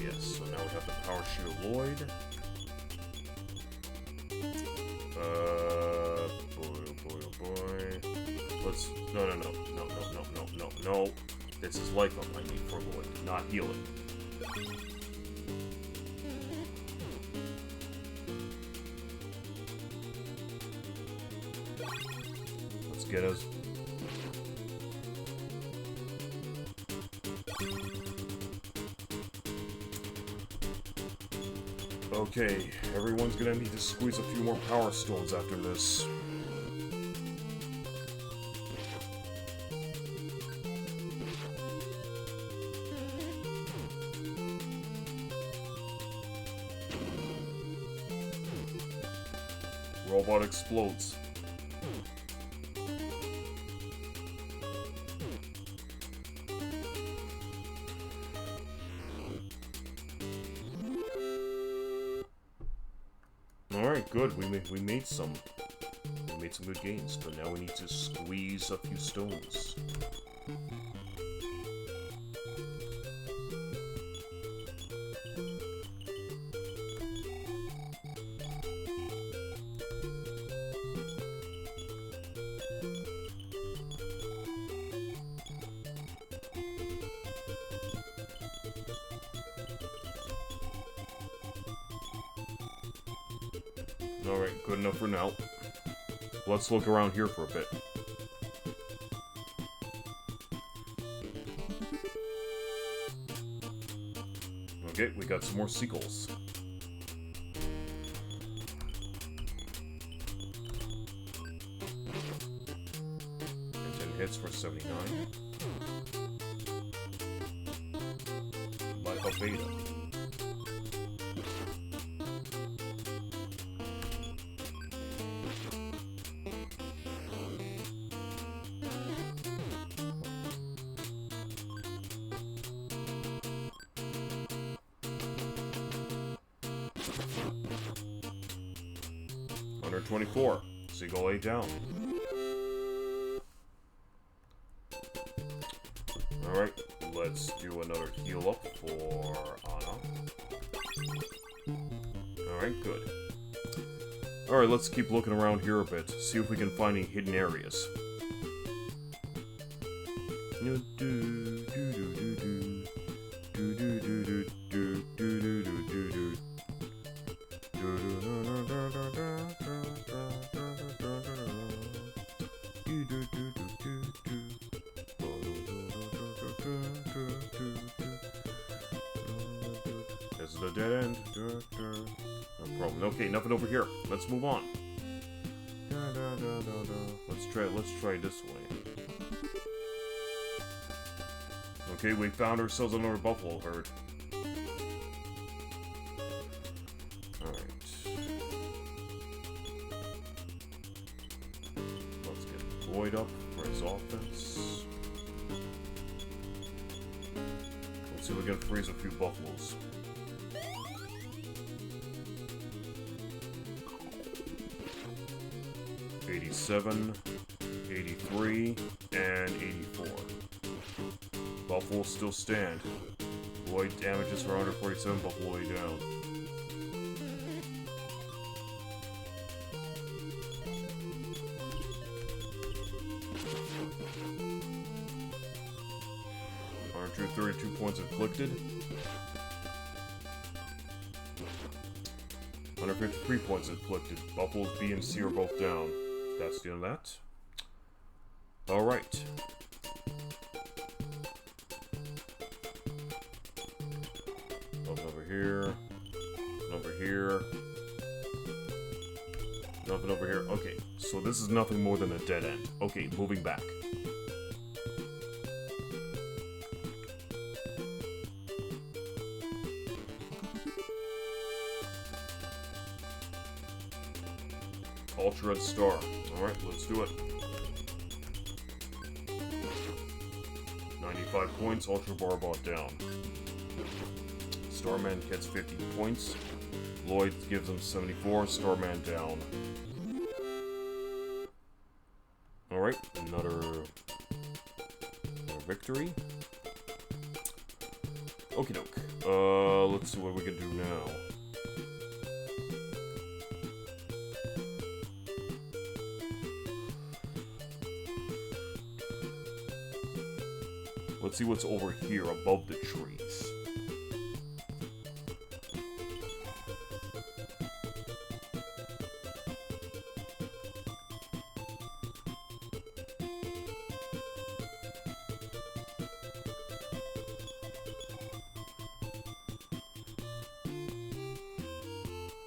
A: Yes, so now we have to power shield LLOYD. Boy. Let's... No. This is life up I need for LLOYD, not healing. Let's get us... Okay, everyone's gonna need to squeeze a few more power stones after this. Robot explodes. Alright, good. We made some good gains, but now we need to squeeze a few stones. Alright, good enough for now. Let's look around here for a bit. Okay, we got some more seagulls. And 10 hits for 79. Life up beta. Under 24. Seagull A down. Alright, let's do another heal up for Anna. Alright, good. Alright, let's keep looking around here a bit, see if we can find any hidden areas. This is a dead end. No problem. Okay, nothing over here. Let's move on. Let's try this way. Okay, we found ourselves another buffalo herd. Alright. Let's get Lloyd up for his offense. Let's see if we can freeze a few buffaloes. '87, 83, and 84. Buffalo still stand. Lloyd damages for 147, Buffalo way down. Archer 32 points inflicted. 153 points inflicted. Buffaloes B and C are both down. That's the end of that. Alright. Nothing over here. Nothing over here. Nothing over here. Okay, so this is nothing more than a dead end. Okay, moving back. Ultra Red Star. Alright, let's do it. 95 points, Ultra Barbot down. Starman gets 50 points. Lloyd gives him 74, Starman down. Alright, another victory. Okie doke. Let's see what we can do now. Let's see what's over here above the trees.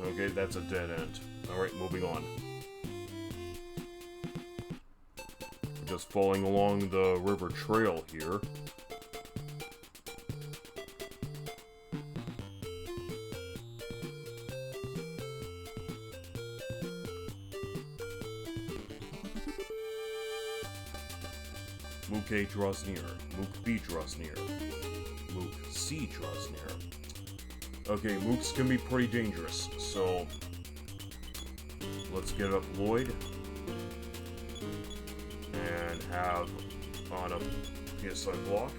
A: Okay, that's a dead end. Alright, moving on. We're just following along the river trail here. Mook A draws near. Mook B draws near. Mook C draws near. Okay, Mooks can be pretty dangerous, so let's get up Lloyd and have on a PSI block.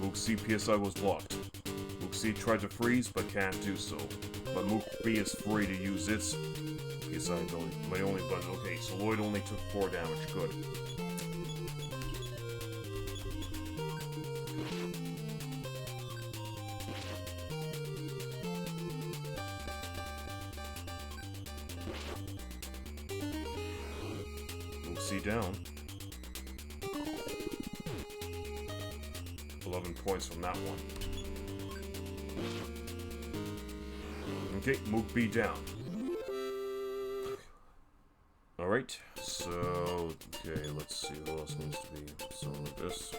A: Mook C PSI was blocked. Mook C tried to freeze, but can't do so. But Mook B is free to use its PSI ability. My only button. Okay, so Lloyd only took 4 damage. Good. down. 11 points from that one. Okay, Mook B down. Alright, so, okay, let's see what else needs to be. Something like this.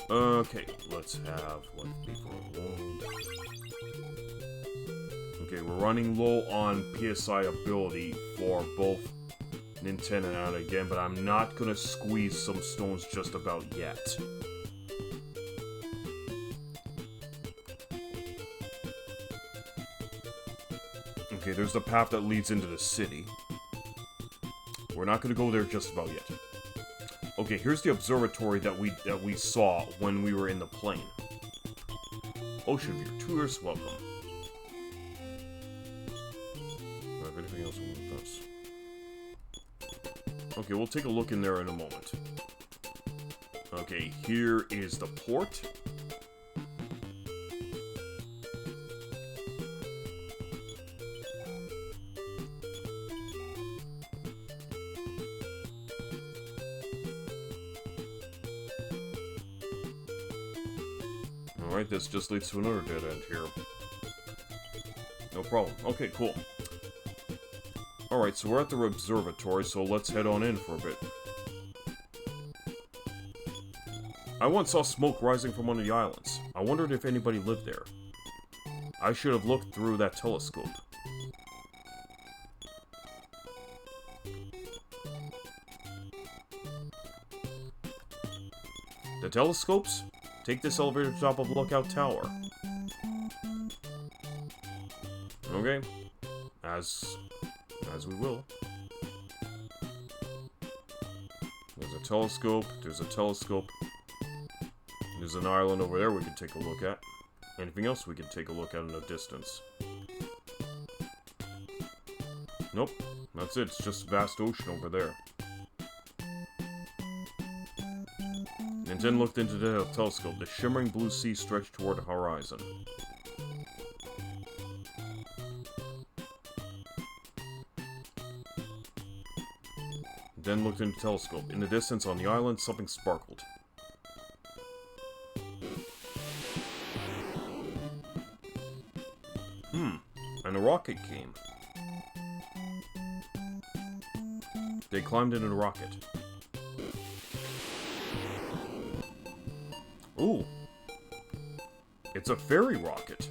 A: Okay, let's have, what, okay, we're running low on PSI ability for both NINTEN and out again, but I'm not gonna squeeze some stones just about yet. Okay, there's the path that leads into the city. We're not gonna go there just about yet. Okay, here's the observatory that we saw when we were in the plane. Ocean View, tourists welcome. Do I have anything else with this? Okay, we'll take a look in there in a moment. Okay, here is the port. Alright, this just leads to another dead end here. No problem. Okay, cool. Alright, so we're at the observatory, so let's head on in for a bit. I once saw smoke rising from one of the islands. I wondered if anybody lived there. I should have looked through that telescope. The telescopes? Take this elevator to the top of Lookout Tower. Okay. As we will. There's a telescope. There's a telescope. There's an island over there we can take a look at. Anything else we can take a look at in the distance? Nope. That's it. It's just vast ocean over there. NINTEN looked into the telescope. The shimmering blue sea stretched toward the horizon. Then looked into the telescope. In the distance on the island, something sparkled. And a rocket came. They climbed into the rocket. Ooh. It's a ferry rocket.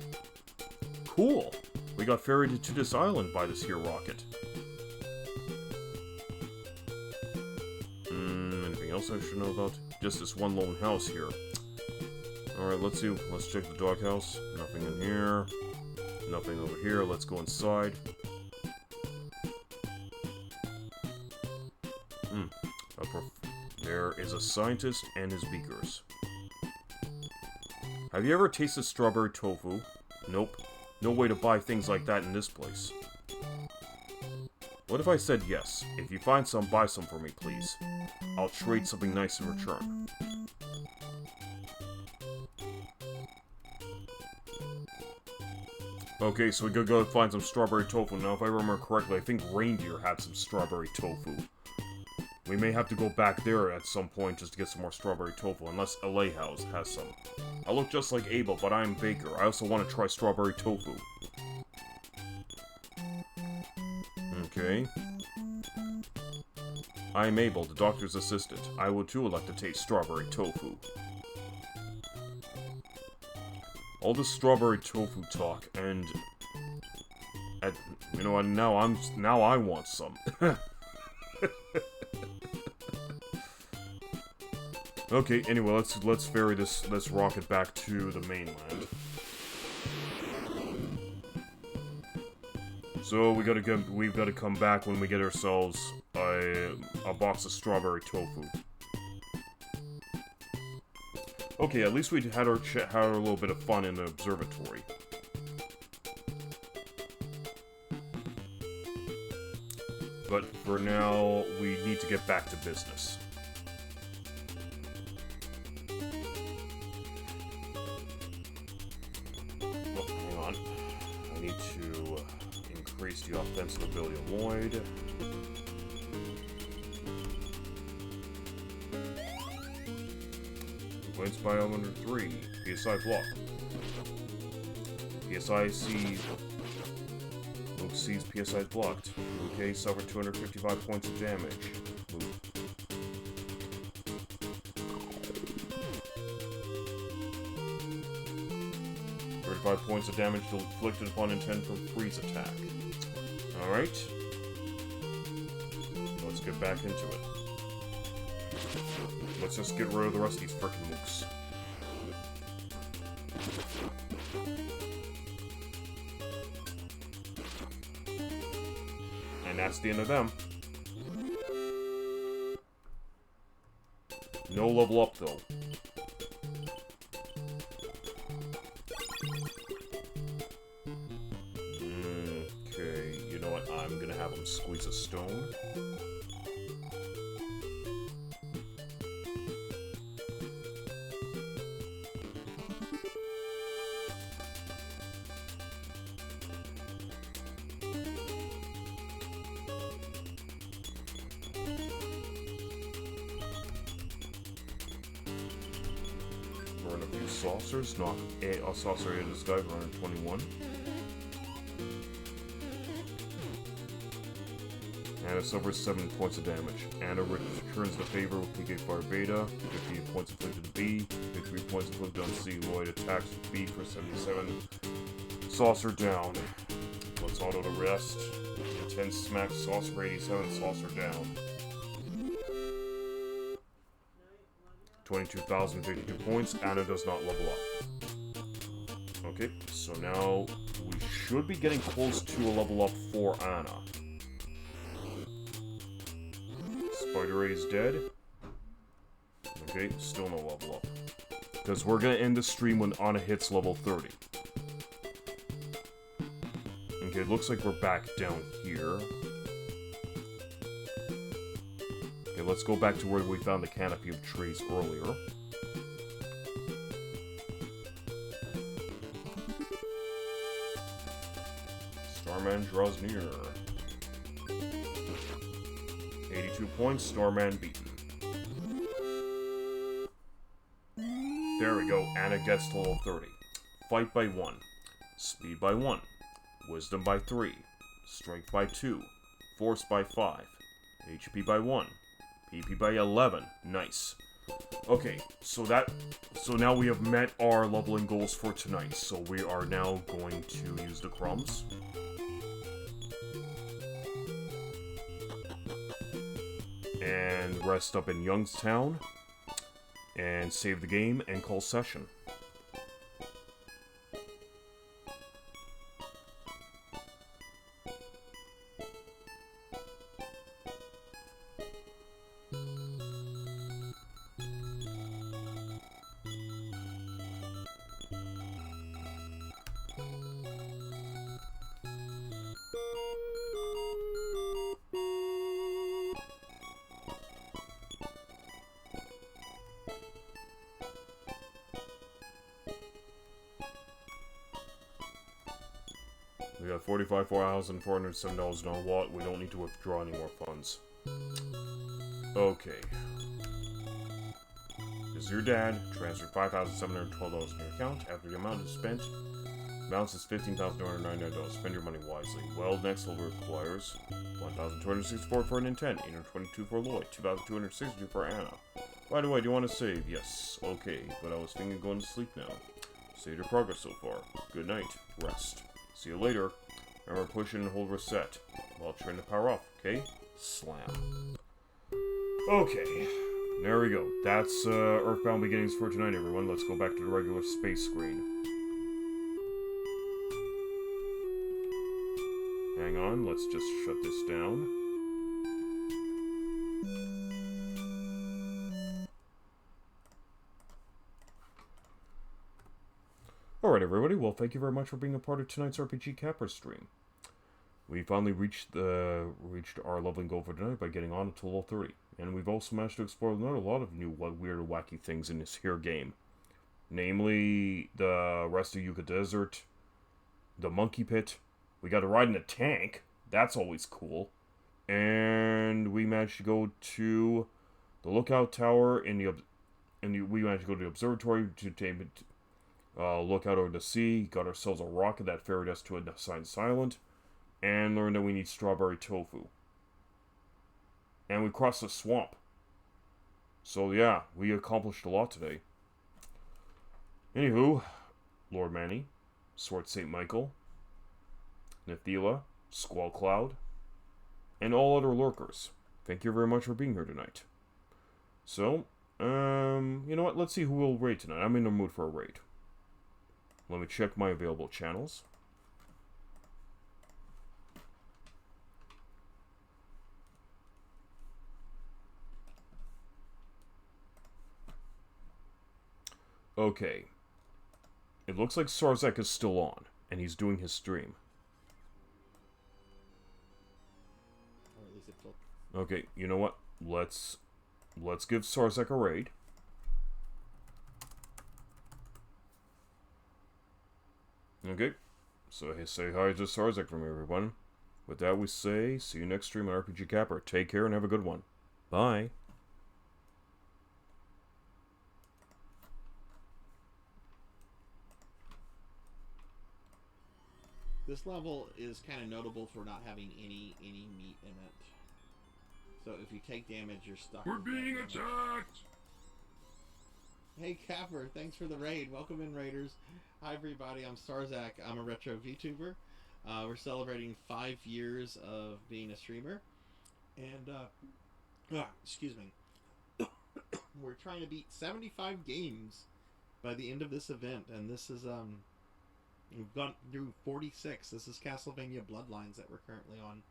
A: Cool. We got ferried to this island by this here rocket. Anything else I should know about? Just this one lone house here. Alright, let's see. Let's check the doghouse. Nothing in here. Nothing over here. Let's go inside. There is a scientist and his beakers. Have you ever tasted strawberry tofu? Nope. No way to buy things like that in this place. What if I said yes? If you find some, buy some for me, please. I'll trade something nice in return. Okay, so we gotta go find some strawberry tofu. Now, if I remember correctly, I think Reindeer had some strawberry tofu. We may have to go back there at some point just to get some more strawberry tofu, unless LA House has some. I look just like Abel, but I'm Baker. I also want to try strawberry tofu. Okay. I am Abel, the doctor's assistant. I would too like to taste strawberry tofu. All this strawberry tofu talk, and you know what? Now I want some. Okay. Anyway, let's ferry this rocket back to the mainland. So we've got to come back when we get ourselves a box of strawberry tofu. Okay, at least we had our little bit of fun in the observatory. But for now, we need to get back to business. Oh, hang on. I need to increase the offensive ability of LLOYD. Points by under 3. PSI block. PSI sees... Luke sees PSI blocked. Okay, suffer 255 points of damage. Luke. 35 points of damage inflicted upon NINTEN from freeze attack. Alright. Let's get back into it. Let's just get rid of the rest of these frickin' mooks. And that's the end of them. No level up, though. Okay, you know what? I'm gonna have him squeeze a stone. Burn a few saucers, knock a saucer into the sky for 121. Anna suffers 7 points of damage. Anna returns the favor with PK Fire Beta, 50 points inflicted to B, 53 points inflicted on C. Lloyd attacks B for 77. Saucer down. Let's auto the rest. Intense smack, saucer for 87, saucer down. 22,052 points. Anna does not level up. Okay, so now we should be getting close to a level up for Anna. Spider Ray is dead. Okay, still no level up. Because we're gonna end the stream when Anna hits level 30. Okay, it looks like we're back down here. Okay, let's go back to where we found the canopy of trees earlier. Starman draws near. 82 points, Starman beaten. There we go, Anna gets to level 30. Fight by 1. Speed by 1. Wisdom by 3. Strength by 2. Force by 5. HP by 1. PP by 11. Nice. Okay, so now we have met our leveling goals for tonight. So we are now going to use the crumbs. And rest up in Youngstown. And save the game and call session. We got $45,407 in our wallet. We don't need to withdraw any more funds. Okay. This is your dad. Transferred $5,712 in your account. After the amount is spent, balance is $15,299. Spend your money wisely. Well, next level requires $1,264 for NINTEN, $822 for LLOYD, $2,262 for Anna. By the way, do you want to save? Yes. Okay, but I was thinking of going to sleep now. Save your progress so far. Good night. Rest. See you later. Remember, push and hold reset while trying to power off, okay? Slam. Okay. There we go. That's EarthBound beginnings for tonight, everyone. Let's go back to the regular space screen. Hang on, let's just shut this down. Alright everybody, well thank you very much for being a part of tonight's RPG Capper stream. We finally reached our leveling goal for tonight by getting on to level 30. And we've also managed to explore a lot of new weird and wacky things in this here game. Namely, the rest of Yucca Desert, the Monkey Pit, we got to ride in a tank, that's always cool. And we managed to go to the Lookout Tower in the And we managed to go to the observatory to take it, look out over the sea, got ourselves a rocket that ferried us to a assigned silent, and learned that we need strawberry tofu. And we crossed the swamp. So yeah, we accomplished a lot today. Anywho, Lord Manny, Sword St. Michael, Nithila, Squall Cloud, and all other lurkers, thank you very much for being here tonight. So, you know what, let's see who will raid tonight. I'm in the mood for a raid. Let me check my available channels. Okay. It looks like Sarzek is still on, and he's doing his stream.
B: Or at least it felt...
A: Okay, you know what? Let's give Sarzek a raid. Okay, so say hi to Sarzek from everyone. With that, we say see you next stream on RPG Capper. Take care and have a good one. Bye.
B: This level is kind of notable for not having any meat in it. So if you take damage, you're stuck.
C: We're being attacked!
B: Hey Capper, thanks for the raid. Welcome in, Raiders. Hi everybody, I'm Starzak. I'm a retro VTuber. We're celebrating 5 years of being a streamer. And, excuse me. We're trying to beat 75 games by the end of this event. And this is, we've gone through 46. This is Castlevania Bloodlines that we're currently on.